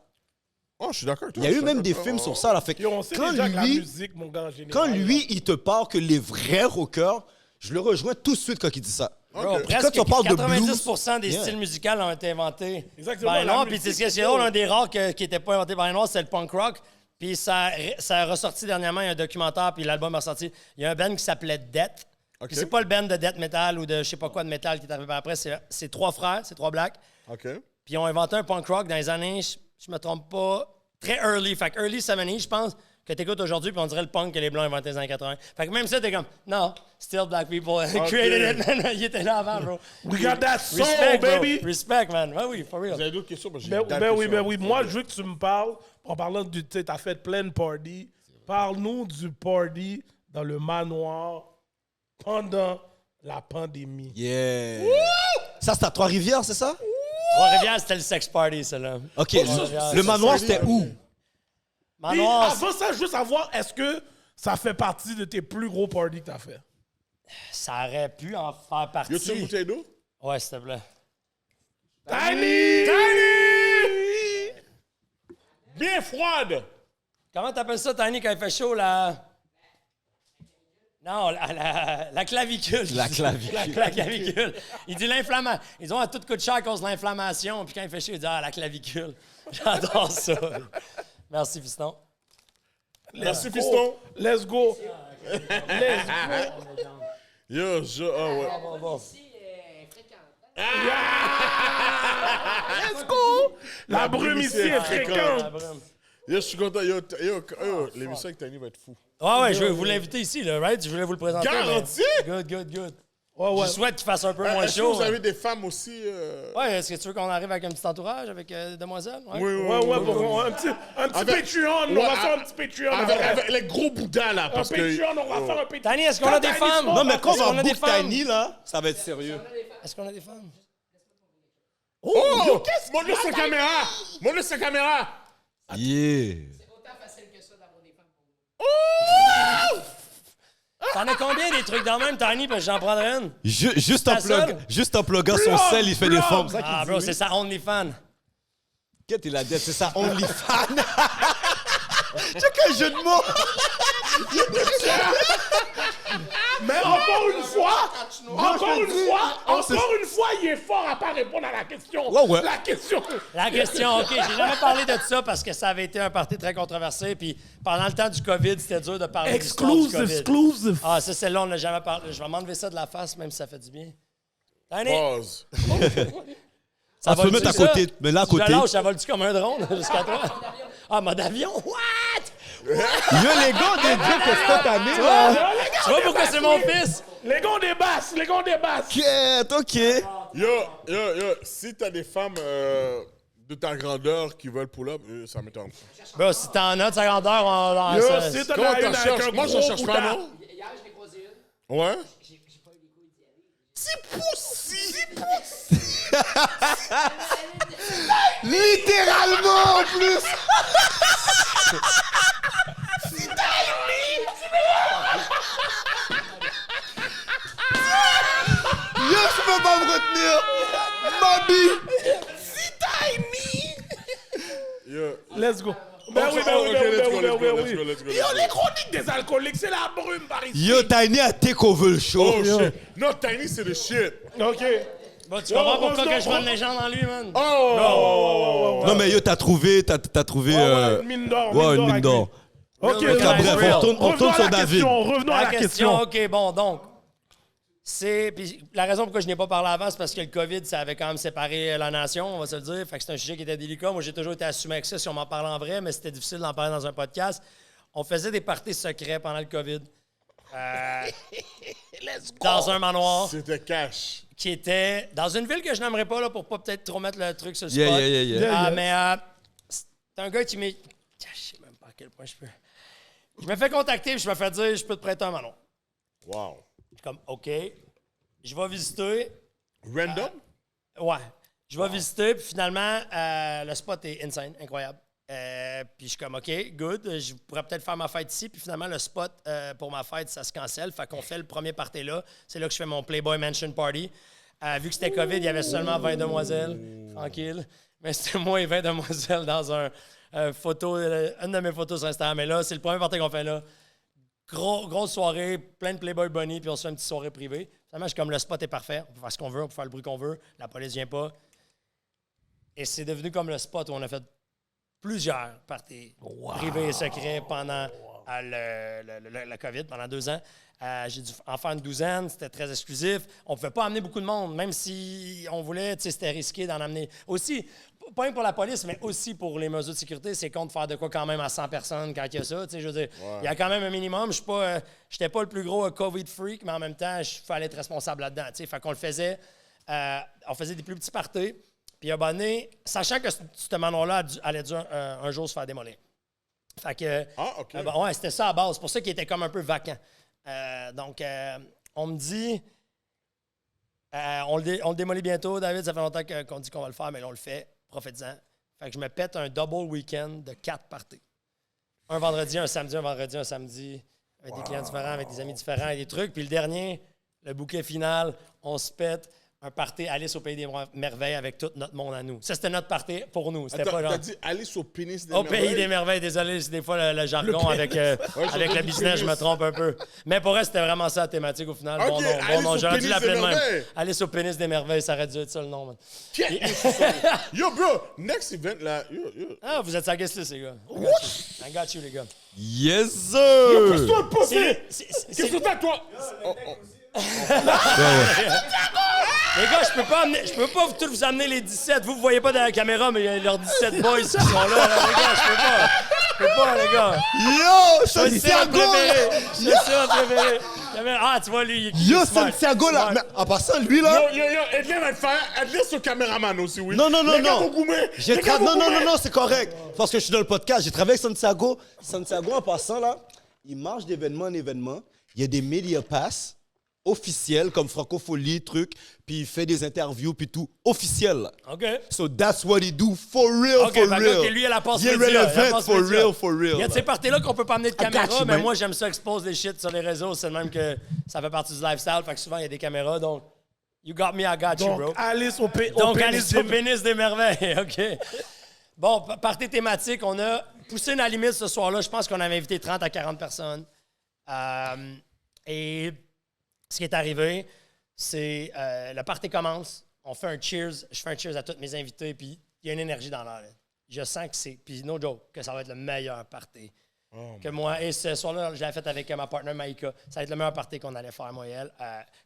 Oh, je suis d'accord avec toi. Il y a je eu suis même des d'accord. films sur ça. Là. Fait que Yo, on sait quand déjà que la lui, musique, mon gars, en général. quand lui, il te parle que les vrais rockers, je le rejoins tout de suite quand il dit ça. Bro, Ok. presque Quand on parle de 90% des blues, styles musicaux ont été inventés Exactement, par les la Noirs. Puis musique, c'est ce que c'est drôle, un des rares qui n'était pas inventé par les Noirs, c'est le punk rock. Puis ça a ressorti dernièrement, il y a un documentaire, puis l'album est ressorti. Il y a un band qui s'appelait Death. Ok. Puis c'est pas le band de death metal ou de je sais pas quoi de metal qui est arrivé par après. C'est trois frères, c'est trois blacks. OK. Puis ils ont inventé un punk rock dans les années, je me trompe pas, très early. Fait que early 70s, je pense, que t'écoutes aujourd'hui, puis on dirait le punk que les Blancs ont inventé dans les années 80. Fait que même ça, t'es comme, non, still black people created it, man. Il était là avant, bro. We got that soul, Respect, bro. baby! Respect, man. Ouais, oui, for Vous real. avez d'autres questions? Parce que j'ai Ben, une ben oui, question. ben oui. Moi, je veux que tu me parles, en parlant du... Tu sais, t'as fait plein de parties. Parle-nous du party dans le manoir pendant la pandémie. Yeah. Ça, c'est à Trois-Rivières, c'est ça? Trois-Rivières, c'était le sex party, ça, là. OK. Trois-Rivières, Le c'est manoir, ça. c'était où? Puis, Manoir, avant ça, juste savoir, est-ce que ça fait partie de tes plus gros parties que t'as fait? ça aurait pu en faire partie. Yo, tu veux une bouteille d'eau? Ouais, s'il te plaît. Tiny! Bien froide! Comment t'appelles ça, Tiny, quand il fait chaud, là? Non, la clavicule. La clavicule. La clavicule. Il dit l'inflammation. Ils ont à tout coûte cher à cause de l'inflammation. Puis quand il fait chaud, il dit la clavicule. J'adore ça. Merci, fiston. Merci, fiston. Let's go! Yo, ouais. Let's go! La brume ici est La fréquente. brume. Yo, je suis content. Yo, l'émission avec Tiny va être fou. Ouais, je vais vous l'inviter ici, là, right? Je voulais vous le présenter. Garanti? mais- Good. Ouais. Je souhaite qu'il fasse un peu moins Est-ce que chaud. vous avez des femmes aussi? Ouais, est-ce que tu veux qu'on arrive avec un petit entourage, avec demoiselles? Ouais. Ouais, bon, un petit Patreon. On va faire un petit Patreon. Avec les gros boudins, là. Un Parce que. Patreon, on va faire un Patreon. Tiny, est-ce qu'on a des Tiny femmes? Sport, Non, mais quand Est-ce on qu'on va a des book femmes? Tiny, là, ça va être sérieux. Est-ce qu'on a des femmes? Oh! Montre-le sa caméra! Montre-le sa caméra! Yeah. T'en as combien des trucs dans le même, Tiny? Parce que j'en prendrais une. Juste Ta seule? en pluguant son sel, il fait des formes. C'est ça qu'il Ah, dit, bro, oui. c'est ça, OnlyFans. Qu'est-ce qu'il a dit? C'est ça, OnlyFans. Check un jeu de mots. Mais encore une fois, il est fort à pas répondre à la question. Ouais. La question. La question, OK, j'ai jamais parlé de ça parce que ça avait été un party très controversé. Puis pendant le temps du COVID, c'était dur de parler de l'histoire du COVID. Exclusive. Ah, ça, celle-là, on n'a jamais parlé. Je vais m'enlever ça de la face, même si ça fait du bien. Tiny, Pause. ça Tu peux mettre à côté, mais là à côté. Je lâche, ça vole-tu comme un drone jusqu'à toi? Ah, mode avion? What? Yo, les gars, des dieux que cette année, là. Tu vois pourquoi c'est mon fils? Les gars des basses. Quête, OK. Yo, si t'as des femmes de ta grandeur qui veulent pull-up, ça m'étonne. Bro, si t'en as de sa grandeur, on Yo, ça- si t'en Comment as une t'en avec cherches? un Moi, j'en gros cherche pas, boudin. non? Ouais? Littéralement, en plus. Yo, je peux pas me retenir. Mabi. Yo. Let's go. Ben oui. Let's go. Yo, les chroniques des alcooliques, c'est la brume par ici. Yo, Tiny a take over le show. Oh, shit. Non, Tiny, c'est le shit. OK. Bon, tu comprends pourquoi revenons- que je vois une légende en lui, man? Oh! Non, mais yo, t'as trouvé. Une mine d'or. Ouais, une mine avec d'or. lui. OK. Bref, bref, on retourne sur David. Revenons à la question. OK, bon, donc. Puis la raison pourquoi je n'ai pas parlé avant, c'est parce que le COVID, ça avait quand même séparé la nation, on va se le dire. Fait que c'est un sujet qui était délicat. Moi, j'ai toujours été assumé avec ça si on m'en parlait en vrai, mais c'était difficile d'en parler dans un podcast. On faisait des parties secrets pendant le COVID. Dans un manoir C'était cash. qui était dans une ville que je n'aimerais pas là, pour pas peut-être trop mettre le truc sur le spot. Yeah. Mais c'est un gars qui m'est... Je sais même pas à quel point je peux... Je me fais contacter et je me fais dire, je peux te prêter un manoir. Wow. Je suis comme, OK, je vais visiter. Random? Ouais, je vais visiter, puis finalement, le spot est insane, incroyable. Puis je suis comme, OK, good, je pourrais peut-être faire ma fête ici. Puis finalement, le spot pour ma fête, ça se cancelle. Fait qu'on fait le premier party là. C'est là que je fais mon Playboy Mansion Party. Vu que c'était COVID, il y avait seulement 20 demoiselles. Tranquille. Mais c'était moi et 20 demoiselles dans une de mes photos sur Instagram. Mais là, c'est le premier party qu'on fait là. Grosse soirée, plein de Playboy Bunny, puis on se fait une petite soirée privée. Finalement, je suis comme, le spot est parfait. On peut faire ce qu'on veut, on peut faire le bruit qu'on veut. La police vient pas. Et c'est devenu comme le spot où on a fait plusieurs parties privées et secrets pendant la COVID, pendant 2 ans. J'ai dû en faire une douzaine, c'était très exclusif. On ne pouvait pas amener beaucoup de monde, même si on voulait, c'était risqué d'en amener. Aussi, pas même pour la police, mais aussi pour les mesures de sécurité, c'est con de faire de quoi quand même à 100 personnes quand il y a ça. Je veux dire, il y a quand même un minimum. Je n'étais pas le plus gros COVID freak, mais en même temps, il fallait être responsable là-dedans. Fait qu'on le faisait. On faisait des plus petits parties. Puis à un moment donné, sachant que ce manoir-là allait dû un jour se faire démolir. Fait que, OK. ouais, c'était ça à base. C'est pour ça qu'il était comme un peu vacant. Donc, on me dit, On le démolit bientôt, David. Ça fait longtemps qu'on dit qu'on va le faire, mais là, on le fait. Profitez-en. Fait que je me pète un double week-end de 4 parties. Un vendredi, un samedi, un vendredi, un samedi. Avec des clients différents, avec des amis différents et des trucs. Puis le dernier, le bouquet final, on se pète un party Alice au Pays des Merveilles avec tout notre monde à nous. Ça, c'était notre party pour nous. C'était Attends, pas genre... t'as dit Alice au pénis des Au merveilles? Pays des Merveilles, désolé, c'est des fois le jargon avec le business, je me trompe un peu. Mais pour elle, c'était vraiment ça la thématique au final. Ok, Bon Alice nom, au j'aurais dû pénis l'appeler des de même. merveilles. Alice au pénis des merveilles, ça aurait dû être ça le nom. Man. Yo, bro, next event, là, yo. Ah, vous êtes sa guest list, les gars. I got you, les gars. Yes, sir! Pousse-toi le poster! C'est- Qu'est-ce que t'as, toi? Les gars, je peux pas tous vous amener les 17. Vous voyez pas dans la caméra, mais il y a leurs 17 boys qui sont là. Les gars, je peux pas, les gars. Yo, C'est mon Santiago! préféré. C'est ça, mon préféré. Ah, tu vois, lui, il Yo, est smart. Santiago, là! Smart. Mais en passant, lui, là... Yo, Edlin va te faire. Edlin, c'est le caméraman aussi, oui. Non, non, non, Les gars non. vont goumer. J'ai Les gars vont non, non, goumer. non, non, c'est correct. Parce que je suis dans le podcast. J'ai travaillé avec Santiago. Santiago, en passant, là, il marche d'événement en événement. Il y a des media pass officiels, comme Francophonie, truc. Puis il fait des interviews, puis tout. Officiel, là. OK. So that's what he do. For real, OK, for fait que real. OK, lui, il a la passe Il est média, il a la relevant, passe for média. real, for real. Il y a de ces parties-là qu'on peut pas amener de got caméra, you, mais man. moi, j'aime ça expose des shit sur les réseaux. C'est le même que ça fait partie du lifestyle. Fait que souvent, il y a des caméras. Donc, you got me, I got you, bro. Donc, Alice au Donc, pénis Alice au pénis des merveilles. OK. Bon, partie thématique, on a poussé la limite ce soir-là. Je pense qu'on avait invité 30 à 40 personnes. Et ce qui est arrivé, c'est le party commence. On fait un cheers. Je fais un cheers à tous mes invités. Puis il y a une énergie dans l'air. Je sens que c'est. Puis no joke, que ça va être le meilleur party que moi. Et ce soir-là, je l'ai fait avec ma partenaire Maïka. Ça va être le meilleur party qu'on allait faire, moi et elle.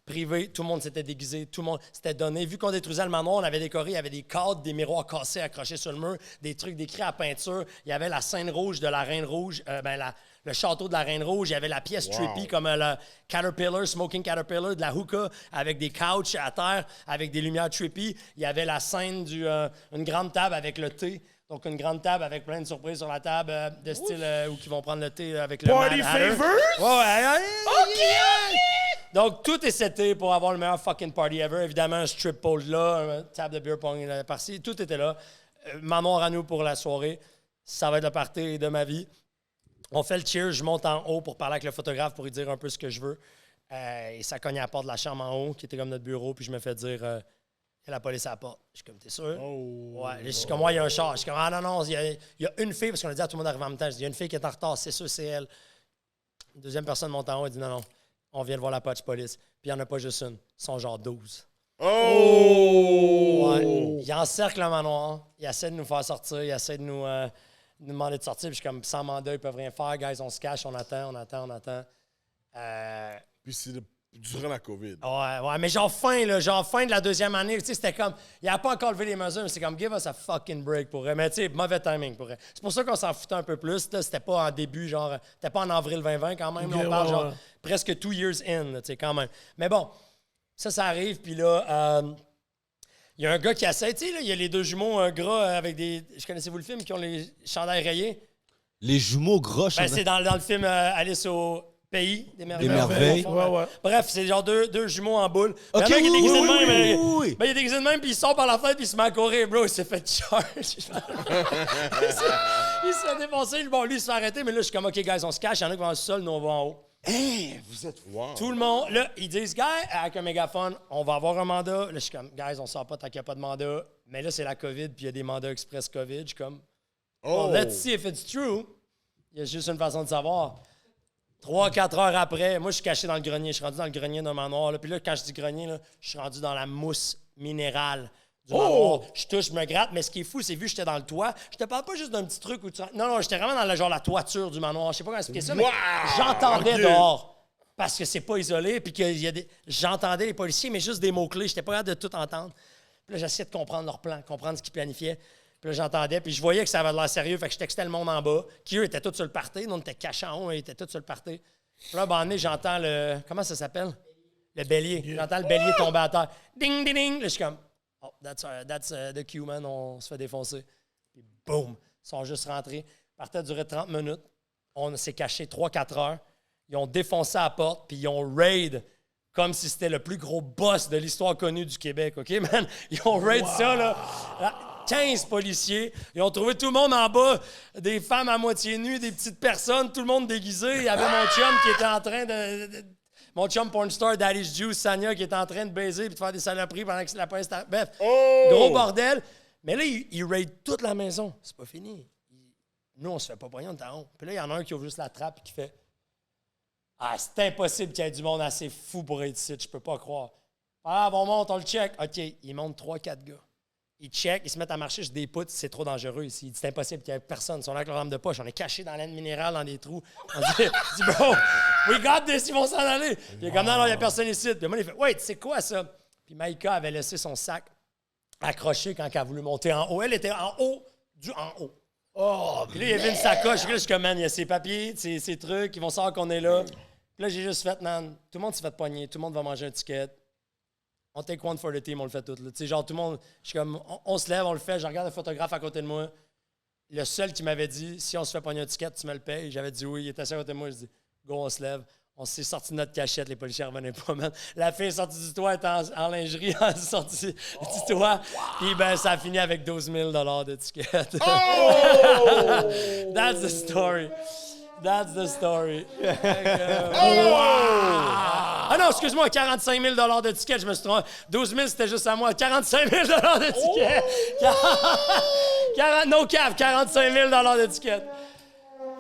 Privé, tout le monde s'était déguisé, tout le monde s'était donné. Vu qu'on détruisait le manoir, on avait décoré, il y avait des cadres, des miroirs cassés accrochés sur le mur, des trucs décrits à peinture. Il y avait la scène rouge de la Reine Rouge, le château de la Reine Rouge. Il y avait la pièce trippy comme le Caterpillar, Smoking Caterpillar, de la hookah, avec des couches à terre, avec des lumières trippy. Il y avait la scène une grande table avec le thé. Donc, une grande table avec plein de surprises sur la table de style où ils vont prendre le thé avec le Party Mad Hatter. favors? Ouais. Donc, tout est seté pour avoir le meilleur fucking party ever. Évidemment, un strip pole là, une table de beer pong par-ci. Tout était là. Manoir à nous pour la soirée. Ça va être le party de ma vie. On fait le cheer. Je monte en haut pour parler avec le photographe pour lui dire un peu ce que je veux. Et ça cogne à la porte de la chambre en haut, qui était comme notre bureau. Puis je me fais dire... Il y a la police à la porte. Je suis comme, t'es sûr? Ouais. Je suis comme, moi, il y a un char. Je suis comme, ah non, il y a une fille, parce qu'on a dit à tout le monde d'arriver en même temps. Je dis, il y a une fille qui est en retard, c'est sûr, c'est elle. Une deuxième personne monte en haut et dit, non, on vient de voir la patch police. Puis il n'y en a pas juste une. Ils sont genre 12. Oh! Ouais. Il encercle le manoir. Il essaie de nous faire sortir. Il essaie de nous demander de sortir. Puis je suis comme, sans mandat, ils peuvent rien faire. Guys, on se cache, on attend. Puis c'est durant la COVID. Ouais, mais genre fin de la deuxième année, tu sais, c'était comme, il n'a pas encore levé les mesures, mais c'est comme, give us a fucking break pour elle. Mais tu sais, mauvais timing pour elle. C'est pour ça qu'on s'en foutait un peu plus, là, c'était pas en début, genre, c'était pas en avril 2020 quand même, là, on parle genre presque 2 years in, là, tu sais, quand même. Mais bon, ça arrive, puis là, il y a un gars qui essaie, tu sais, là, il y a les deux jumeaux gras avec des, connaissez-vous le film, qui ont les chandails rayés? Les jumeaux gros, Ben, c'est dans le film Alice au Pays des Merveilles. Des Merveilles. Ouais. Bref, c'est genre deux jumeaux en boule. Ok, Il y en a un qui est déguisé de oui, même, mais- oui. Ben, il est déguisé de même, puis il sort par la fenêtre, puis il se met à courir, bro. Il s'est fait charge. il se fait défoncer. Bon, lui, il se fait arrêter, mais là, je suis comme, OK, guys, on se cache. Il y en a qui vont au sol, nous, on va en haut. Vous êtes... Tout le monde, là, ils disent, gars, avec un mégaphone, on va avoir un mandat. Là, je suis comme, guys, on sort pas tant qu'il n'y a pas de mandat. Mais là, c'est la COVID, puis il y a des mandats express COVID. Je suis comme, well, let's see if it's true. Il y a juste une façon de savoir. 3-4 heures après, moi, je suis caché dans le grenier. Je suis rendu dans le grenier d'un manoir. Là. Puis là, quand je dis grenier, là, je suis rendu dans la mousse minérale du manoir. Je touche, je me gratte. Mais ce qui est fou, c'est vu que j'étais dans le toit, je te parle pas juste d'un petit truc où tu... Non, j'étais vraiment dans la toiture du manoir. Je sais pas comment expliquer ça, mais j'entendais dehors. Parce que c'est pas isolé, puis j'entendais les policiers, mais juste des mots-clés. J'étais pas capable de tout entendre. Puis là, j'essayais de comprendre leur plan, comprendre ce qu'ils planifiaient. Puis là, j'entendais, puis je voyais que ça avait de l'air sérieux, fait que je textais le monde en bas, qui, eux, étaient tous sur le party. Nous, on était cachés en haut, ils étaient tous sur le party. Puis là, à un moment donné, j'entends le... Comment ça s'appelle? Le bélier. J'entends le bélier tomber à terre. Ding, ding, ding! Là, je suis comme... Oh, that's the cue, man. On se fait défoncer. Puis boum! Ils sont juste rentrés. Le party a duré 30 minutes. On s'est caché 3-4 heures. Ils ont défoncé la porte, puis ils ont raid comme si c'était le plus gros boss de l'histoire connue du Québec, OK, man? Ils ont raid ça, là. 15 policiers. Ils ont trouvé tout le monde en bas, des femmes à moitié nues, des petites personnes, tout le monde déguisé. Il y avait mon chum qui était en train mon chum pornstar, Daddy's Juice, Sanya, qui était en train de baiser et de faire des saloperies pendant que la police... Bref, gros bordel. Mais là, ils raident toute la maison. C'est pas fini. Nous, on se fait pas pogner, on est en haut. Puis là, il y en a un qui ouvre juste la trappe et qui fait « Ah, c'est impossible qu'il y ait du monde assez fou pour être ici, je peux pas croire. » Ah, bon, on monte, on le check. OK, il monte 3-4 gars. Ils check, ils se mettent à marcher sur des poutres, c'est trop dangereux ici. Il dit, c'est impossible qu'il y ait personne. Ils sont là avec leur lampe de poche. On est cachés dans l'aine minérale, dans des trous. On dit, bro, we got this, ils vont s'en aller. Puis il est comme, non, il n'y a personne ici. Puis moi, il fait, wait, c'est quoi ça? Puis Maïka avait laissé son sac accroché quand elle a voulu monter en haut. Elle était en haut, en haut. Oh, puis là, il y avait une sacoche. Là, je suis comme, man, il y a ses papiers, ses trucs, ils vont savoir qu'on est là. Puis là, j'ai juste fait, man, tout le monde s'est fait pogner, tout le monde va manger un ticket. On take one for the team, on le fait tout. Tu sais, genre, tout le monde, je suis comme, on se lève, on le fait. Je regarde le photographe à côté de moi. Le seul qui m'avait dit, si on se fait pogner un ticket, tu me le payes. J'avais dit oui, il était assis à côté de moi. Je dis, go, on se lève. On s'est sorti de notre cachette, les policiers ne revenaient pas, man. La fille est sortie du toit, elle était en lingerie, elle est sortie du toit. Puis, ben, ça a fini avec 12 000 de tickets. Oh! That's the story. That's the story. Ah non, excuse-moi, 45 000 de tickets, je me suis trompé. 12 000, c'était juste à moi. 45 000 de tickets. No cap, 45 000 de tickets.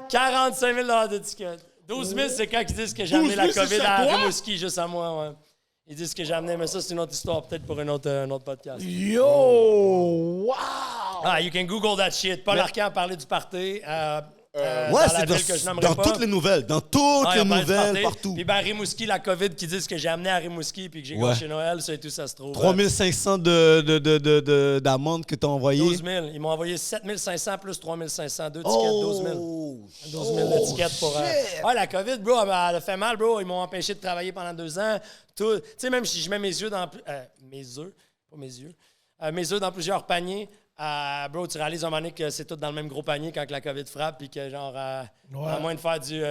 45 000 de tickets. 12 000, c'est quand ils disent que j'ai amené la COVID à Rimouski, juste à moi, ouais. Ils disent que j'ai amené, mais ça, c'est une autre histoire, peut-être pour un autre podcast. Yo! Wow! Ah, you can Google that shit. Paul Arcand a parlé du party. Ouais, c'est dans toutes les nouvelles. Dans toutes les nouvelles, partout. Puis ben, Rimouski, la COVID, qui disent que j'ai amené à Rimouski puis que j'ai gâché Noël, ça et tout, ça se trouve. 3 500 d'amende que t'as envoyé. 12 000. Ils m'ont envoyé 7 500 plus 3 500. 2 tickets, 12 000. 12 000 de tickets pour... la COVID, bro, elle a fait mal, bro. Ils m'ont empêché de travailler pendant 2 ans. Tu sais, même si je mets mes yeux dans... mes œufs dans plusieurs paniers... bro, tu réalises un moment donné que c'est tout dans le même gros panier quand la COVID frappe, puis que genre, à moins de faire du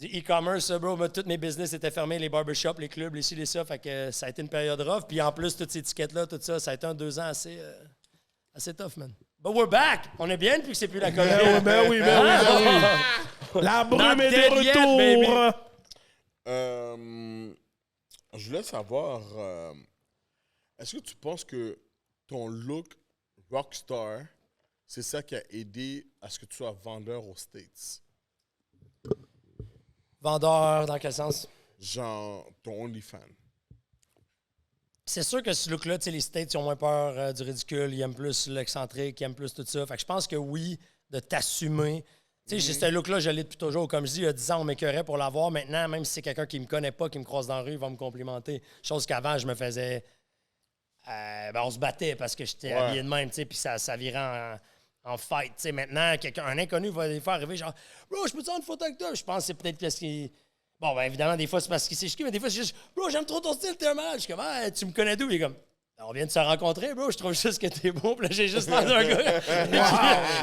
e-commerce, bro, toutes mes business étaient fermés, les barbershops, les clubs, les ci, les ça, fait que ça a été une période rough. Puis en plus, toutes ces étiquettes-là, tout ça, ça a été 2 ans assez tough, man. But we're back! On est bien depuis que c'est plus la COVID. Ben oui. La brume est de retour! Je voulais savoir, est-ce que tu penses que ton look rockstar, c'est ça qui a aidé à ce que tu sois vendeur aux States? Vendeur, dans quel sens? Genre, ton OnlyFans. C'est sûr que ce look-là, tu sais, les States, ils ont moins peur du ridicule, ils aiment plus l'excentrique, ils aiment plus tout ça. Fait que je pense que oui, de t'assumer. Tu sais, ce look-là, je l'ai depuis toujours. Comme je dis, il y a 10 ans, on m'écœurait pour l'avoir. Maintenant, même si c'est quelqu'un qui me connaît pas, qui me croise dans la rue, il va me complimenter. Chose qu'avant, je me faisais... on se battait parce que j'étais habillé de même, tu sais, puis ça virait en fight. Tu sais, maintenant, un inconnu va les faire arriver, genre, bro, je peux te prendre une photo avec toi? Je pense que c'est peut-être parce qu'il. Bon, ben évidemment, des fois, c'est parce qu'il s'est chiqué, mais des fois, c'est juste, bro, j'aime trop ton style, t'es un malade. Je suis comme, tu me connais d'où? Il est comme, on vient de se rencontrer, bro, je trouve juste que t'es beau. Puis là, j'ai juste l'air d'un gars.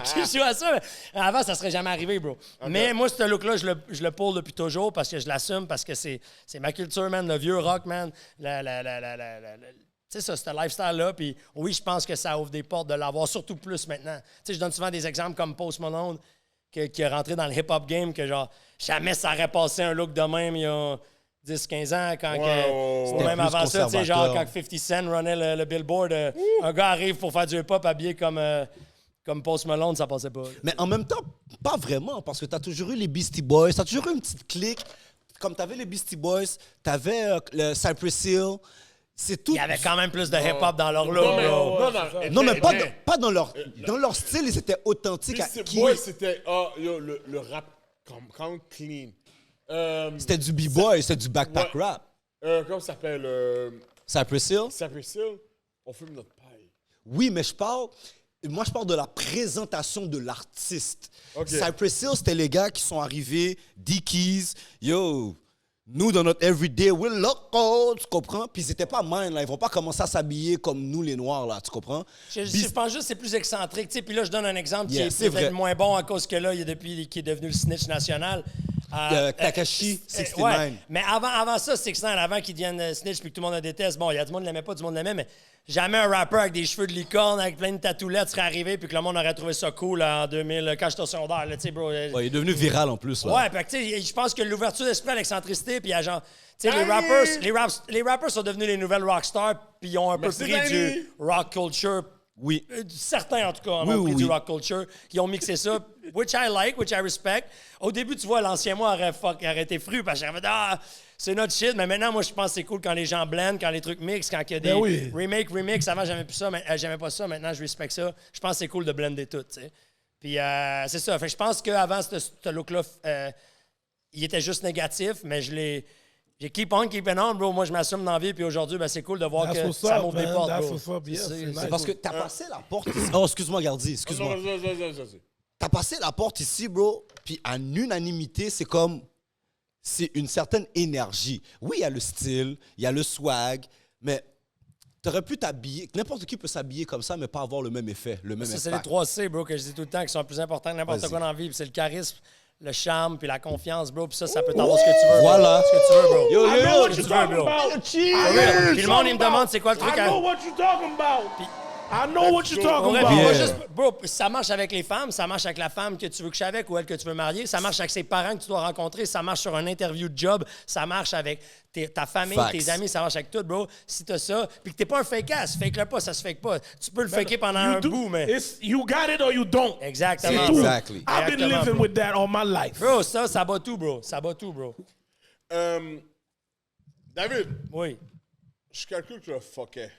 Je suis à ça. Mais avant, ça serait jamais arrivé, bro. Okay. Mais moi, ce look-là, je le pull depuis toujours parce que je l'assume, parce que c'est ma culture, man, le vieux rock, man. Tu sais, ça, ce lifestyle-là, puis oui, je pense que ça ouvre des portes de l'avoir, surtout plus maintenant. Tu sais, je donne souvent des exemples comme Post Malone, qui est rentré dans le hip-hop game, que genre, jamais ça aurait passé un look de même il y a 10-15 ans, quand même avant ça, tu sais, genre, quand 50 Cent runnait le Billboard, un gars arrive pour faire du hip-hop habillé comme Post Malone, ça passait pas. Mais en même temps, pas vraiment, parce que t'as toujours eu les Beastie Boys, t'as toujours eu une petite clique. Comme t'avais les Beastie Boys, t'avais le Cypress Hill. C'est tout. Il y avait quand même plus de hip-hop dans leur look. Non, mais pas dans leur style, ils étaient authentiques. C'était le rap quand même clean. C'était du b-boy, c'était du backpack rap. Comment ça s'appelle? Cypress Hill? Cypress Hill, on fume notre paille. Oui, mais je parle de la présentation de l'artiste. Okay. Cypress Hill, c'était les gars qui sont arrivés, Dickies, nous, dans notre everyday, we're local, tu comprends? Puis ils n'étaient pas mine, là. Ils vont pas commencer à s'habiller comme nous, les Noirs, là, tu comprends? Je pense juste que c'est plus excentrique. Puis là, je donne un exemple qui est peut-être moins bon à cause que là, il est devenu le snitch national. Takashi 69. Ouais, mais avant ça, 69, avant qu'il devienne snitch puis que tout le monde le déteste, bon, il y a du monde qui l'aimait pas, du monde l'aimait, mais jamais un rapper avec des cheveux de licorne, avec plein de tatoulettes serait arrivé puis que le monde aurait trouvé ça cool en 2000, quand j'étais au secondaire, là, tu sais, bro. Ouais, il est devenu viral en plus. Là. Ouais, fait que, tu sais, je pense que l'ouverture d'esprit à l'excentricité, puis il y a genre. Tu sais, les rappers sont devenus les nouvelles rockstars, puis ils ont un peu Merci, pris Danny. du rock culture. Oui. Certains, en tout cas, ont Oui, pris oui. du rock culture. Ils ont mixé ça, which I like, which I respect. Au début, tu vois, l'ancien moi aurait été fru, parce que j'avais dit, c'est notre shit. Mais maintenant, moi, je pense que c'est cool quand les gens blendent, quand les trucs mixent, quand il y a des oui. remix. Avant, j'aimais plus ça, mais j'aimais pas ça. Maintenant, je respecte ça. Je pense que c'est cool de blender tout, tu sais. Puis, c'est ça. Fait que je pense qu'avant, ce look-là, il était juste négatif, mais j'ai keep on, keeping on, bro. Moi, je m'assume dans la vie, puis aujourd'hui, ben, c'est cool de voir That's que what's ça up, m'ouvre des man. portes, That's bro. what's up. Yes, C'est- c'est nice. C'est parce que t'as passé la porte ici. Oh, excuse-moi, Gardi, excuse-moi. Non, vas-y. T'as passé la porte ici, bro, puis en unanimité, c'est comme... C'est une certaine énergie. Oui, il y a le style, il y a le swag, mais t'aurais pu t'habiller... N'importe qui peut s'habiller comme ça, mais pas avoir le même effet, le même Ça, impact. c'est les 3 C, bro, que je dis tout le temps, qui sont plus importants que n'importe Vas-y. quoi dans la vie. Puis c'est le charisme, le charme, puis la confiance, bro. Puis ça peut t'avoir ce que tu veux. bro. Voilà. Ce que tu veux, bro. Yo, I know what tu you're veux, talking bro. about. Puis le monde, il me demande c'est quoi le truc I à... know what you're talking about. I know what you're talking Ouais, about. puis Yeah. pas juste, bro, ça marche avec les femmes, ça marche avec la femme que tu veux coucher avec ou elle que tu veux marier, ça marche avec ses parents que tu dois rencontrer, ça marche sur un interview de job, ça marche avec ta famille, Facts. tes amis, ça marche avec tout, bro. Si t'as ça, puis que t'es pas un fake-ass, fake-le pas, ça se fake pas. Tu peux le faker pendant un bout, mais... You got it or you don't. Exactement, C'est tout. bro. Exactly. I've been Exactement, living bro. with that all my life. Bro, ça bat tout, bro. Ça bat tout, bro. David, Oui. je calcule que tu le fuckais.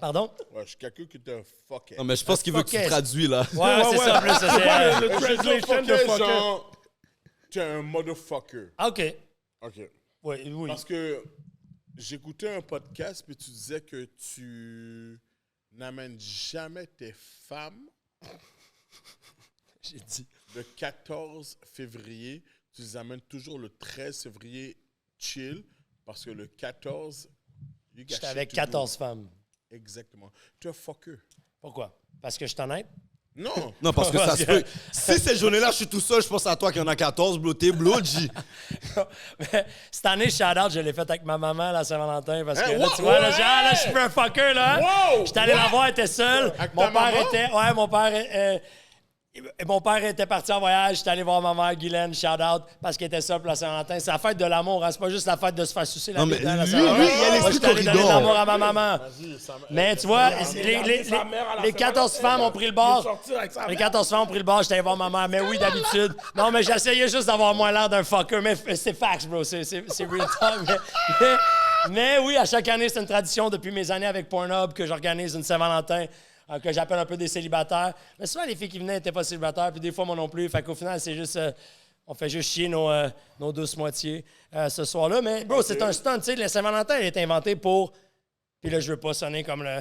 Pardon? Ouais, je calcule que tu le fuckais. Non, mais je pense qu'il veut que tu Fuck it. traduis, là. Ouais, c'est ça, plus ça, c'est... Le translation de fucker. genre, tu es un motherfucker. OK. OK. Oui. Parce que j'écoutais un podcast, puis tu disais que tu n'amènes jamais tes femmes J'ai dit... le 14 février. Tu les amènes toujours le 13 février chill, parce que le 14, you got J'étais shit avec to do. 14 femmes. Exactement. Tu es un fucker. Pourquoi? Parce que je suis honnête? Non. Non, parce que ça se peut. Si cette journée-là, je suis tout seul, je pense à toi qu'il y en a 14, bro. T'es blood, G. Mais cette année, shout-out, je l'ai fait avec ma maman à la Saint-Valentin parce que Hein, là, wow, tu vois, là, ouais. là, je suis plus un fucker, là. Wow, J'étais allé la voir, elle était seule. Avec Mon ta père maman? était... Ouais, mon père était parti en voyage. J'étais allé voir ma mère, Guylaine, shout-out, parce qu'elle était seule pour la Saint-Valentin. C'est la fête de l'amour, hein. C'est pas juste la fête de se faire sucer la Non, bite, mais hein, la lui, Saint-Valentin. lui, il y a Moi, l'esprit j'étais allé donner de corridor. l'amour à ma maman. Mais tu vois, Sa mère à la les 14 Saint-Valentin, femmes ont pris le bord. il est sorti avec sa Les mère. 14 femmes ont pris le bord, j'étais allé voir ma mère. Mais oui, d'habitude. Non, mais j'essayais juste d'avoir moins l'air d'un fucker. Mais c'est facts, bro. C'est real talk. Mais oui, à chaque année, c'est une tradition depuis mes années avec Pornhub que j'organise une Saint-Valentin. Que j'appelle un peu des célibataires. Mais souvent, les filles qui venaient n'étaient pas célibataires, puis des fois, moi non plus. Fait qu'au final, c'est juste... on fait juste chier nos douces moitiés ce soir-là. Mais, bro, c'est un stunt, tu sais. Le Saint-Valentin, il est inventé pour... Puis là, je veux pas sonner comme le...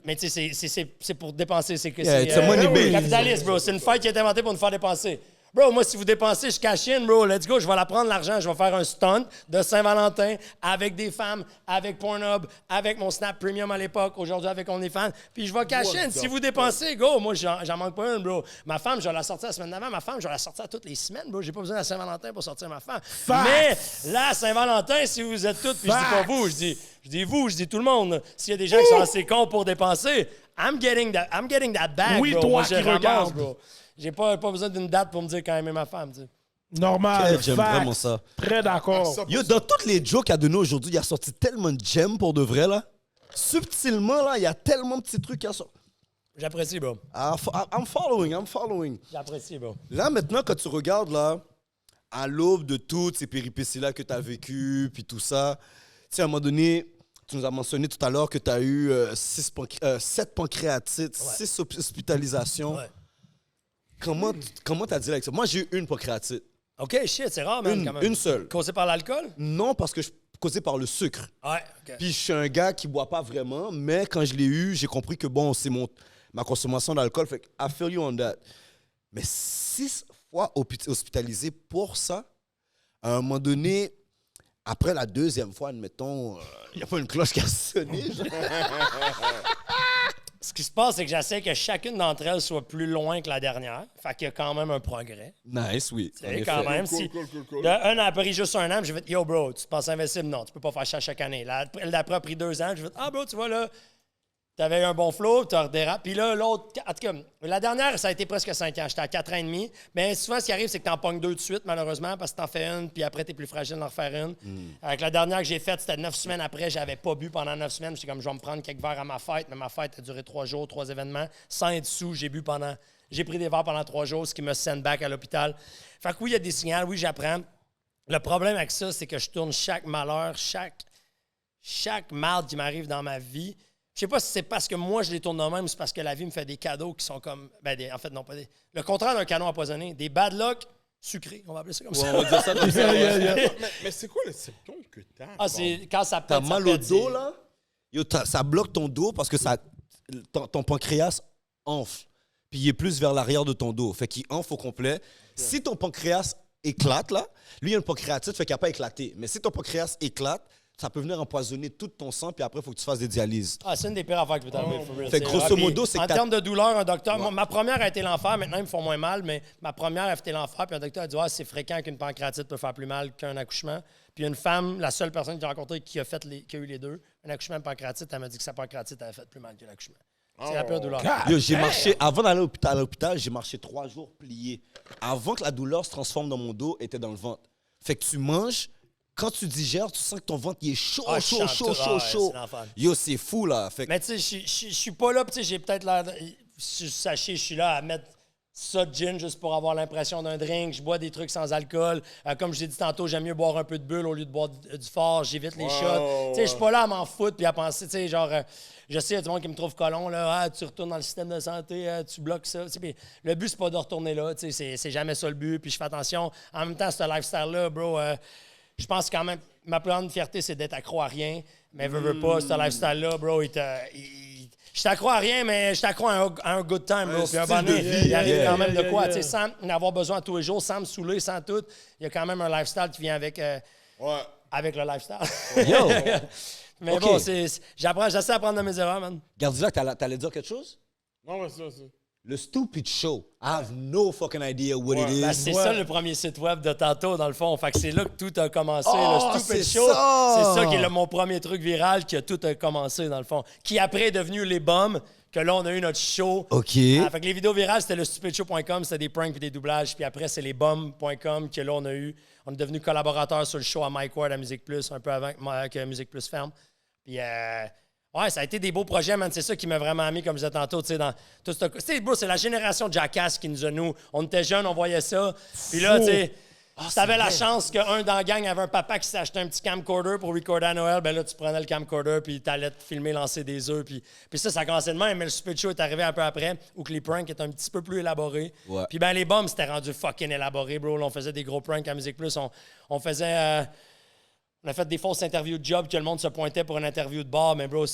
mais tu sais, c'est pour dépenser. C'est que Yeah, it's a money base. capitaliste, bro. C'est une fête qui est inventée pour nous faire dépenser. Bro, moi, si vous dépensez, je cash in, bro. Let's go. Je vais la prendre, l'argent. Je vais faire un stunt de Saint-Valentin avec des femmes, avec Pornhub, avec mon Snap Premium à l'époque, aujourd'hui avec OnlyFans. Puis je vais cash in. Si vous dépensez, go. Moi, j'en manque pas une, bro. Ma femme, je vais la sortir la semaine d'avant. Ma femme, je vais la sortir toutes les semaines, bro. J'ai pas besoin de la Saint-Valentin pour sortir ma femme. Mais là, Saint-Valentin, si vous êtes toutes, puis je dis pas vous, je dis vous, je dis tout le monde. S'il y a des gens qui sont assez cons pour dépenser, I'm getting that bag, Oui, bro. toi Moi, qui je ramasse, regardes. bro. J'ai pas besoin d'une date pour me dire quand aimer ma femme, tu sais. Normal. J'aime facts. vraiment ça. Très d'accord. Yo, dans toutes les jokes qu'il a donné aujourd'hui, il a sorti tellement de gems pour de vrai, là. Subtilement, là, il y a tellement de petits trucs à sortir. J'apprécie, bro. I'm following. J'apprécie, bro. Là, maintenant, quand tu regardes, là, à l'aube de toutes ces péripéties-là que tu as vécues, puis tout ça, tu sais, à un moment donné, tu nous as mentionné tout à l'heure que tu as eu 7 pancréatites, 6 hospitalisations. Ouais. Comment tu as dit avec ça? Moi, j'ai eu une pancréatite. OK, shit, c'est rare, man, quand même. Une seule. Causé par l'alcool? Non, parce que je causé par le sucre. Ouais, OK. Puis je suis un gars qui boit pas vraiment, mais quand je l'ai eu, j'ai compris que bon, c'est ma consommation d'alcool. Fait que I feel you on that. Mais 6 fois hospitalisé pour ça, à un moment donné, après la deuxième fois, admettons, il n'y a pas une cloche qui a sonné. Ce qui se passe, c'est que j'essaie que chacune d'entre elles soit plus loin que la dernière. Fait qu'il y a quand même un progrès. Nice, oui. Tu sais, quand même. Cool, cool, cool, cool. Un a pris juste un an, j'ai fait yo bro, tu te penses invincible? Non, tu peux pas faire ça chaque année. Elle d'après a pris 2 ans, j'ai fait ah bro, tu vois là, t'avais eu un bon flow, t'as redérapé. Puis là, l'autre, en tout cas, la dernière, ça a été presque 5 ans. J'étais à 4 ans et demi. Mais souvent, ce qui arrive, c'est que t'en pognes 2 de suite, malheureusement, parce que t'en fais une, puis après, t'es plus fragile d'en refaire une. Avec la dernière que j'ai faite, c'était 9 semaines après. J'avais pas bu pendant 9 semaines. J'étais comme, je vais me prendre quelques verres à ma fête. Mais ma fête a duré 3 jours, 3 événements. Sans être sous, j'ai pris des verres pendant 3 jours, ce qui me send back à l'hôpital. Fait que oui, il y a des signaux. Oui, j'apprends. Le problème avec ça, c'est que je tourne chaque malheur, chaque mal qui m'arrive dans ma vie. Je sais pas si c'est parce que moi je les tourne de même ou c'est parce que la vie me fait des cadeaux qui sont comme. En fait, non, pas des. Le contraire d'un canon empoisonné. Des bad luck sucrés. On va appeler ça comme ça. On va dire ça comme ça. Mais c'est quoi le symptôme que t'as? Ah, c'est quand ça T'as pète. mal au dos, là? Yo, ça bloque ton dos parce que ton pancréas enfle. Puis il est plus vers l'arrière de ton dos. Fait qu'il enfle au complet. Si ton pancréas éclate, là, lui, il a une pancréatite, fait qu'il n'a pas éclaté. Mais si ton pancréas éclate, ça peut venir empoisonner tout ton sang, puis après, il faut que tu fasses des dialyses. Ah, c'est une des pires affaires qui peut t'arriver. for real. Fait que C'est- grosso puis, modo, c'est que en t'as- termes de douleur, un docteur. Ma première a été l'enfer. Maintenant, ils me font moins mal, mais ma première a été l'enfer. Puis un docteur a dit c'est fréquent qu'une pancréatite peut faire plus mal qu'un accouchement. Puis une femme, la seule personne que j'ai rencontrée qui a eu les deux, un accouchement de pancréatite, elle m'a dit que sa pancréatite avait fait plus mal que l'accouchement. C'est la pire douleur. Yo, j'ai marché, avant d'aller à l'hôpital, j'ai marché 3 jours plié. Avant que la douleur se transforme dans mon dos, était dans le ventre. Fait que tu manges, quand tu digères, tu sens que ton ventre il est chaud, Ah, chaud. c'est l'enfer. Yo, c'est fou, là. Fait que Mais tu sais, je suis pas là, puis tu sais, j'ai peut-être l'air. Sachez, je suis là à mettre ça de gin juste pour avoir l'impression d'un drink. Je bois des trucs sans alcool. Comme je l'ai dit tantôt, j'aime mieux boire un peu de bulle au lieu de boire du fort. J'évite les shots. Tu sais, je suis pas là à m'en foutre puis à penser, tu sais, genre, je sais, il y a du monde qui me trouve colon, là. Ah, tu retournes dans le système de santé, tu bloques ça. Tu sais, puis le but, c'est pas de retourner là. Tu sais, c'est jamais ça le but. Puis je fais attention. En même temps, ce lifestyle-là, bro, je pense quand même, ma plus grande fierté, c'est d'être accro à rien. Mais veux pas, ce lifestyle-là, bro, je t'accro à rien, mais je t'accro à un good time, bro. Puis un bon nez, il arrive quand même de quoi, tu sais, sans en avoir besoin tous les jours, sans me saouler, sans tout. Il y a quand même un lifestyle qui vient avec le lifestyle. Yo! Mais OK. bon, j'essaie d'apprendre de mes erreurs, man. Gardilac, t'allais dire quelque chose? Non, mais ça. Le Stupid Show. I have no fucking idea what it is. Ben, c'est ça le premier site web de tantôt, dans le fond. Fait que c'est là que tout a commencé. Oh, le Stupid c'est Show, ça! c'est ça qui est mon premier truc viral qui a tout a commencé, dans le fond. Qui après est devenu Les Bums, que là, on a eu notre show. OK. Fait que les vidéos virales, c'était le stupidshow.com, c'était des pranks et des doublages. Puis après, c'est lesbums.com que là, on est devenu collaborateur sur le show à Mike Ward à Musique Plus, un peu avant que Musique Plus ferme. Puis, ouais, ça a été des beaux projets, man. C'est ça qui m'a vraiment mis, comme je disais tantôt, tu sais, dans tout ce... Tu sais, bro, c'est la génération de Jackass qui nous a, nous. On était jeunes, on voyait ça. Puis là, tu sais, si t'avais la chance qu'un dans la gang avait un papa qui s'est acheté un petit camcorder pour recorder à Noël, ben là, tu prenais le camcorder, puis t'allais te filmer lancer des œufs. Puis ça commençait de même, mais le Stupid Show est arrivé un peu après, où que les pranks étaient un petit peu plus élaborés. Ouais. Puis ben les bombes, c'était rendu fucking élaboré, bro. Là, on faisait des gros pranks à Musique Plus. On faisait... on a fait des fausses interviews de job que le monde se pointait pour une interview de bar. Mais bro,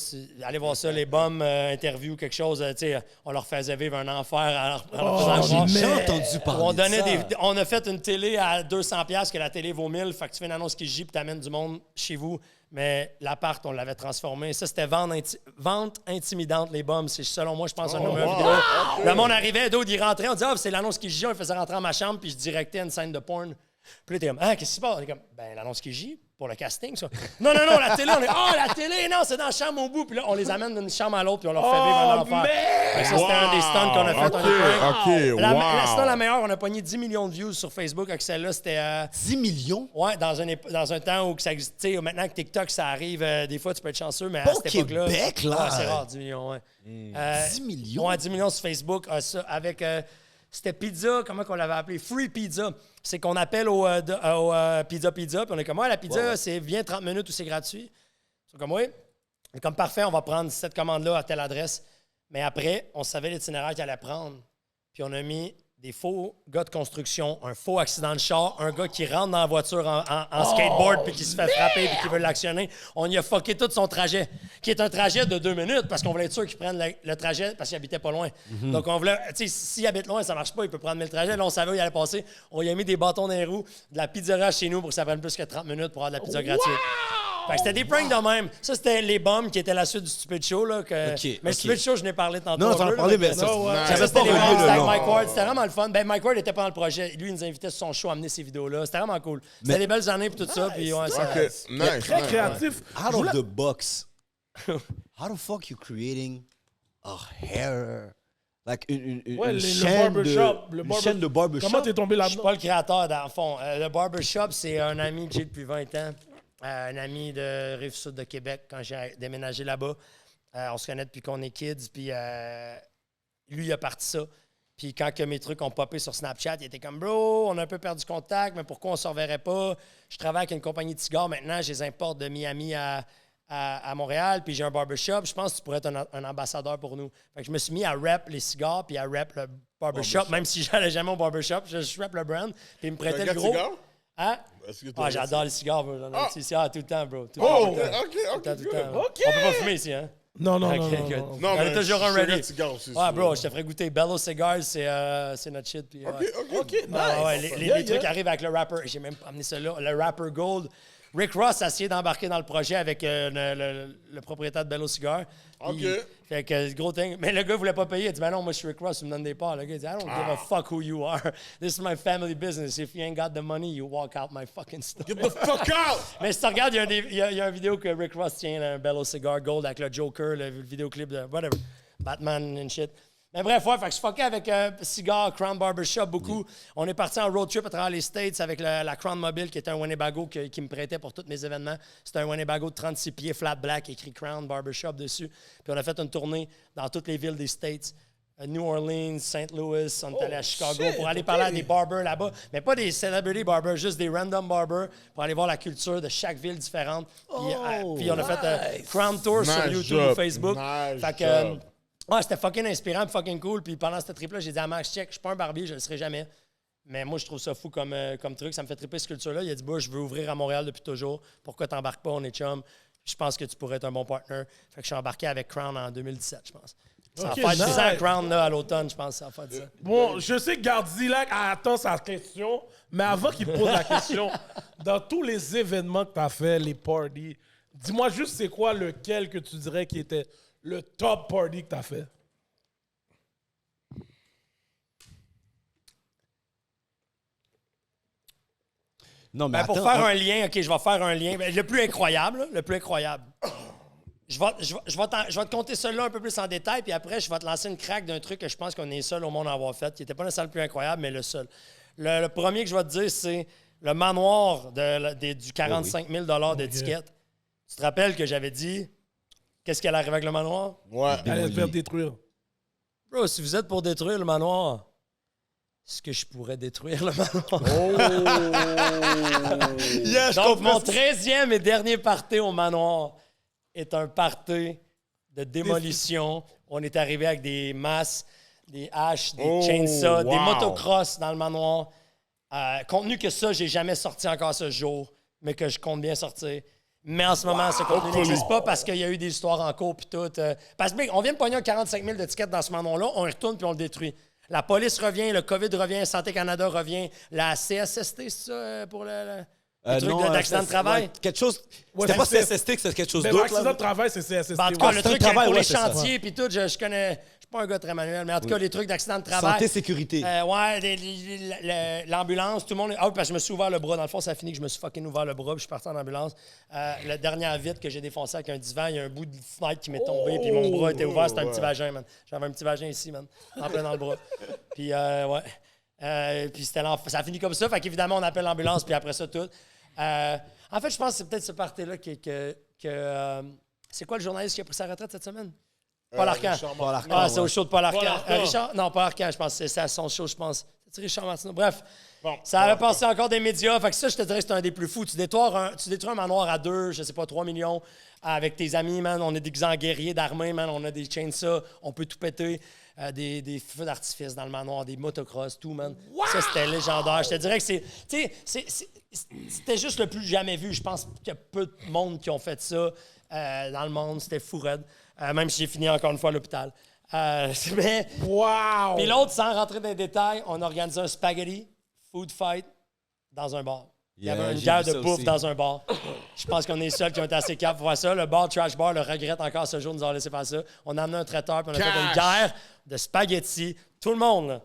allez voir ça, les bums interview, quelque chose, tu sais, on leur faisait vivre un enfer. J'ai entendu parler On de donnait ça. on a fait une télé à 200$ que la télé vaut 1000. Fait que tu fais une annonce qui gît puis t'amènes du monde chez vous. Mais l'appart, on l'avait transformé. Ça, c'était vente intimidante, les bums. C'est selon moi, je pense, un numéro vidéo. Le monde arrivait, d'autres, ils rentraient. On disait, c'est l'annonce qui gît. On le faisait rentrer dans ma chambre puis je directais une scène de porn. Puis là, t'es comme, qu'est-ce qui se passe? On est comme, l'annonce qui gît pour le casting, ça. Non, la télé, on est, la télé, non, c'est dans la chambre au bout. Puis là, on les amène d'une chambre à l'autre, puis on leur fait vivre un enfer. Fait que ça, c'était un des stunts qu'on a fait. Sinon, la meilleure, on a pogné 10 millions de views sur Facebook avec celle-là. C'était. 10 millions? Ouais, dans un temps où ça existe. Tu sais, maintenant que TikTok, ça arrive, des fois, tu peux être chanceux, mais Pas à au cette époque-là. Québec, là. Ouais, c'est rare, 10 millions, ouais. 10 millions? Ouais, 10 millions sur Facebook. Ça, avec. C'était pizza, comment qu'on l'avait appelé? Free Pizza. C'est qu'on appelle au Pizza, puis on est comme, la pizza, c'est viens 30 minutes ou c'est gratuit. Ils sont comme, oui. On est comme, parfait, on va prendre cette commande-là à telle adresse. Mais après, on savait l'itinéraire qu'il allait prendre. Puis on a mis des faux gars de construction, un faux accident de char, un gars qui rentre dans la voiture en skateboard puis qui se fait frapper puis qui veut l'actionner. On y a fucké tout son trajet, qui est un trajet de 2 minutes parce qu'on voulait être sûr qu'il prenne le trajet parce qu'il habitait pas loin. Donc on voulait, tu sais, s'il habite loin, ça marche pas, il peut prendre le trajet. Là, on savait où il allait passer. On y a mis des bâtons dans les roues, de la pizzeria chez nous pour que ça prenne plus que 30 minutes pour avoir de la pizza gratuite. Fait que c'était des pranks de même. Ça, c'était les bombes qui étaient la suite du Stupid Show. Là, mais Stupid Show, je n'ai parlé tantôt. Non, t'en as parlé, mais ça, Ça, c'était les bombes, c'était avec Mike Ward. C'était vraiment le fun. Ben, Mike Ward était pas dans le projet. Lui, il nous invitait sur son show à amener ces vidéos-là. C'était vraiment cool. C'était des belles années et tout ça. Puis, ouais, ça... OK, nice. Très créatif. out of the box, how the fuck you creating a hair, like une Ouais, le chaîne barbershop, une chaîne de barbershop? Comment t'es tombé Je suis là-dedans? pas le créateur, dans le fond. Le barbershop, c'est un ami que j'ai depuis 20 ans. Un ami de Rive-Sud de Québec, quand j'ai déménagé là-bas. On se connaît depuis qu'on est kids. Puis lui, il a parti ça. Puis quand que mes trucs ont popé sur Snapchat, il était comme « Bro, on a un peu perdu contact, mais pourquoi on se reverrait pas? » Je travaille avec une compagnie de cigares. Maintenant, je les importe de Miami à Montréal, puis j'ai un barbershop. Je pense que tu pourrais être un ambassadeur pour nous. Fait que je me suis mis à rep les cigares, puis à rep le barbershop, même si j'allais jamais au barbershop. Je rep le brand, puis il me prêtait le gros. Hein? J'adore les cigares, bro. J'en ai ici tout le temps, bro. Tout le temps, tout le temps. OK. Tout le temps. OK. On peut pas fumer ici, hein? Non. Ok, good. non. Non, On mais est toujours un ready. cigare aussi, Ouais, bro, je te ferais goûter. Bello Cigars, c'est notre shit. Puis, ouais. OK, nice. Ouais, les trucs arrivent avec le rapper. J'ai même pas amené ça là. Le rapper Gold. Rick Ross a essayé d'embarquer dans le projet avec le propriétaire de Bello Cigar. OK. Fait que gros thing. Mais le gars voulait pas payer. Il dit, ben non, moi je suis Rick Ross, tu me donnes des parts. Le gars dit, I don't give a fuck who you are. This is my family business. If you ain't got the money, you walk out my fucking store. Get the fuck out! Mais si tu regardes, il y a une vidéo que Rick Ross tient un Bello Cigar Gold avec le Joker, le vidéoclip de whatever, Batman and shit. Mais bref, ouais, fait que je fuckais avec Cigar, Crown Barbershop beaucoup. On est parti en road trip à travers les States avec la Crown Mobile, qui était un Winnebago qui me prêtait pour tous mes événements. C'était un Winnebago de 36 pieds, flat black, écrit Crown Barbershop dessus. Puis on a fait une tournée dans toutes les villes des States. New Orleans, St. Louis, on est allé à Chicago pour aller parler à des barbers là-bas. Mais pas des celebrity barbers, juste des random barbers pour aller voir la culture de chaque ville différente. Puis on a fait Crown Tour sur YouTube ou Facebook. Fait que... Ouais, c'était fucking inspirant, fucking cool. Puis pendant cette trip-là, j'ai dit à Max, check, je suis pas un barbier, je le serai jamais. Mais moi, je trouve ça fou comme truc. Ça me fait triper cette culture-là. Il a dit, bah, je veux ouvrir à Montréal depuis toujours. Pourquoi t'embarques pas? On est chum. Je pense que tu pourrais être un bon partner. Fait que je suis embarqué avec Crown en 2017, je pense. Ça va faire 10 ans à Crown là, à l'automne, je pense. Ça va faire 10 ans. Bon, je sais que Gardilac attend sa question, mais avant qu'il pose la question, dans tous les événements que tu as fait, les parties, dis-moi juste c'est quoi lequel que tu dirais qui était le top party que tu as fait? Non, mais Ben, pour attends, faire un lien, OK, je vais faire un lien. Ben, le plus incroyable, là, le plus incroyable. Je vais te conter celui-là un peu plus en détail, puis après, je vais te lancer une craque d'un truc que je pense qu'on est seul au monde à avoir fait, qui n'était pas nécessairement le plus incroyable, mais le seul. Le premier que je vais te dire, c'est le manoir du 45 000 d'étiquette. Tu te rappelles que j'avais dit, qu'est-ce qui allait arriver avec le manoir? Ouais. Allez se faire détruire. Bro, si vous êtes pour détruire le manoir, est-ce que je pourrais détruire le manoir? Yeah, je Donc, comprends. mon 13e et dernier party au manoir est un party de démolition. On est arrivé avec des masses, des haches, des chainsaws, des motocross dans le manoir. Contenu que ça, j'ai jamais sorti encore ce jour, mais que je compte bien sortir. Mais en ce moment, ce contenu n'existe pas parce qu'il y a eu des histoires en cours puis tout. Parce que, mec, on vient de pogner un 45 000 d'étiquettes dans ce manoir-là, on y retourne puis on le détruit. La police revient, le COVID revient, Santé Canada revient, la CSST, c'est ça, pour le truc d'accident de travail? Ouais, quelque chose. Ouais, C'était pas c'est- CSST, c'était quelque chose Mais d'autre. l'accident là. de travail, c'est CSST. Ben, en tout cas, ouais. le c'est un truc travail, pour ouais, les c'est ça. chantiers puis tout, je connais... Je suis pas un gars très manuel, mais en tout cas, les trucs d'accident de travail. Santé, sécurité. L'ambulance, tout le monde... Ah oui, parce que je me suis ouvert le bras. Dans le fond, ça a fini que je me suis fucking ouvert le bras puis je suis parti en ambulance. La dernière vitre que j'ai défoncé avec un divan, il y a un bout de fenêtre qui m'est tombé puis mon bras était ouvert. C'était un petit vagin, man. J'avais un petit vagin ici, man. En plein dans le bras. Puis, ouais. Puis ça a fini comme ça. Fait qu'évidemment, on appelle l'ambulance puis après ça, tout. En fait, je pense que c'est peut-être ce party-là c'est quoi le journaliste qui a pris sa retraite cette semaine? Paul Arcand. Paul Arcand, Ah, c'est au show de Paul Arcand. Paul Arcand. Richard? Non, Paul Arcand, je pense. C'est à son show, je pense. C'est Richard Martineau. Bref, ça avait passé encore des médias. Fait que ça, je te dirais que c'est un des plus fous. Tu détruis un manoir à 2, je sais pas, 3 millions avec tes amis, man. On est déguisés en guerriers d'armée, man. On a des chainsaws. On peut tout péter. Des feux d'artifice dans le manoir, des motocross, tout, man. Ça, c'était légendaire. Je te dirais que c'était juste le plus jamais vu. Je pense qu'il y a peu de monde qui ont fait ça dans le monde. C'était fou raide. Même si j'ai fini encore une fois à l'hôpital. Mais... Wow! Puis l'autre, sans rentrer dans les détails, on a organisé un spaghetti food fight dans un bar. Il y avait une j'ai guerre vu de ça bouffe aussi. dans un bar. Je pense qu'on est les seuls qui ont été assez capables pour voir ça. Le bar Trash Bar le regrette encore ce jour de nous avoir laissé faire ça. On a amené un traiteur puis on a fait une guerre de spaghettis. Tout le monde, là.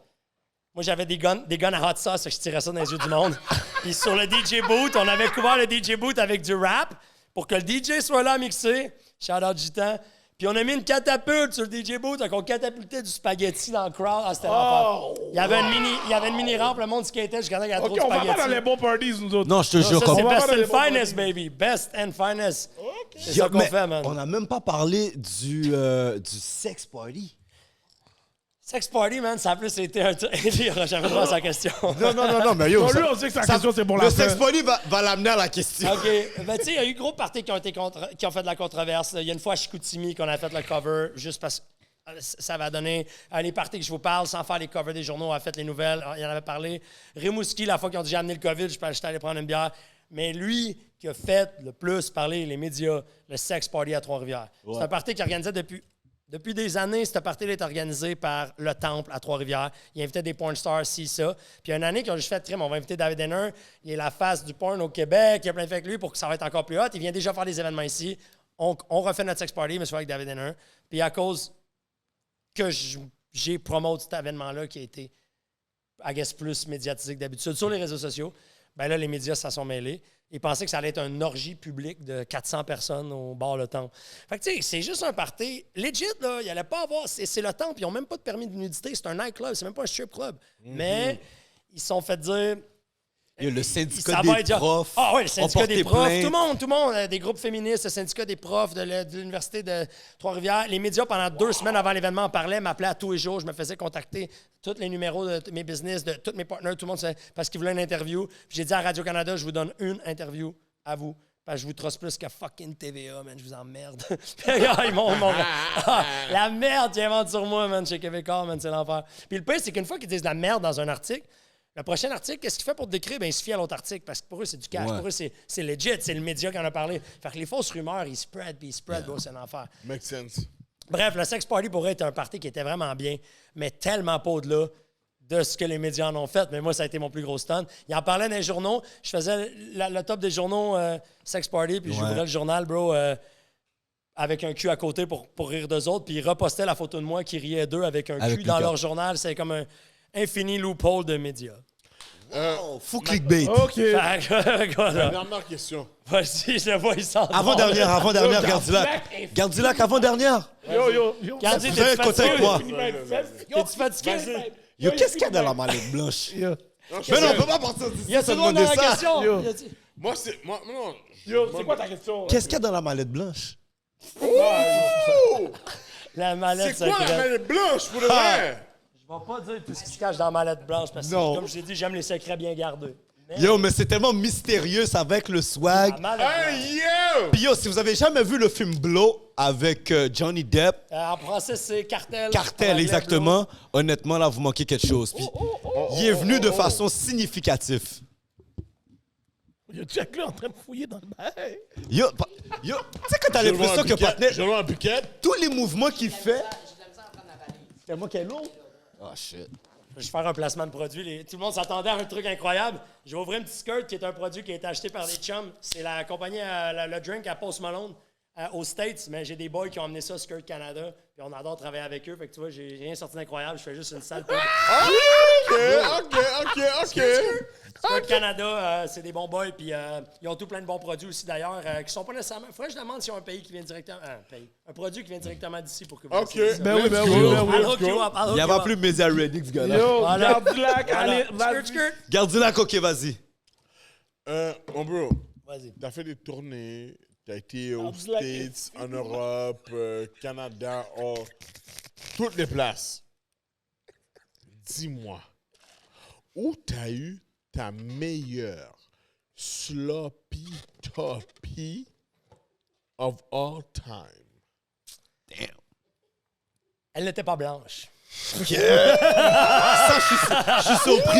Moi, j'avais des guns à hot sauce, je tirais ça dans les yeux du monde. Puis sur le DJ booth, on avait couvert le DJ booth avec du rap pour que le DJ soit là à mixer. Shout out Gitan. Puis on a mis une catapulte sur le DJ booth, donc on catapultait du spaghetti dans le crowd. Ah, c'était l'enfer. Il y avait une mini rampe, le monde skatait jusqu'à temps qu'il y avait OK, trop on de va pas spaghetti. dans les bons parties, nous autres. Non, je te jure. Ça, comme- c'est On va best pas dans les and bons finest, baby. Best and finest. C'est Yo, ça qu'on mais fait, man. On n'a même pas parlé du sex party. Sex party, man, ça a plus été un truc. Il n'aura jamais droit à sa question. Non, mais yo. Non, lui, on sait que sa question, c'est pour la Le fin. sex party va l'amener à la question. OK. Ben, tu sais, il y a eu gros parties qui ont fait de la controverse. Il y a une fois à Chicoutimi qu'on a fait le cover juste parce que ça va donner les parties que je vous parle sans faire les covers des journaux. On a fait les nouvelles. Il en avait parlé. Rimouski, la fois qu'ils ont dit j'ai amené le COVID, j'étais allé prendre une bière. Mais lui qui a fait le plus parler les médias, le sex party à Trois-Rivières. Ouais. C'est un party qui organisait depuis des années. Cette party-là est organisée par Le Temple à Trois-Rivières. Il invitait des porn stars, ci, ça. Puis il y a une année qu'ils ont juste fait trim. On va inviter David Denner. Il est la face du porn au Québec. Il a plein de fait avec lui pour que ça va être encore plus hot. Il vient déjà faire des événements ici. On refait notre sex party, mais c'est avec David Denner. Puis à cause que j'ai promoté cet événement-là qui a été, I guess, plus médiatisé que d'habitude sur les réseaux sociaux, ben là, les médias s'en sont mêlés. Ils pensaient que ça allait être une orgie publique de 400 personnes au bar Le Temple. Fait que, tu sais, c'est juste un party. Legit, là, il allait pas avoir... C'est Le Temple, ils n'ont même pas de permis de nudité. C'est un nightclub, c'est même pas un strip club. Mais ils se sont fait dire... Yo, le syndicat Ça va des être- profs. Ah oui, le ont syndicat des porté profs. plainte. Tout le monde, des groupes féministes, le syndicat des profs de l'Université de Trois-Rivières. Les médias, pendant 2 semaines avant l'événement, en parlaient, m'appelaient à tous les jours. Je me faisais contacter tous les numéros de mes business, de tous mes partenaires, tout le monde, parce qu'ils voulaient une interview. Puis j'ai dit à Radio-Canada, je vous donne une interview à vous. Parce que je vous trosse plus que fucking TVA, man. Je vous emmerde. Ils m'ont la merde qu'ils inventent sur moi, man, chez Québécois, man. C'est l'enfer. Puis le pire, c'est qu'une fois qu'ils disent de la merde dans un article, le prochain article, qu'est-ce qu'il fait pour te décrire? Ben, il se fie à l'autre article parce que pour eux, c'est du cash. Ouais. Pour eux, c'est legit. C'est le média qui en a parlé. Fait que les fausses rumeurs, ils spread, puis ils spread, bro, c'est un enfer. Make sense. Bref, le sex party pourrait être un party qui était vraiment bien, mais tellement pas au-delà de ce que les médias en ont fait. Mais moi, ça a été mon plus gros stunt. Il en parlait dans les journaux. Je faisais le top des journaux sex party, puis j'ouvrais le journal, bro, avec un cul à côté pour rire d'eux autres, puis ils repostaient la photo de moi qui riait d'eux avec un Avec cul le dans cul. leur journal. C'est comme un infini loophole de médias. Oh, fou clickbait. OK. Fait que, voilà. Dernière question. Vas-y, je le vois, il sort. Avant-dernière, Gardilac. Gardilac, avant-dernière. Yo. Gardi, Vous avez compté avec moi. T'es-tu fatigué? Yo, qu'est-ce qu'il y a dans la mallette blanche? Yo. Mais non, on peut pas partir d'ici Il y a sans tout le monde dans demander la ça. question. Yo. Il a dit- Moi, c'est. Non. Yo, c'est quoi ta question? Qu'est-ce qu'il y a dans la mallette blanche? La mallette C'est quoi la secrète. mallette blanche pour le vrai? Je vais pas dire tout ce qui se cache dans la mallette blanche parce que, Non. comme je l'ai dit, j'aime les secrets bien gardés. Mais Yo, mais c'est tellement mystérieux, ça, avec le la swag. mallette blanche. Hey, yo! Puis yo, si vous avez jamais vu le film Blow avec Johnny Depp, En français, c'est cartel. En Cartel, anglais, exactement. Honnêtement, là, vous manquez quelque chose. Puis, il est venu de façon significative. Yo, check là en train de fouiller dans le bail. Yo, tu sais quand t'as l'impression que Patnet, Je vois un buquet. tous les mouvements qu'il fait... C'est moi qui est lourd. Ah, shit. Je vais faire un placement de produit. Tout le monde s'attendait à un truc incroyable. J'ai ouvert un petit skirt qui est un produit qui a été acheté par des chums. C'est la compagnie, le drink à Post Malone aux States. Mais j'ai des boys qui ont amené ça, Skirt Canada. Puis on adore travailler avec eux. Fait que tu vois, j'ai rien sorti d'incroyable. Je fais juste une sale pub. OK. Skirt Canada, c'est des bons boys. Puis ils ont tout plein de bons produits aussi d'ailleurs qui sont pas nécessairement. Faudrait que je demande s'ils ont un pays qui vient directement. Un produit qui vient directement d'ici pour que vous OK. essayiez ça. Ben oui. I'll hook you up. Il n'y avait plus Media Ready, ce gars-là. Yo, Voilà. Gardilac, allez, vas-y. Skirt. Garde-la, OK, vas-y. Mon bro, Vas-y. t'as fait des tournées, t'as été aux Abdullah, States, en Europe, Canada, toutes les places. Dis-moi, où t'as eu ta meilleure sloppy toppy of all time? Elle n'était pas blanche. Ça, je suis surpris.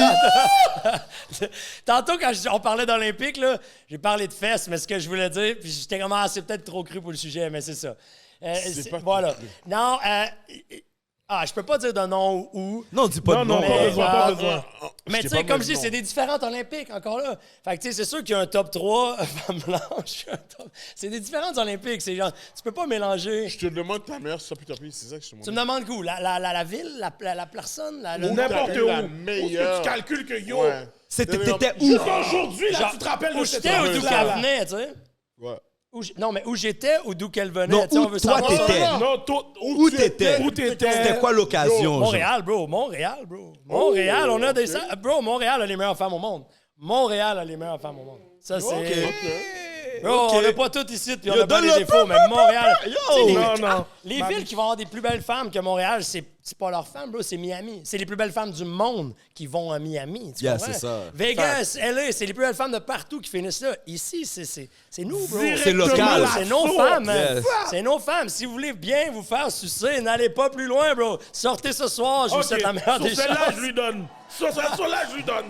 Tantôt, quand on parlait d'Olympique, là, j'ai parlé de fesses, mais ce que je voulais dire, puis j'étais comme, c'est peut-être trop cru pour le sujet, mais c'est ça. C'est pas voilà. trop cru. Non, Ah, je peux pas dire de nom ou. Non, dis pas de Non, nom. pas besoin, pas Ah, besoin. Mais tu sais, comme je dis, c'est des différentes Olympiques encore là. Fait que tu sais, c'est sûr qu'il y a un top 3 femme blanche. C'est des différentes Olympiques. C'est genre, tu peux pas mélanger. Je te demande ta mère, ça, puis ta fille, c'est ça que je te demande. Tu me demandes où? La ville? La personne? Le nom? N'importe eu où. la Où est-ce que meilleure. tu calcules que yo, Ouais. T'étais où? jusqu'à aujourd'hui, là, Genre, tu te rappelles où de cette j'étais ou d'où fameuse qu'elle là. venait, tu sais? Ouais. Non, mais où j'étais ou d'où qu'elle venait. Non, tu sais, où on veut toi savoir. t'étais. Non, Où t'étais? Où t'étais? C'était quoi l'occasion? genre? Montréal, bro. Montréal, bro. Montréal, on a des... Bro, Montréal a les meilleures femmes au monde. Montréal a les meilleures femmes au monde. Ça, c'est... Bro, on n'a pas toutes ici, puis on a pas donne des le défauts, mais Montréal... Tu sais, les- Non, non. Les villes qui vont avoir des plus belles femmes que Montréal, c'est pas leurs femmes, bro, c'est Miami. C'est les plus belles femmes du monde qui vont à Miami. Tu Yeah, comprends? c'est ça. Vegas, LA, c'est les plus belles femmes de partout qui finissent là. Ici, c'est nous, bro. C'est local. C'est nos femmes, man. Yes. C'est nos femmes. Si vous voulez bien vous faire sucer, n'allez pas plus loin, bro. Sortez ce soir, je vous Ok, souhaite la meilleure sur des celle-là, chances. je lui donne. Sur celle-là, je lui donne.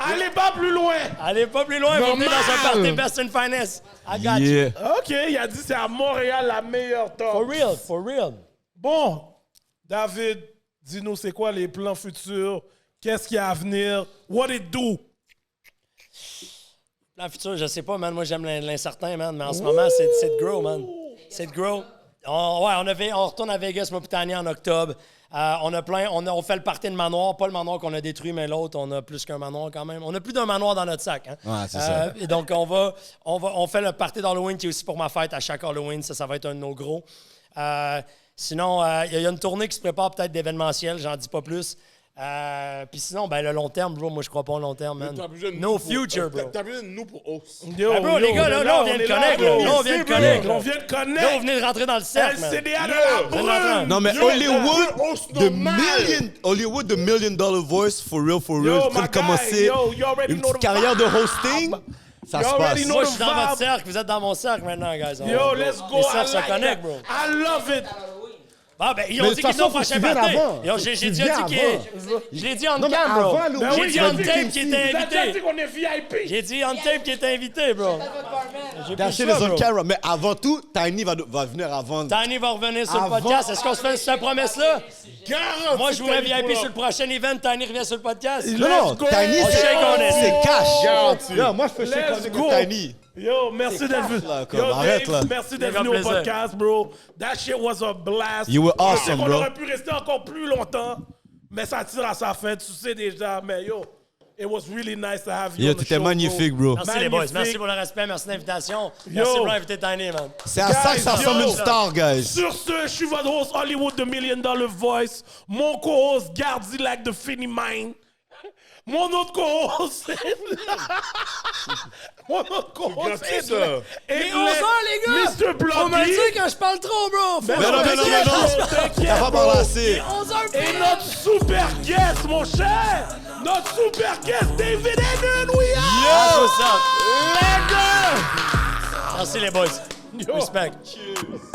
Allez pas plus loin. Allez pas plus loin, vous venez dans un party Best in Finance. I got you. Yeah. OK, il a dit c'est à Montréal la meilleure top. For real, for real. Bon, David, dis-nous c'est quoi les plans futurs? Qu'est-ce qu'il y a à venir? What it do? Dans le futur, je sais pas, man. Moi, j'aime l'incertain, man. Mais en ce moment, c'est de grow, man. C'est de grow. On retourne à Vegas, moi, Tania, en octobre. On a plein. On fait le party de manoir. Pas le manoir qu'on a détruit, mais l'autre, on a plus qu'un manoir quand même. On a plus d'un manoir dans notre sac. Hein? Ouais, c'est ça. Et donc, on fait le party d'Halloween qui est aussi pour ma fête à chaque Halloween. Ça va être un de nos gros. Sinon, il y a une tournée qui se prépare peut-être d'événementiel. J'en dis pas plus. Puis sinon, ben le long terme, bro, moi je crois pas au long terme, man. No future, bro. T'as besoin de nous pour os. Yo, bro, les gars, là, on vient de connecter, là. Là, on vient de connecter, là. On vient de Là, vous connecter. venez de rentrer dans le cercle, man. LCDA de la brune. Non, mais Yo, Hollywood, the million dollar voice, for real, Yo, train my de commencer guy, yo, you already une know petite the carrière de vibe. hosting. Ça You se already passe. know Moi, the je suis dans vibe. votre cercle, vous êtes dans mon cercle maintenant, guys. Yo, let's go. Les I cercles se like connectent, that. bro. I love it. Ah, ben, ils ont Mais de dit toute qu'ils sont au façon, faut que prochain tu viennes party. avant. J'ai Tu déjà viens dit avant. Je l'ai dit on Non, mais cam, bro. avant, Louis, J'ai dit tu on vas dire tape qui était Il a déjà dit invité. qu'on est VIP. J'ai dit on tape qui était invité, bro. J'ai T'as plus acheté le les choix, on bro. camera. Mais avant tout, Tiny va venir avant. Tiny va revenir sur le Avant- podcast. Est-ce qu'on se fait cette promesse-là? Garanti Moi, je voulais que t'as VIP dit sur le prochain event. Tiny revient sur le podcast. Non, non, go. Tiny, On shake on it. c'est cash. Garanti. Yo, moi, je fais shake Let's on it go. avec Tiny. Yo, merci d'être venu. là, comme, Yo, arrête, Dave, là. merci d'être Avec venu au plaisir. podcast, bro. That shit was a blast. You were Je sais awesome, qu'on bro. aurait pu rester encore plus longtemps, mais ça tire à sa fin, tu sais déjà. Mais yo, it was really nice to have you Yo, on the t'étais show, magnifique, bro. Merci les boys. Magnifique. Merci pour le respect. Merci de l'invitation. Merci Yo. pour l'inviter Tiny, man. C'est à ça que ça Guys, ressemble yo. une star, guys. Sur ce, je suis votre host Hollywood The $1 Million Voice. Mon co-host Gardi Lac de Finny Mind. Mon autre co-host. Mon autre co-host. Gratuit, ça. Il est 11h, les gars! Mr. Faut me Blondie. le dire quand je parle trop, bro! Faut Mais me non, le mais non, dire mais quand non. je parle- T'inquiète, Ça va bro. par assez. 11h Et notre super guest, mon cher. Notre super guest, David Hennon. We are. Ah, c'est ça. Les gars. Merci les boys. Yo. Respect. Cheers.